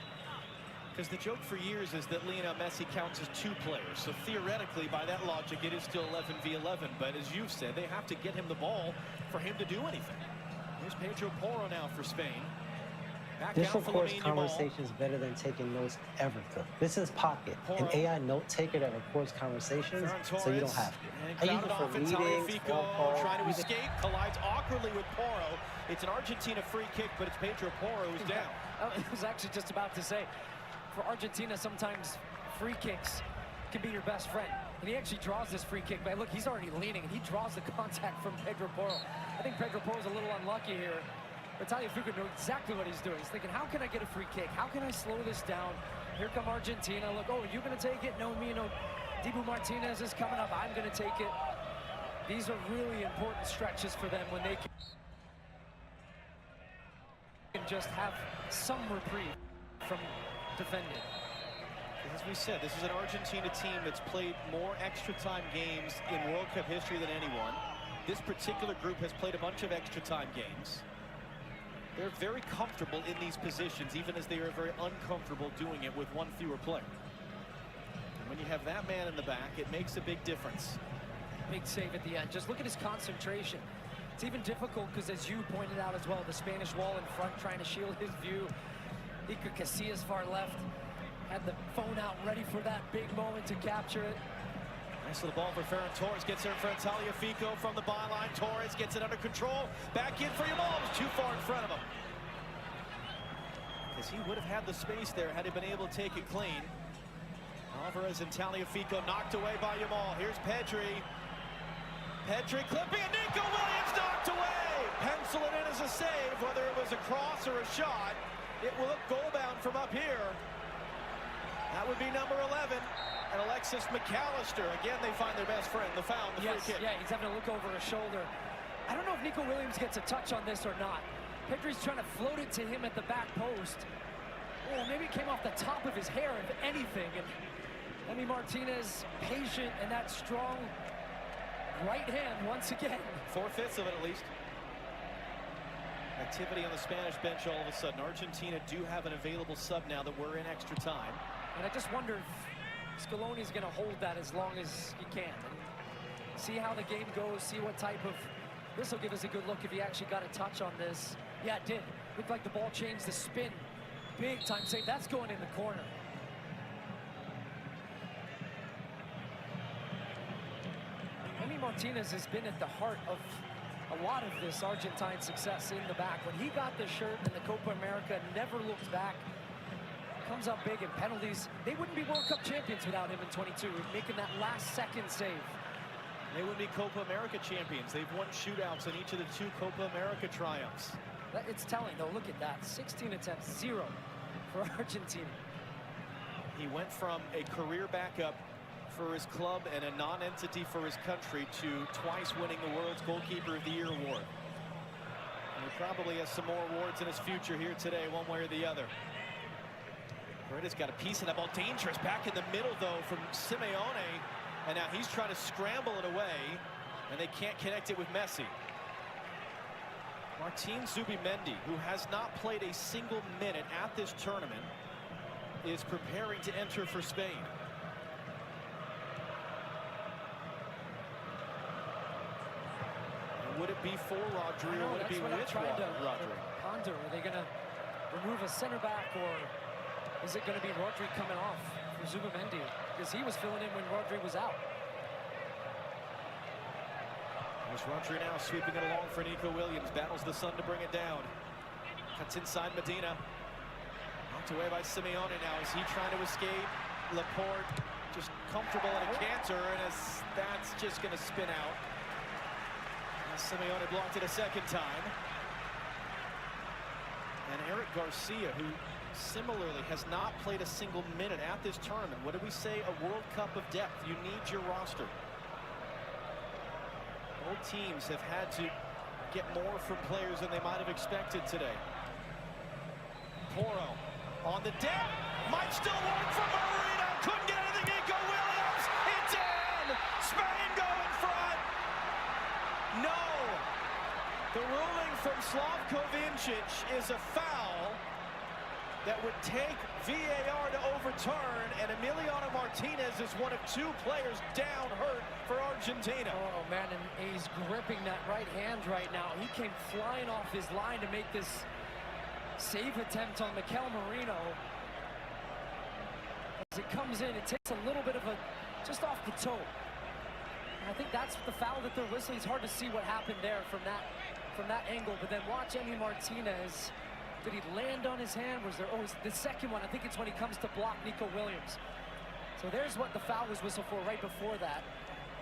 Because the joke for years is that Lionel Messi counts as 2 players. So theoretically, by that logic, it is still 11 v 11. But as you've said, they have to get him the ball for him to do anything. Here's Pedro Porro now for Spain. Back this, of course, Lamine conversation is better than taking notes ever could. This is Pocket, an AI note taker that records conversations, so you don't have to. I use it for meetings, phone calls. Trying to escape, collides awkwardly with Porro. It's an Argentina free kick, but it's Pedro Porro who's down. I was actually just about to say, for Argentina, sometimes free kicks can be your best friend. And he actually draws this free kick, but look, he's already leaning, and he draws the contact from Pedro Porro. I think Pedro Porro's a little unlucky here. But Tagliafico knows exactly what he's doing. He's thinking, how can I get a free kick? How can I slow this down? Here come Argentina. Look, oh, are you going to take it? No, me, no. Dibu Martinez is coming up. I'm going to take it. These are really important stretches for them when they can just have some reprieve from defending. As we said, this is an Argentina team that's played more extra time games in World Cup history than anyone. This particular group has played a bunch of extra time games. They're very comfortable in these positions, even as they are very uncomfortable doing it with 1 fewer player. And when you have that man in the back, it makes a big difference. Big save at the end. Just look at his concentration. It's even difficult because, as you pointed out as well, the Spanish wall in front trying to shield his view. Iker Casillas far left. Had the phone out ready for that big moment to capture it. Nice little ball for Ferran Torres. Gets there in front of Tagliafico from the byline. Torres gets it under control. Back in for Yamal. It was too far in front of him. Because he would have had the space there had he been able to take it clean. Alvarez and Tagliafico knocked away by Yamal. Here's Pedri. Pedri clipping and Nico Williams knocked away. Pencil it in as a save, whether it was a cross or a shot. It will look goal-bound from up here. That would be number 11. And Alexis McAllister. Again, they find their best friend, the foul, the free kick. Yeah, he's having to look over his shoulder. I don't know if Nico Williams gets a touch on this or not. Pedri's trying to float it to him at the back post. Oh, maybe it came off the top of his hair, if anything. And Emi Martinez, patient, and that strong right hand once again. 4/5 of it at least. Activity on the Spanish bench all of a sudden. Argentina do have an available sub now that we're in extra time. And I just wonder if Scaloni's going to hold that as long as he can. And see how the game goes, see what type of... This will give us a good look if he actually got a touch on this. Yeah, it did. Looked like the ball changed the spin. Big time save. That's going in the corner. Emi Martinez has been at the heart of a lot of this Argentine success in the back. When he got the shirt in the Copa America, never looked back. Comes up big in penalties. They wouldn't be World Cup champions without him in 22, making that last second save. They would be Copa America champions. They've won shootouts in each of the 2 Copa America triumphs. It's telling, though. Look at that. 16 attempts, 0 for Argentina. He went from a career backup for his club and a non-entity for his country to twice winning the World's Goalkeeper of the Year award. And he probably has some more awards in his future here today, one way or the other. Paredes got a piece of that ball. Dangerous back in the middle, though, from Simeone. And now he's trying to scramble it away, and they can't connect it with Messi. Martin Zubimendi, who has not played a single minute at this tournament, is preparing to enter for Spain. And would it be for Rodri, or would it be with Rodri? Ponder, are they going to remove a center back, or is it going to be Rodri coming off for Zubimendi? Because he was filling in when Rodri was out. There's Rodri now sweeping it along for Nico Williams. Battles the sun to bring it down. Cuts inside Medina. Knocked away by Simeone now. Is he trying to escape? Laporte just comfortable in a canter, and that's just going to spin out. And Simeone blocked it a second time. And Eric Garcia, who similarly has not played a single minute at this tournament. What do we say? A World Cup of depth. You need your roster. Both teams have had to get more from players than they might have expected today. Porro on the deck. Might still work for Marino. Couldn't get anything. Nico Williams. It's in. Spain go in front. No. The ruling from Slavko Vincic is a foul that would take VAR to overturn, and Emiliano Martinez is one of 2 players down hurt for Argentina. Oh, man, and he's gripping that right hand right now. He came flying off his line to make this save attempt on Mikel Merino. As it comes in, it takes a little bit of a, just off the toe. And I think that's the foul that they're whistling. It's hard to see what happened there from that angle, but then watch Emi Martinez. Did he land on his hand? Was there, oh, it's the second one. I think it's when he comes to block Nico Williams. So there's what the foul was whistled for right before that.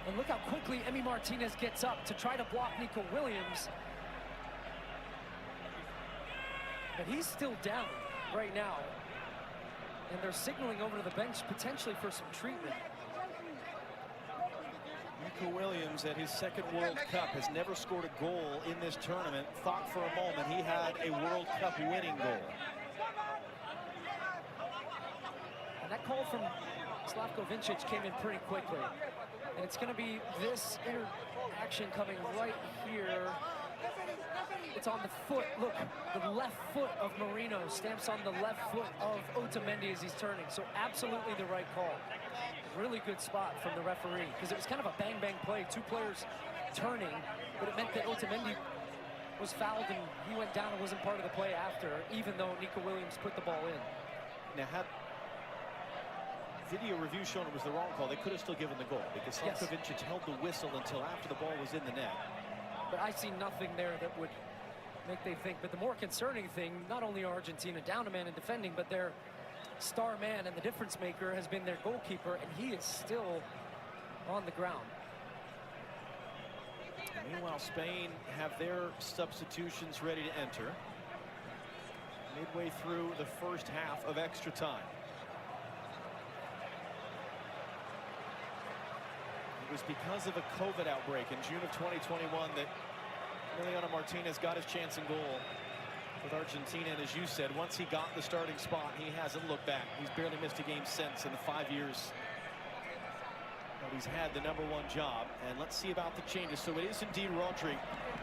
And look how quickly Emi Martinez gets up to try to block Nico Williams. But he's still down right now. And they're signaling over to the bench potentially for some treatment. Nico Williams, at his second World Cup, has never scored a goal in this tournament. Thought for a moment he had a World Cup winning goal. And that call from Slavko Vincic came in pretty quickly. And it's going to be this interaction coming right here. It's on the foot. Look, the left foot of Marino stamps on the left foot of Otamendi as he's turning. So absolutely the right call. Really good spot from the referee, because it was kind of a bang-bang play. 2 players turning, but it meant that Otamendi was fouled and he went down and wasn't part of the play after, even though Nico Williams put the ball in. Now, video review shown it was the wrong call, they could have still given the goal because Yes. Slavkovic had held the whistle until after the ball was in the net. But I see nothing there that would make they think. But the more concerning thing, not only are Argentina down a man in defending, but their star man and the difference maker has been their goalkeeper, and he is still on the ground. Meanwhile, Spain have their substitutions ready to enter. Midway through the first half of extra time. It was because of a COVID outbreak in June of 2021 that Emiliano Martinez got his chance in goal with Argentina. And as you said, once he got the starting spot, he hasn't looked back. He's barely missed a game since in the 5 years that he's had the #1 job. And let's see about the changes. So it is indeed Rodri.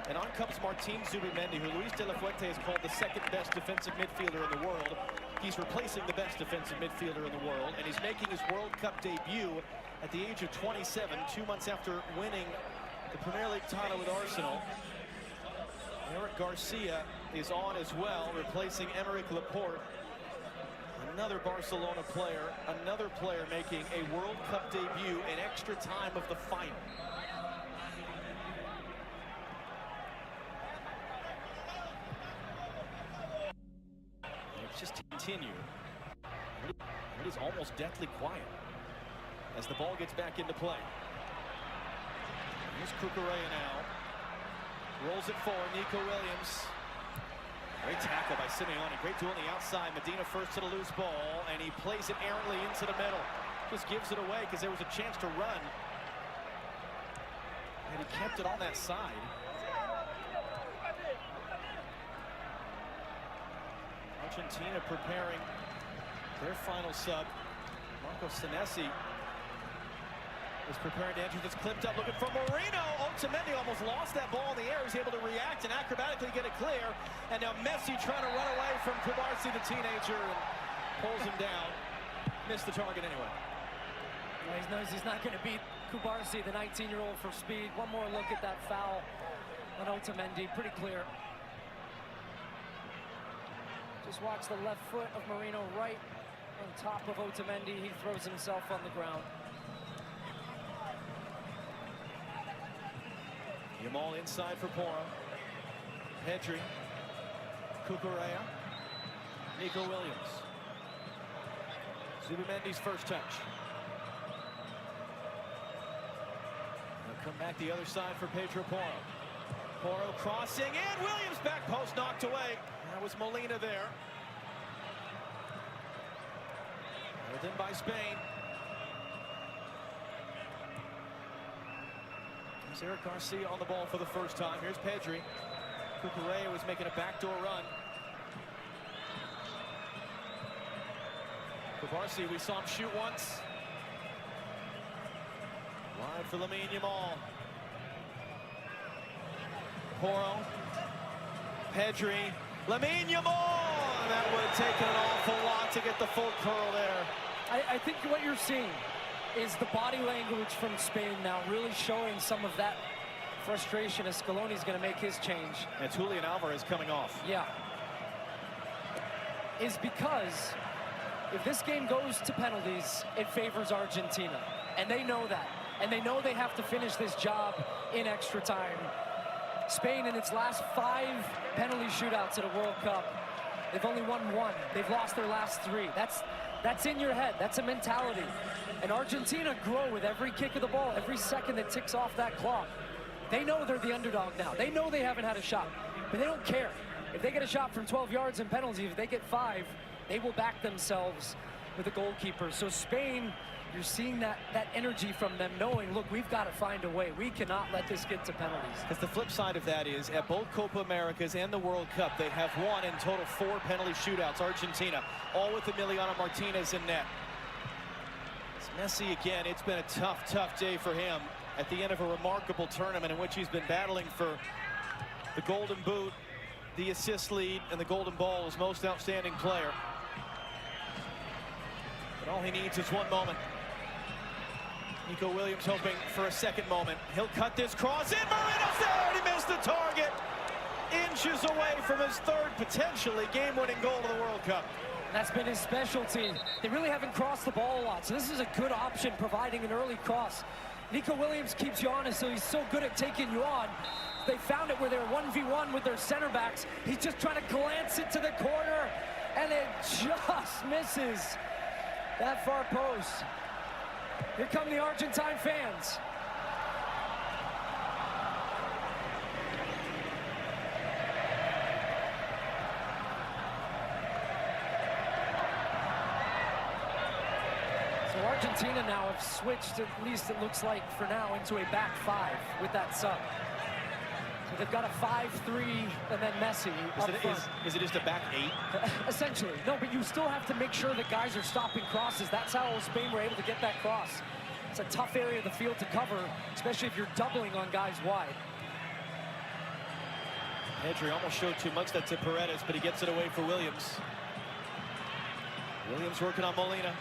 And on comes Martin Zubimendi, who Luis de la Fuente has called the second best defensive midfielder in the world. He's replacing the best defensive midfielder in the world, and he's making his World Cup debut at the age of 27, 2 months after winning the Premier League title with Arsenal. Eric Garcia is on as well, replacing Emerick Laporte. Another Barcelona player, another player making a World Cup debut in extra time of the final. It's just continue. It is almost deathly quiet as the ball gets back into play. Here's Cucurella now. Rolls it forward, Nico Williams. Great tackle by Simeone. Great duel on the outside. Medina first to the loose ball, and he plays it errantly into the middle. Just gives it away because there was a chance to run. And he kept it on that side. Argentina preparing their final sub. Marco Senesi is preparing to enter. That's clipped up, looking for Moreno. Otamendi almost lost that ball in the air. He's able to react and acrobatically get it clear. And now Messi trying to run away from Kubarsi, the teenager, and pulls him down. Missed the target anyway. Well, he knows he's not going to beat Kubarsi, the 19-year-old, for speed. One more look at that foul on Otamendi. Pretty clear. Just watch the left foot of Moreno right on top of Otamendi. He throws himself on the ground. Yamal inside for Poro. Pedri. Cucurella. Nico Williams. Zubimendi's first touch. They'll come back the other side for Pedro Poro. Poro crossing in. Williams back post knocked away. That was Molina there. Held in by Spain. There's Eric Garcia on the ball for the first time. Here's Pedri. Cucurella was making a backdoor run. Kubarsi, we saw him shoot once. Wide for Lamine Yamal. Poro. Pedri. Lamine Yamal! That would have taken an awful lot to get the full curl there. I think what you're seeing is the body language from Spain now really showing some of that frustration as Scaloni's going to make his change. And Julian Alvarez coming off. Yeah. Is because if this game goes to penalties, it favors Argentina. And they know that. And they know they have to finish this job in extra time. Spain, in its last 5 penalty shootouts at a World Cup, they've only won 1. They've lost their last 3. That's in your head. That's a mentality. And Argentina grow with every kick of the ball, every second that ticks off that clock. They know they're the underdog now. They know they haven't had a shot, but they don't care. If they get a shot from 12 yards in penalties, if they get 5, they will back themselves with a goalkeeper. So Spain, you're seeing that energy from them, knowing, look, we've got to find a way. We cannot let this get to penalties. Because the flip side of that is, at both Copa Americas and the World Cup, they have won in total 4 penalty shootouts, Argentina, all with Emiliano Martinez in net. It's Messi again. It's been a tough, tough day for him at the end of a remarkable tournament in which he's been battling for the Golden Boot, the assist lead, and the Golden Ball as most outstanding player. But all he needs is one moment. Nico Williams hoping for a second moment. He'll cut this cross in. Moreno's there, and he missed the target. Inches away from his 3rd, potentially game-winning goal of the World Cup. That's been his specialty. They really haven't crossed the ball a lot, so this is a good option, providing an early cross. Nico Williams keeps you honest, so he's so good at taking you on. They found it where they're 1v1 with their center backs. He's just trying to glance it to the corner, and it just misses that far post. Here come the Argentine fans. So Argentina now have switched, at least it looks like for now, into a back five with that sub. So they've got a 5-3 and then Messi up front. Is it just a back 8? Essentially. No, but you still have to make sure that guys are stopping crosses. That's how Spain were able to get that cross. It's a tough area of the field to cover, especially if you're doubling on guys wide. Pedri almost showed too much that to Paredes, but he gets it away for Williams. Williams working on Molina.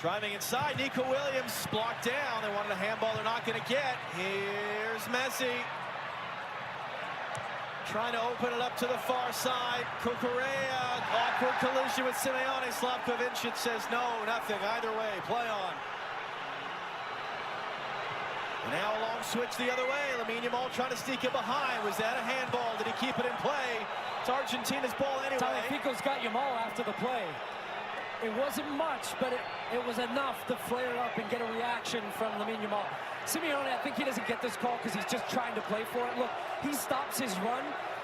Driving inside, Nico Williams blocked down. They wanted a handball they're not going to get. Here's Messi. Trying to open it up to the far side. Cucurella, awkward collision with Simeone. Slavko Vincic says no, nothing. Either way, play on. And now a long switch the other way. Lamine Yamal trying to sneak it behind. Was that a handball? Did he keep it in play? It's Argentina's ball anyway. Tagliafico's got Yamal after the play. It wasn't much, but it was enough to flare up and get a reaction from Lamine Yamal. Simeone, I think he doesn't get this call because he's just trying to play for it. Look, he stops his run,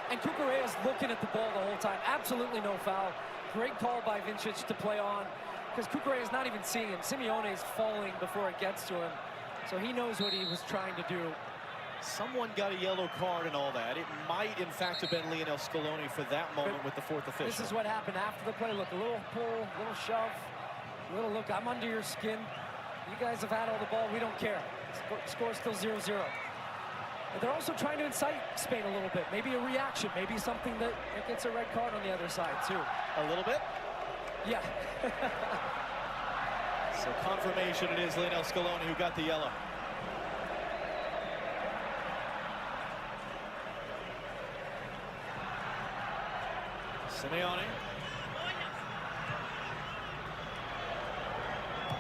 and Cucurella is looking at the ball the whole time. Absolutely no foul. Great call by Vincic to play on, because Cucurella is not even seeing him. Simeone is falling before it gets to him, so he knows what he was trying to do. Someone got a yellow card and all that. It might, in fact, have been Lionel Scaloni for that moment with the fourth official. This is what happened after the play. Look, a little pull, a little shove, a little look. I'm under your skin. You guys have had all the ball. We don't care. Score still 0-0. And they're also trying to incite Spain a little bit. Maybe a reaction. Maybe something that gets a red card on the other side, too. A little bit? Yeah. So confirmation it is Lionel Scaloni who got the yellow. Simeone.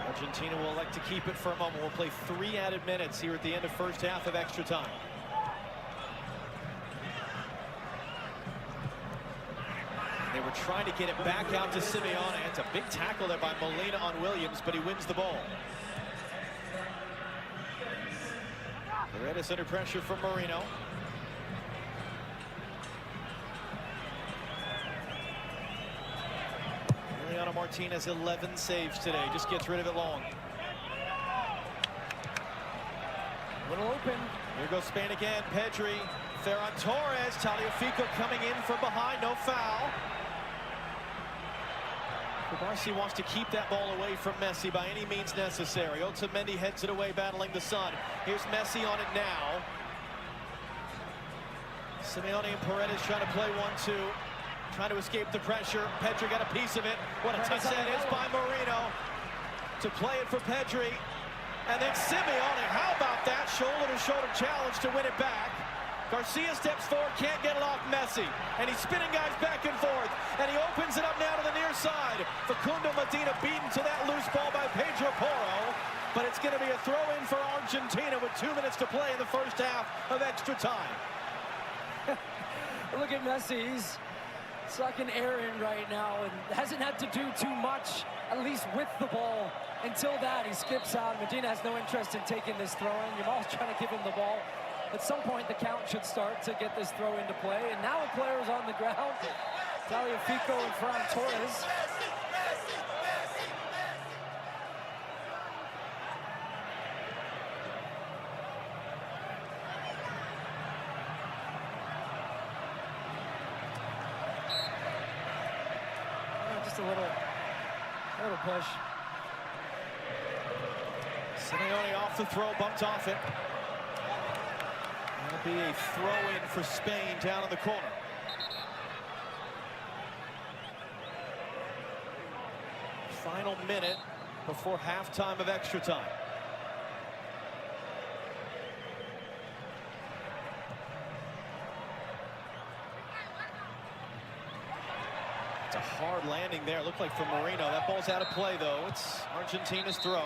Argentina will elect to keep it for a moment. We'll play 3 added minutes here at the end of first half of extra time. They were trying to get it back out to Simeone. It's a big tackle there by Molina on Williams, but he wins the ball. Paredes under pressure from Marino. Martinez 11 saves today, just gets rid of it long. Little open. Here goes Spain again. Pedri, Ferran Torres, Tagliafico coming in from behind, no foul. Barsi wants to keep that ball away from Messi by any means necessary. Otamendi heads it away, battling the sun. Here's Messi on it now. Simeone and Paredes trying to play 1-2. Trying to escape the pressure. Pedri got a piece of it. What a touch that is by Marino to play it for Pedri. And then Simeone, how about that? Shoulder-to-shoulder challenge to win it back. Garcia steps forward, can't get it off Messi. And he's spinning guys back and forth. And he opens it up now to the near side. Facundo Medina beaten to that loose ball by Pedro Porro. But it's going to be a throw-in for Argentina with 2 minutes to play in the first half of extra time. Look at Messi. He's sucking air in right now and hasn't had to do too much, at least with the ball. Until that, he skips out. Medina has no interest in taking this throw-in. Yamal's trying to give him the ball. At some point, the count should start to get this throw into play. And now a player is on the ground. Tagliafico and Ferran Torres. Just a little push. Simeone off the throw, bumped off it. That'll be a throw-in for Spain down in the corner. Final minute before halftime of extra time. It's a hard landing there. Looked like for Marino. That ball's out of play, though. It's Argentina's throw.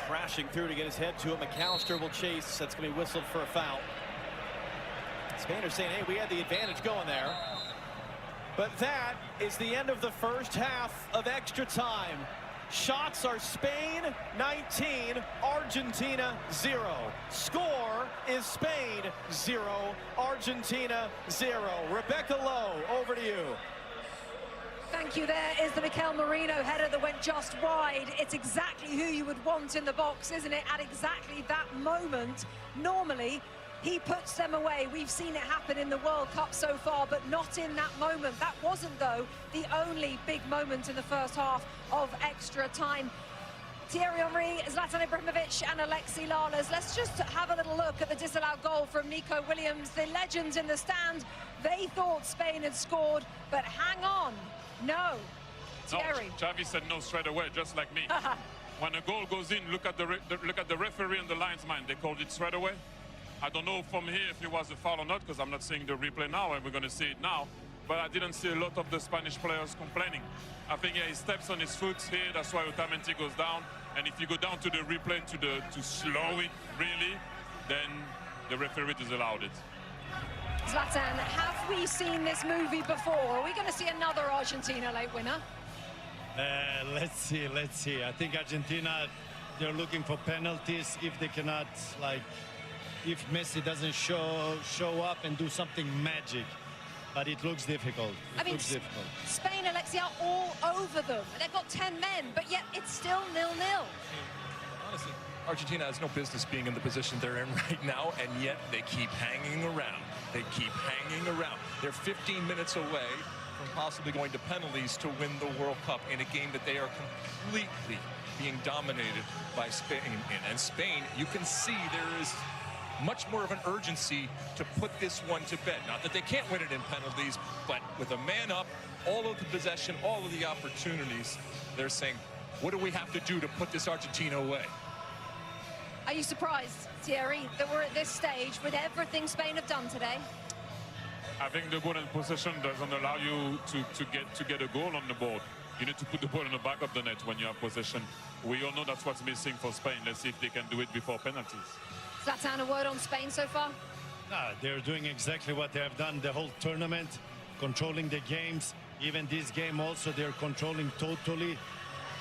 Crashing through to get his head to it. McAllister will chase. That's going to be whistled for a foul. Spain are saying, hey, we had the advantage going there. But that is the end of the first half of extra time. Shots are Spain 19, Argentina 0. Score is Spain 0, Argentina 0. Rebecca Lowe, over to you. Thank you. There is the Mikel Merino header that went just wide. It's exactly who you would want in the box, isn't it? At exactly that moment. Normally, he puts them away. We've seen it happen in the World Cup so far, but not in that moment. That wasn't, though, the only big moment in the first half of extra time. Thierry Henry, Zlatan Ibrahimovic and Alexi Lalas. Let's just have a little look at the disallowed goal from Nico Williams. The legends in the stand, they thought Spain had scored, but hang on. No. Thierry. No, Xavi said no straight away, just like me. When a goal goes in, look at the referee and the linesman. They called it straight away. I don't know from here if it was a foul or not, because I'm not seeing the replay now, and we're going to see it now. But I didn't see a lot of the Spanish players complaining. I think he steps on his foot here. That's why Otamendi goes down. And if you go down to the replay to slow it really, then the referee disallowed it. Zlatan, have we seen this movie before? Are we going to see another Argentina late winner? Let's see. I think Argentina, they're looking for penalties if they cannot, like, if Messi doesn't show up and do something magic. But it looks difficult. Spain, Alexia, all over them. They've got 10 men, but yet it's still 0-0. Honestly, Argentina has no business being in the position they're in right now, and yet they keep hanging around. They keep hanging around. They're 15 minutes away from possibly going to penalties to win the World Cup in a game that they are completely being dominated by Spain. And Spain, you can see there is much more of an urgency to put this one to bed. Not that they can't win it in penalties, but with a man up, all of the possession, all of the opportunities, they're saying, what do we have to do to put this Argentina away? Are you surprised, Thierry, that we're at this stage with everything Spain have done today? I think the ball in possession doesn't allow you to get a goal on the board. You need to put the ball in the back of the net when you have possession. We all know that's what's missing for Spain. Let's see if they can do it before penalties. Zlatan, a word on Spain so far? They're doing exactly what they have done the whole tournament, controlling the games. Even this game also, they're controlling totally.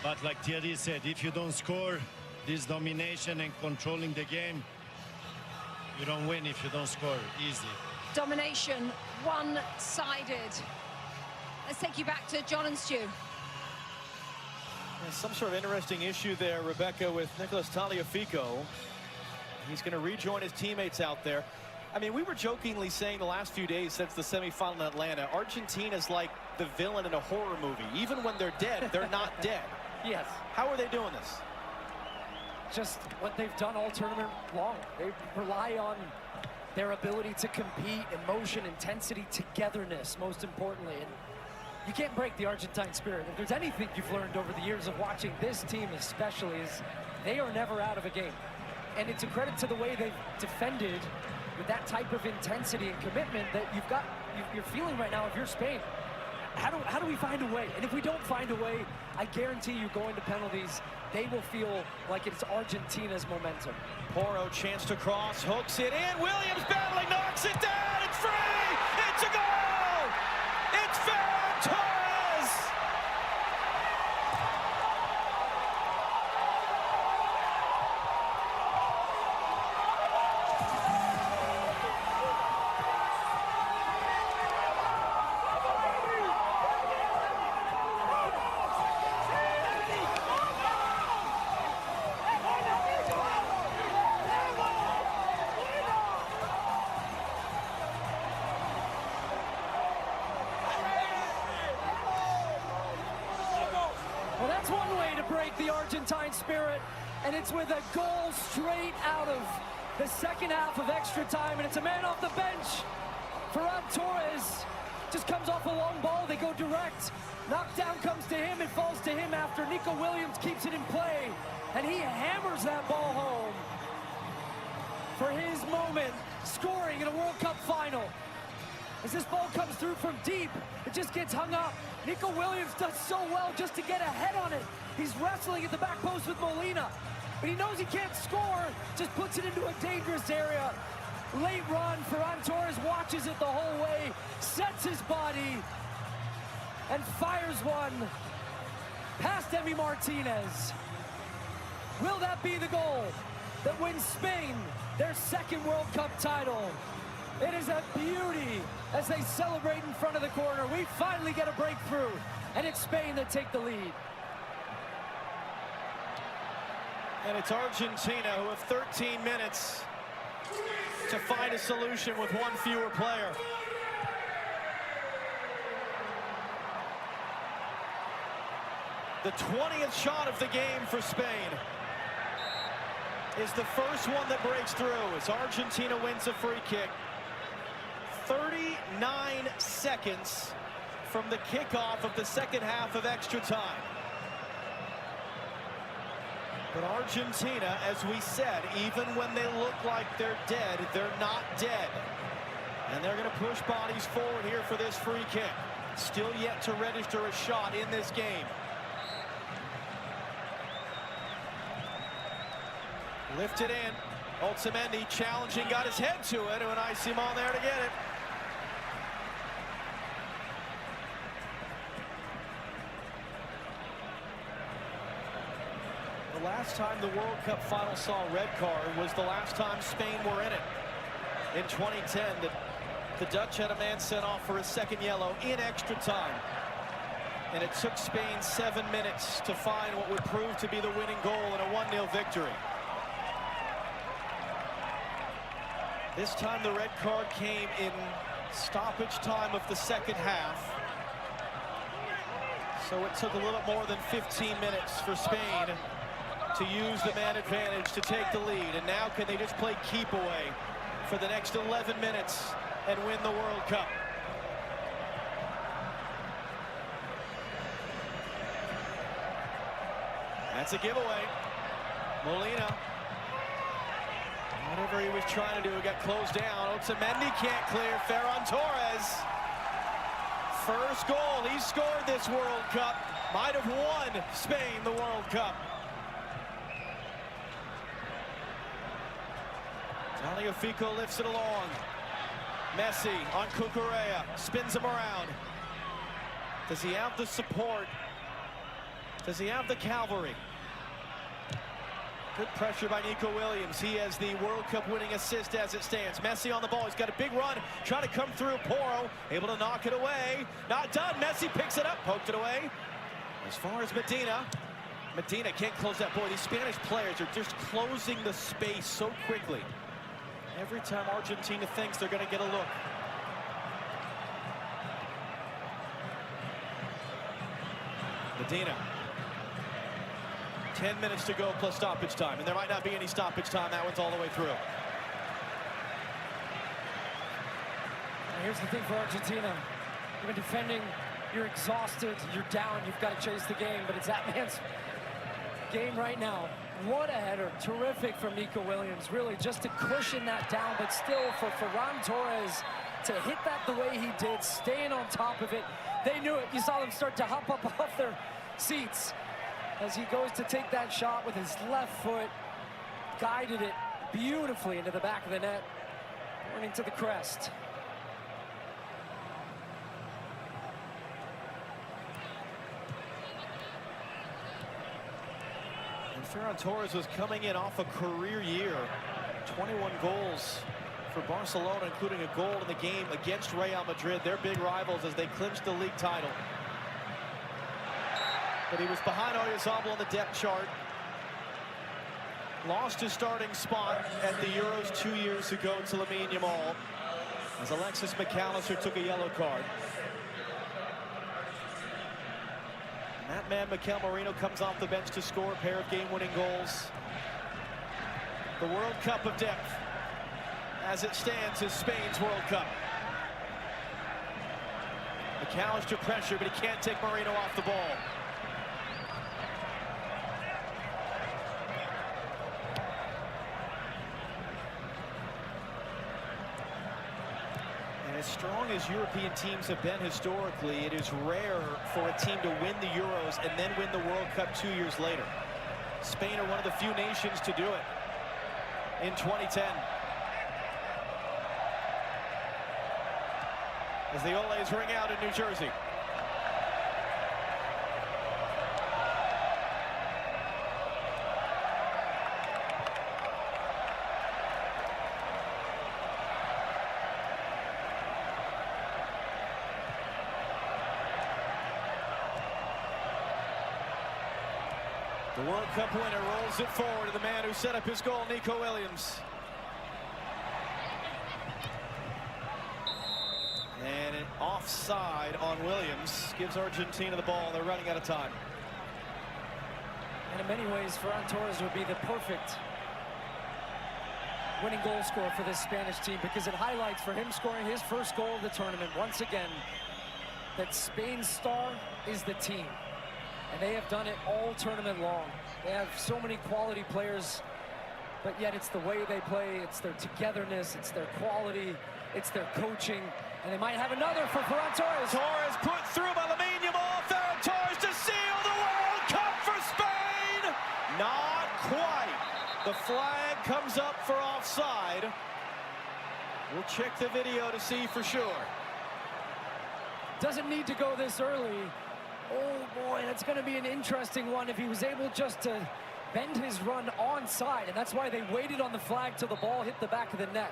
But like Thierry said, if you don't score, this domination and controlling the game, you don't win if you don't score. Easy. Domination, one-sided. Let's take you back to John and Stu. There's some sort of interesting issue there, Rebecca, with Nicolas Tagliafico. He's going to rejoin his teammates out there. I mean, we were jokingly saying the last few days since the semifinal in Atlanta, Argentina's like the villain in a horror movie. Even when they're dead, they're not dead. Yes. How are they doing this? Just what they've done all tournament long. They rely on their ability to compete, emotion, intensity, togetherness, most importantly. And you can't break the Argentine spirit. If there's anything you've learned over the years of watching this team especially, is they are never out of a game. And it's a credit to the way they've defended with that type of intensity and commitment that you're feeling right now if you're Spain. How do we find a way? And if we don't find a way, I guarantee you going to penalties, they will feel like it's Argentina's momentum. Porro, chance to cross, hooks it in. Williams battling, knocks it down. It's free. It's a goal. It's Ferran Torres. Well, that's one way to break the Argentine spirit, and it's with a goal straight out of the second half of extra time, and it's a man off the bench. Ferran Torres just comes off a long ball. They go direct. Knockdown comes to him. It falls to him after Nico Williams keeps it in play, and he hammers that ball home for his moment, scoring in a World Cup final. As this ball comes through from deep, it just gets hung up. Nico Williams does so well just to get ahead on it. He's wrestling at the back post with Molina, but he knows he can't score, just puts it into a dangerous area. Late run, Ferran Torres watches it the whole way, sets his body, and fires one past Emi Martinez. Will that be the goal that wins Spain their second World Cup title? It is a beauty as they celebrate in front of the corner. We finally get a breakthrough, and it's Spain that take the lead. And it's Argentina who have 13 minutes to find a solution with one fewer player. The 20th shot of the game for Spain is the first one that breaks through as Argentina wins a free kick. 39 seconds from the kickoff of the second half of extra time. But Argentina, as we said, even when they look like they're dead, they're not dead. And they're going to push bodies forward here for this free kick. Still yet to register a shot in this game. Lifted in. Otamendi challenging, got his head to it, and I see him on there to get it. The last time the World Cup final saw a red card was the last time Spain were in it. In 2010, the Dutch had a man sent off for a second yellow in extra time. And it took Spain 7 minutes to find what would prove to be the winning goal in a 1-0 victory. This time the red card came in stoppage time of the second half. So it took a little more than 15 minutes for Spain to use the man advantage to take the lead. And now can they just play keep away for the next 11 minutes and win the World Cup? That's a giveaway. Molina. Whatever he was trying to do, it got closed down. Otamendi can't clear. Ferran Torres. First goal he scored this World Cup. Might have won Spain the World Cup. Tagliafico lifts it along. Messi on Cucurella. Spins him around. Does he have the support? Does he have the cavalry? Good pressure by Nico Williams. He has the World Cup winning assist as it stands. Messi on the ball. He's got a big run. Trying to come through. Porro able to knock it away. Not done. Messi picks it up. Poked it away. As far as Medina. Medina can't close that. Boy, these Spanish players are just closing the space so quickly. Every time Argentina thinks they're going to get a look. Medina. 10 minutes to go plus stoppage time, and there might not be any stoppage time. That one's all the way through. Here's the thing for Argentina. You've been defending, you're exhausted, you're down, you've got to chase the game, but it's that man's game right now. What a header. Terrific from Nico Williams, really, just to cushion that down, but still for Ferran Torres to hit that the way he did, staying on top of it. They knew it. You saw them start to hop up off their seats as he goes to take that shot with his left foot, guided it beautifully into the back of the net, pointing to the crest. And Ferran Torres was coming in off a career year. 21 goals for Barcelona, including a goal in the game against Real Madrid, their big rivals as they clinched the league title. But he was behind Oyarzabal on the depth chart. Lost his starting spot at the Euros 2 years ago to Lamine Yamal, as Alexis McAllister took a yellow card. And that man, Mikel Merino, comes off the bench to score a pair of game-winning goals. The World Cup of depth, as it stands, is Spain's World Cup. McAllister pressure, but he can't take Merino off the ball. And as strong as European teams have been historically, it is rare for a team to win the Euros and then win the World Cup 2 years later. Spain are one of the few nations to do it in 2010. As the Oles ring out in New Jersey. The World Cup winner rolls it forward to the man who set up his goal, Nico Williams. And an offside on Williams gives Argentina the ball. They're running out of time. And in many ways, Ferran Torres would be the perfect winning goal scorer for this Spanish team, because it highlights for him scoring his first goal of the tournament once again that Spain's star is the team. And they have done it all tournament long. They have so many quality players, but yet it's the way they play, it's their togetherness, it's their quality, it's their coaching. And they might have another for Ferran Torres. Torres put through by Lamine Yamal. Ferran Torres to seal the World Cup for Spain. Not quite. The flag comes up for offside. We'll check the video to see for sure. Doesn't need to go this early. Oh boy, that's going to be an interesting one if he was able just to bend his run onside. And that's why they waited on the flag till the ball hit the back of the net.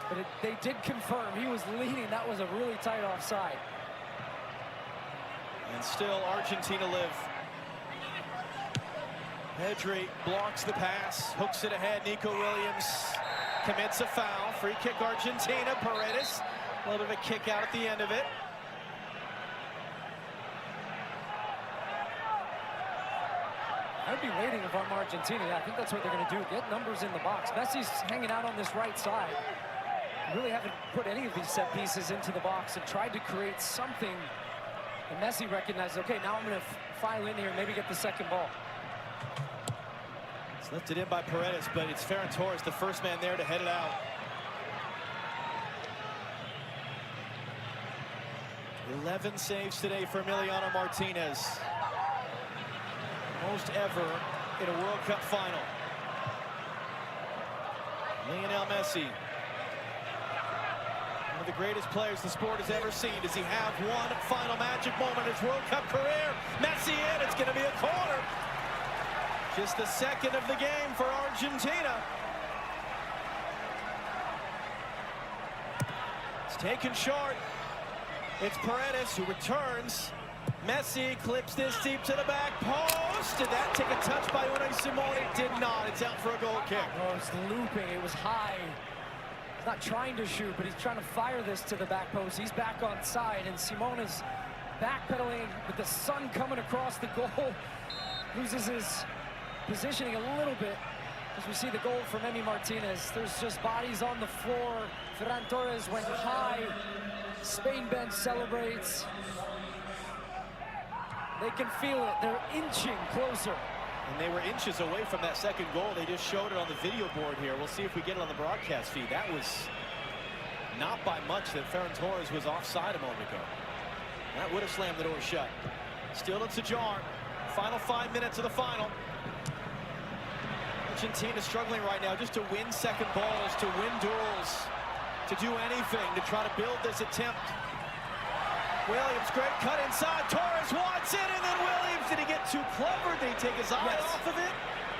But they did confirm he was leading. That was a really tight offside. And still Argentina live. Pedri blocks the pass, hooks it ahead. Nico Williams commits a foul. Free kick Argentina. Paredes, a little bit of a kick out at the end of it. I'd be waiting if I'm Argentina. I think that's what they're going to do. Get numbers in the box. Messi's hanging out on this right side. Really haven't put any of these set pieces into the box and tried to create something. And Messi recognized, okay, now I'm going to file in here and maybe get the second ball. It's lifted in by Paredes, but it's Ferran Torres, the first man there to head it out. 11 saves today for Emiliano Martinez. Most ever in a World Cup final. Lionel Messi, one of the greatest players the sport has ever seen. Does he have one final magic moment in his World Cup career? Messi in, it's going to be a corner. Just the second of the game for Argentina. It's taken short. It's Paredes who returns. Messi clips this deep to the back post. Did that take a touch by Unai Simone? It did not. It's out for a goal kick. Oh, it's looping. It was high. He's not trying to shoot, but he's trying to fire this to the back post. He's back on side, and Simone is backpedaling with the sun coming across the goal. Loses his positioning a little bit as we see the goal from Emi Martinez. There's just bodies on the floor. Ferran Torres went high. Spain bench celebrates. They can feel it. They're inching closer. And they were inches away from that second goal. They just showed it on the video board here. We'll see if we get it on the broadcast feed. That was not by much that Ferran Torres was offside a moment ago. That would have slammed the door shut. Still it's ajar. Final 5 minutes of the final. Argentina struggling right now just to win second balls, to win duels, to do anything, to try to build this attempt. Williams, great cut inside. Torres wants it, and then Williams, did he get too clever? Did he take his eye off of it?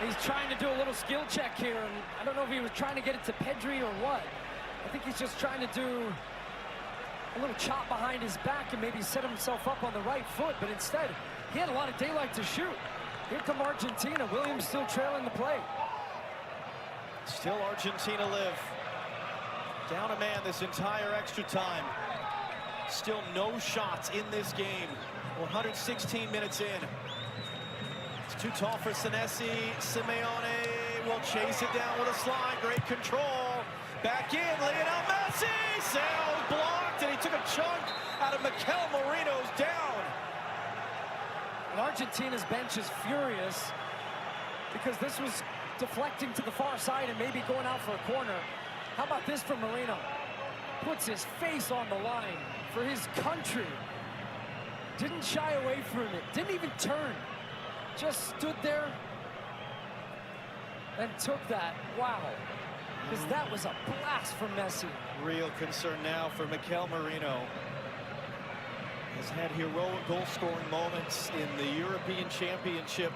He's trying to do a little skill check here, and I don't know if he was trying to get it to Pedri or what. I think he's just trying to do a little chop behind his back and maybe set himself up on the right foot, but instead, he had a lot of daylight to shoot. Here come Argentina. Williams still trailing the play. Still Argentina live. Down a man this entire extra time. Still no shots in this game 116 minutes in. It's too tall for Senesi. Simeone will chase it down with a slide. Great control. Back in, Lionel Messi. Sailed, blocked, and he took a chunk out of Mikel Merino's down. And Argentina's bench is furious because this was deflecting to the far side and maybe going out for a corner. How about this from Merino? Puts his face on the line for his country. Didn't shy away from it. Didn't even turn. Just stood there and took that. Wow. Because that was a blast from Messi. Real concern now for Mikel Merino. Has had heroic goal-scoring moments in the European Championship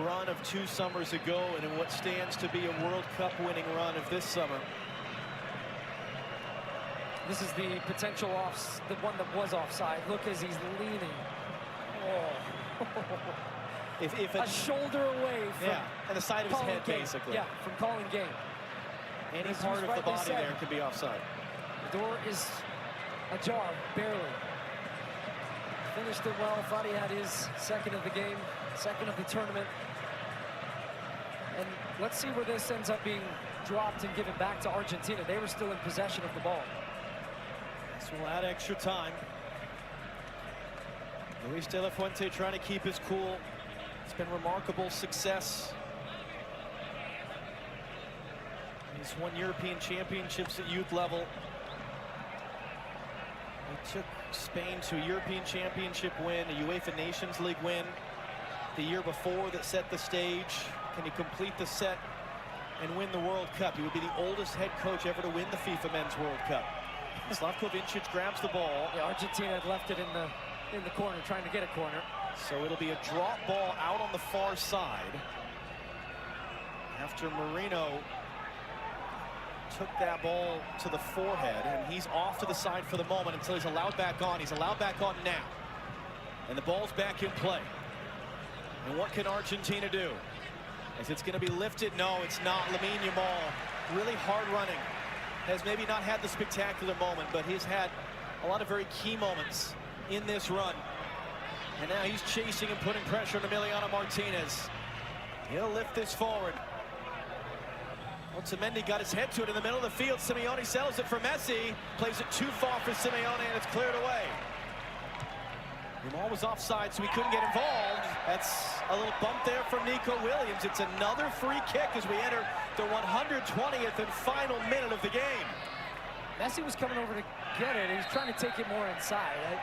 run of 2 summers ago and in what stands to be a World Cup winning run of this summer. This is the potential the one that was offside. Look as he's leaning. Oh. If a shoulder away from and the side of his head, game. basically. Yeah, from calling game. Any As part you of the body said, there could be offside. The door is ajar, barely. Finished it well, thought he had his second of the game, second of the tournament. And let's see where this ends up being dropped and given back to Argentina. They were still in possession of the ball. So we'll add extra time. Luis de la Fuente trying to keep his cool. It's been remarkable success. He's won European championships at youth level. He took Spain to a European championship win, a UEFA Nations League win the year before that set the stage. Can he complete the set and win the World Cup? He would be the oldest head coach ever to win the FIFA Men's World Cup. Slavko Vincic grabs the ball. Yeah, Argentina had left it in the corner, trying to get a corner. So it'll be a drop ball out on the far side. After Merino took that ball to the forehead, and he's off to the side for the moment until he's allowed back on. He's allowed back on now. And the ball's back in play. And what can Argentina do? Is it's going to be lifted? No, it's not. Lamine Yamal, really hard running. Has maybe not had the spectacular moment, but he's had a lot of very key moments in this run. And now he's chasing and putting pressure on Emiliano Martinez. He'll lift this forward. Otamendi got his head to it in the middle of the field. Simeone settles it for Messi. Plays it too far for Simeone, and it's cleared away. Yamal was offside, so he couldn't get involved. That's a little bump there from Nico Williams. It's another free kick as we enter the 120th and final minute of the game. Messi was coming over to get it. He was trying to take it more inside.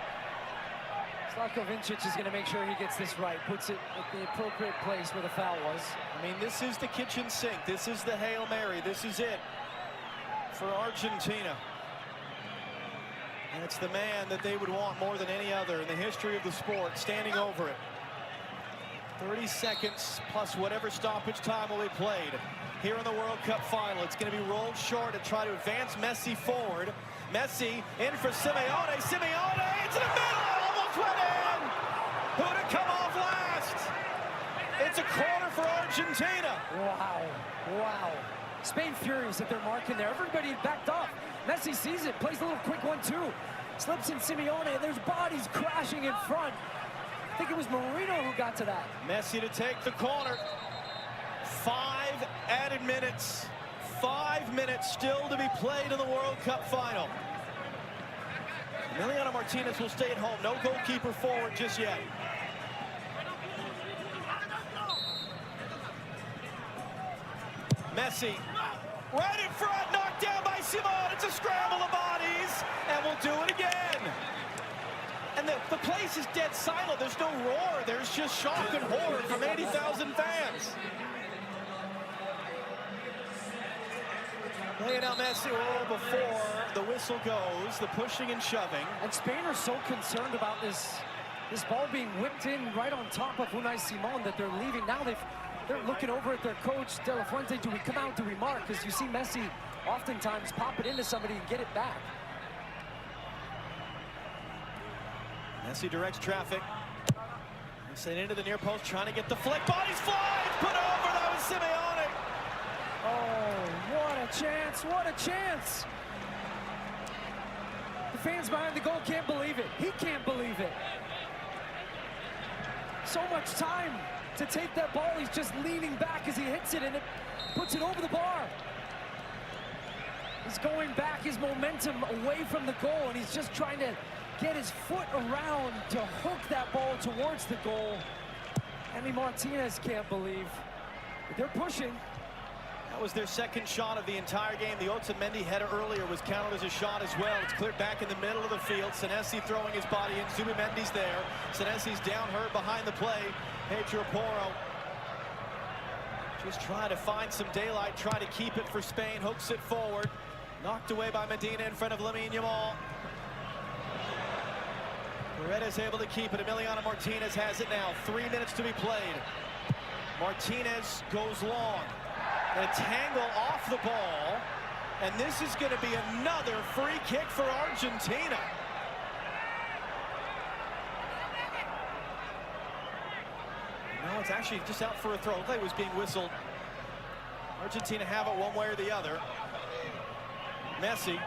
Slavko Vincic is going to make sure he gets this right, puts it at the appropriate place where the foul was. I mean, this is the kitchen sink. This is the Hail Mary. This is it for Argentina. And it's the man that they would want more than any other in the history of the sport, standing over it. 30 seconds plus whatever stoppage time will be played here in the World Cup final. It's going to be rolled short to try to advance Messi forward. Messi in for Simeone. Simeone into the middle. Almost went in. Who'd it come off last? It's a corner for Argentina. Wow. Wow. Spain furious that they're marking there. Everybody backed off. Messi sees it, plays a little quick 1-2. Slips in Simeone, and there's bodies crashing in front. I think it was Marino who got to that. Messi to take the corner. 5 added minutes. 5 minutes still to be played in the World Cup final. Emiliano Martinez will stay at home. No goalkeeper forward just yet. Messi, right in front, knocked down by Simon. It's a scramble of bodies, and we'll do it again. And the place is dead silent. There's no roar. There's just shock and horror from 80,000 fans. Lionel Messi, before the whistle goes, the pushing and shoving. And Spain are so concerned about this ball being whipped in right on top of Unai Simon that they're leaving. Now they're looking over at their coach, De La Fuente. Do we come out? Do we mark? Because you see Messi oftentimes pop it into somebody and get it back. Messi directs traffic. Sent into the near post, trying to get the flick. Bodies fly, put over. That was Simeone. Oh, what a chance! What a chance! The fans behind the goal can't believe it. He can't believe it. so much time to take that ball. He's just leaning back as he hits it, and it puts it over the bar. He's going back his momentum away from the goal, and he's just trying to get his foot around to hook that ball towards the goal. Emi Martinez can't believe. They're pushing. That was their second shot of the entire game. The Otamendi header earlier was counted as a shot as well. It's cleared back in the middle of the field. Senesi throwing his body in. Zubimendi's there. Senesi's down hurt behind the play. Pedro Porro just trying to find some daylight, trying to keep it for Spain. Hooks it forward. Knocked away by Medina in front of Lamine Yamal. Paredes able to keep it. Emiliano Martinez has it now. 3 minutes to be played. Martinez goes long. A tangle off the ball. And this is going to be another free kick for Argentina. No, it's actually just out for a throw. It was being whistled. Argentina have it one way or the other. Messi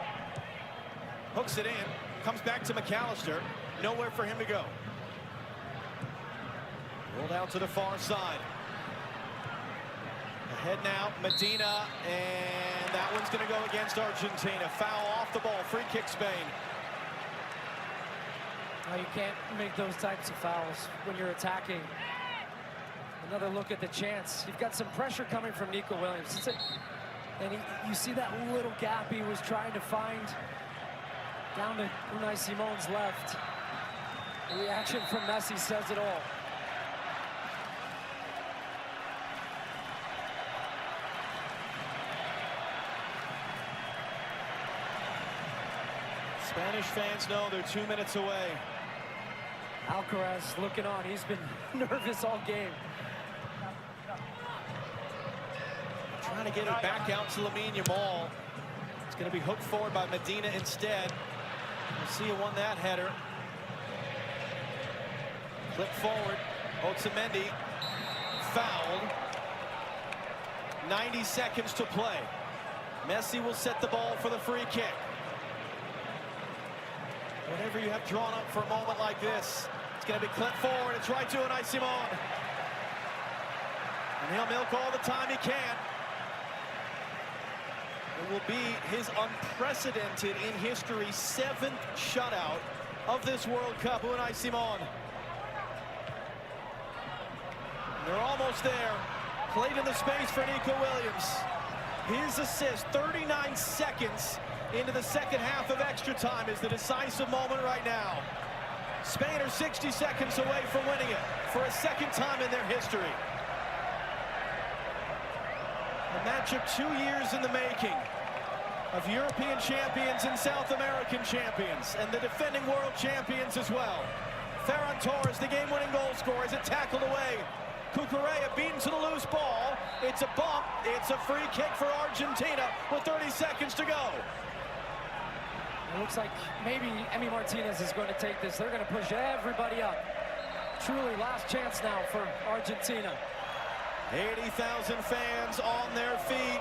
hooks it in. Comes back to McAllister. Nowhere for him to go. Rolled out to the far side. Ahead now, Medina, and that one's going to go against Argentina. Foul off the ball, free kick Spain. No, you can't make those types of fouls when you're attacking. Another look at the chance. You've got some pressure coming from Nico Williams. And you see that little gap he was trying to find down to Unai Simon's left. The reaction from Messi says it all. Spanish fans know they're 2 minutes away. Alcaraz looking on. He's been nervous all game. Trying to get it back out to Lamine Yamal. It's going to be hooked forward by Medina instead. Garcia won that header. Flip forward. Otamendi fouled. 90 seconds to play. Messi will set the ball for the free kick. Whenever you have drawn up for a moment like this, it's going to be clipped forward. It's right to Unai Simon. And he'll milk all the time he can. It will be his unprecedented in history 7th shutout of this World Cup. Unai Simon. They're almost there. Played in the space for Nico Williams. His assist, 39 seconds into the second half of extra time, is the decisive moment right now. Spain are 60 seconds away from winning it for a second time in their history. A matchup 2 years in the making of European champions and South American champions, and the defending world champions as well. Ferran Torres, the game-winning goal scorer, is it tackled away. Cucurella beaten to the loose ball. It's a bump. It's a free kick for Argentina with 30 seconds to go. It looks like maybe Emi Martinez is going to take this. They're going to push everybody up. Truly last chance now for Argentina. 80,000 fans on their feet.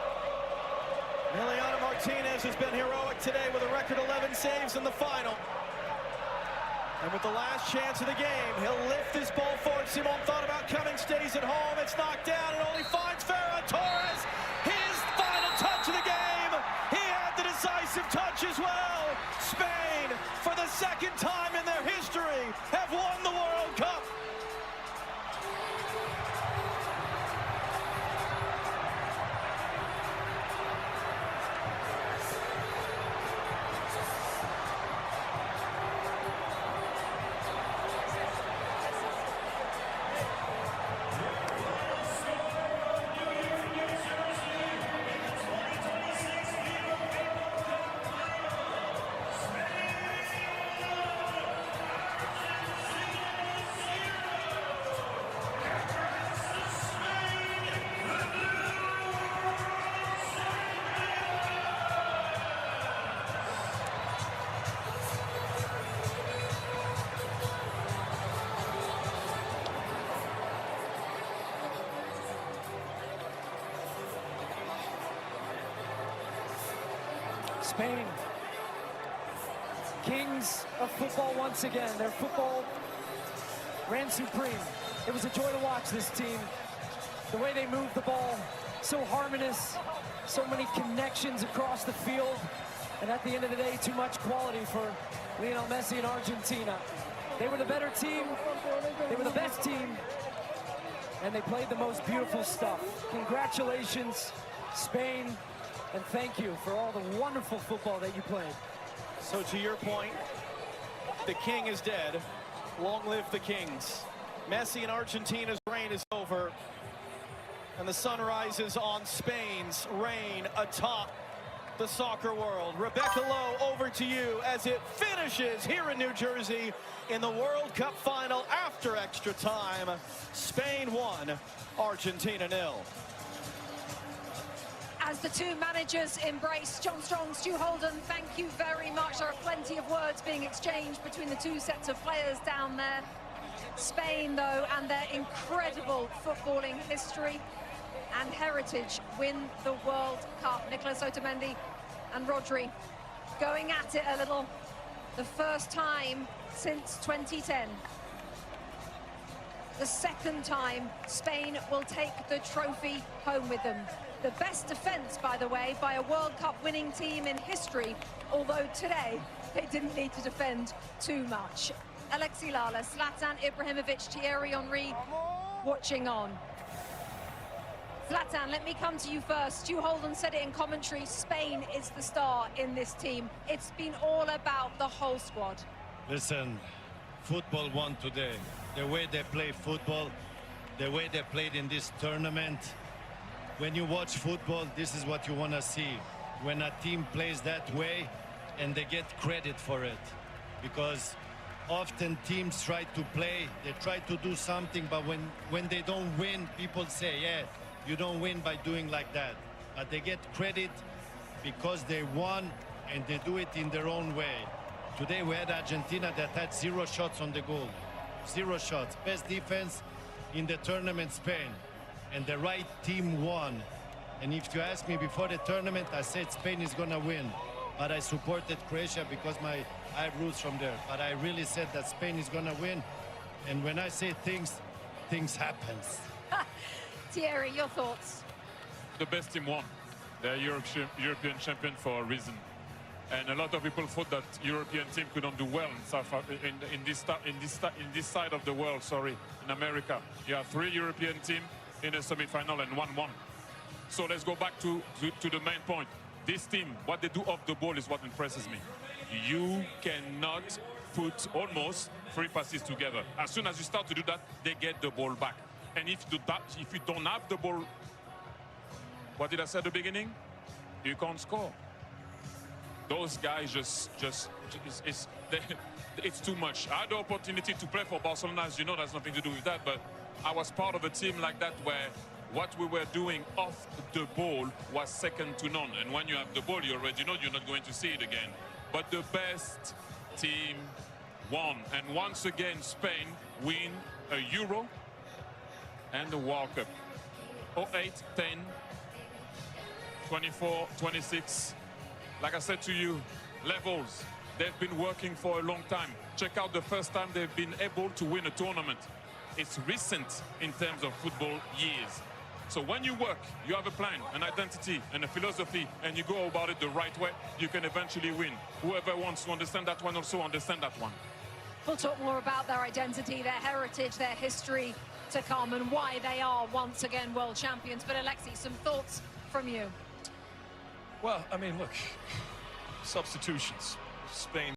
Emiliano Martinez has been heroic today with a record 11 saves in the final. And with the last chance of the game, he'll lift this ball forward. Simon thought about coming, stays at home. It's knocked down and only finds Ferran Torres. His final touch of the game. He had the decisive touch as well. Spain, for the second time in their history, have won the World Cup. Spain, kings of football once again. Their football ran supreme. It was a joy to watch this team. The way they moved the ball, so harmonious, so many connections across the field. And at the end of the day, too much quality for Lionel Messi and Argentina. They were the better team, they were the best team, and they played the most beautiful stuff. Congratulations, Spain, and thank you for all the wonderful football that you played. So to your point, the king is dead. Long live the kings. Messi and Argentina's reign is over, and the sun rises on Spain's reign atop the soccer world. Rebecca Lowe, over to you as it finishes here in New Jersey in the World Cup final after extra time. Spain 1, Argentina 0. As the two managers embrace, John Strong, Stu Holden, thank you very much. There are plenty of words being exchanged between the two sets of players down there. Spain, though, and their incredible footballing history and heritage win the World Cup. Nicolas Otamendi and Rodri going at it a little. The first time since 2010. The second time Spain will take the trophy home with them. The best defence, by the way, by a World Cup winning team in history, although today they didn't need to defend too much. Alexi Lala, Zlatan Ibrahimovic, Thierry Henry watching on. Zlatan, let me come to you first. Stu Holden said it in commentary, Spain is the star in this team. It's been all about the whole squad. Listen, football won today. The way they play football, the way they played in this tournament. When you watch football, this is what you want to see. When a team plays that way and they get credit for it. Because often teams try to play, they try to do something, but when they don't win, people say, yeah, you don't win by doing like that. But they get credit because they won and they do it in their own way. Today we had Argentina that had 0 shots on the goal. 0 shots. Best defense in the tournament, Spain. And the right team won. And if you asked me before the tournament, I said Spain is gonna win. But I supported Croatia because I have roots from there. But I really said that Spain is gonna win. And when I say things, things happen. Thierry, your thoughts? The best team won. They're European champion for a reason. And a lot of people thought that European team couldn't do well in this side of the world. Sorry, in America, you have 3 European teams in a semi-final and 1 won. So let's go back to the main point. This team, what they do off the ball is what impresses me. You cannot put almost 3 passes together. As soon as you start to do that, they get the ball back. And if you don't have the ball, what did I say at the beginning? You can't score. Those guys it's too much. I had the opportunity to play for Barcelona, as you know, that's nothing to do with that, but I was part of a team like that where what we were doing off the ball was second to none. And when you have the ball, you already know you're not going to see it again. But the best team won. And once again, Spain win a Euro and the World Cup. 08, 10, 24, 26. Like I said to you, levels. They've been working for a long time. Check out the first time they've been able to win a tournament. It's recent in terms of football years. So when you work, you have a plan, an identity, and a philosophy, and you go about it the right way, you can eventually win. Whoever wants to understand that one also understand that one. We'll talk more about their identity, their heritage, their history to come, and why they are once again world champions. But Alexi, some thoughts from you? Well, I mean, look, substitutions. Spain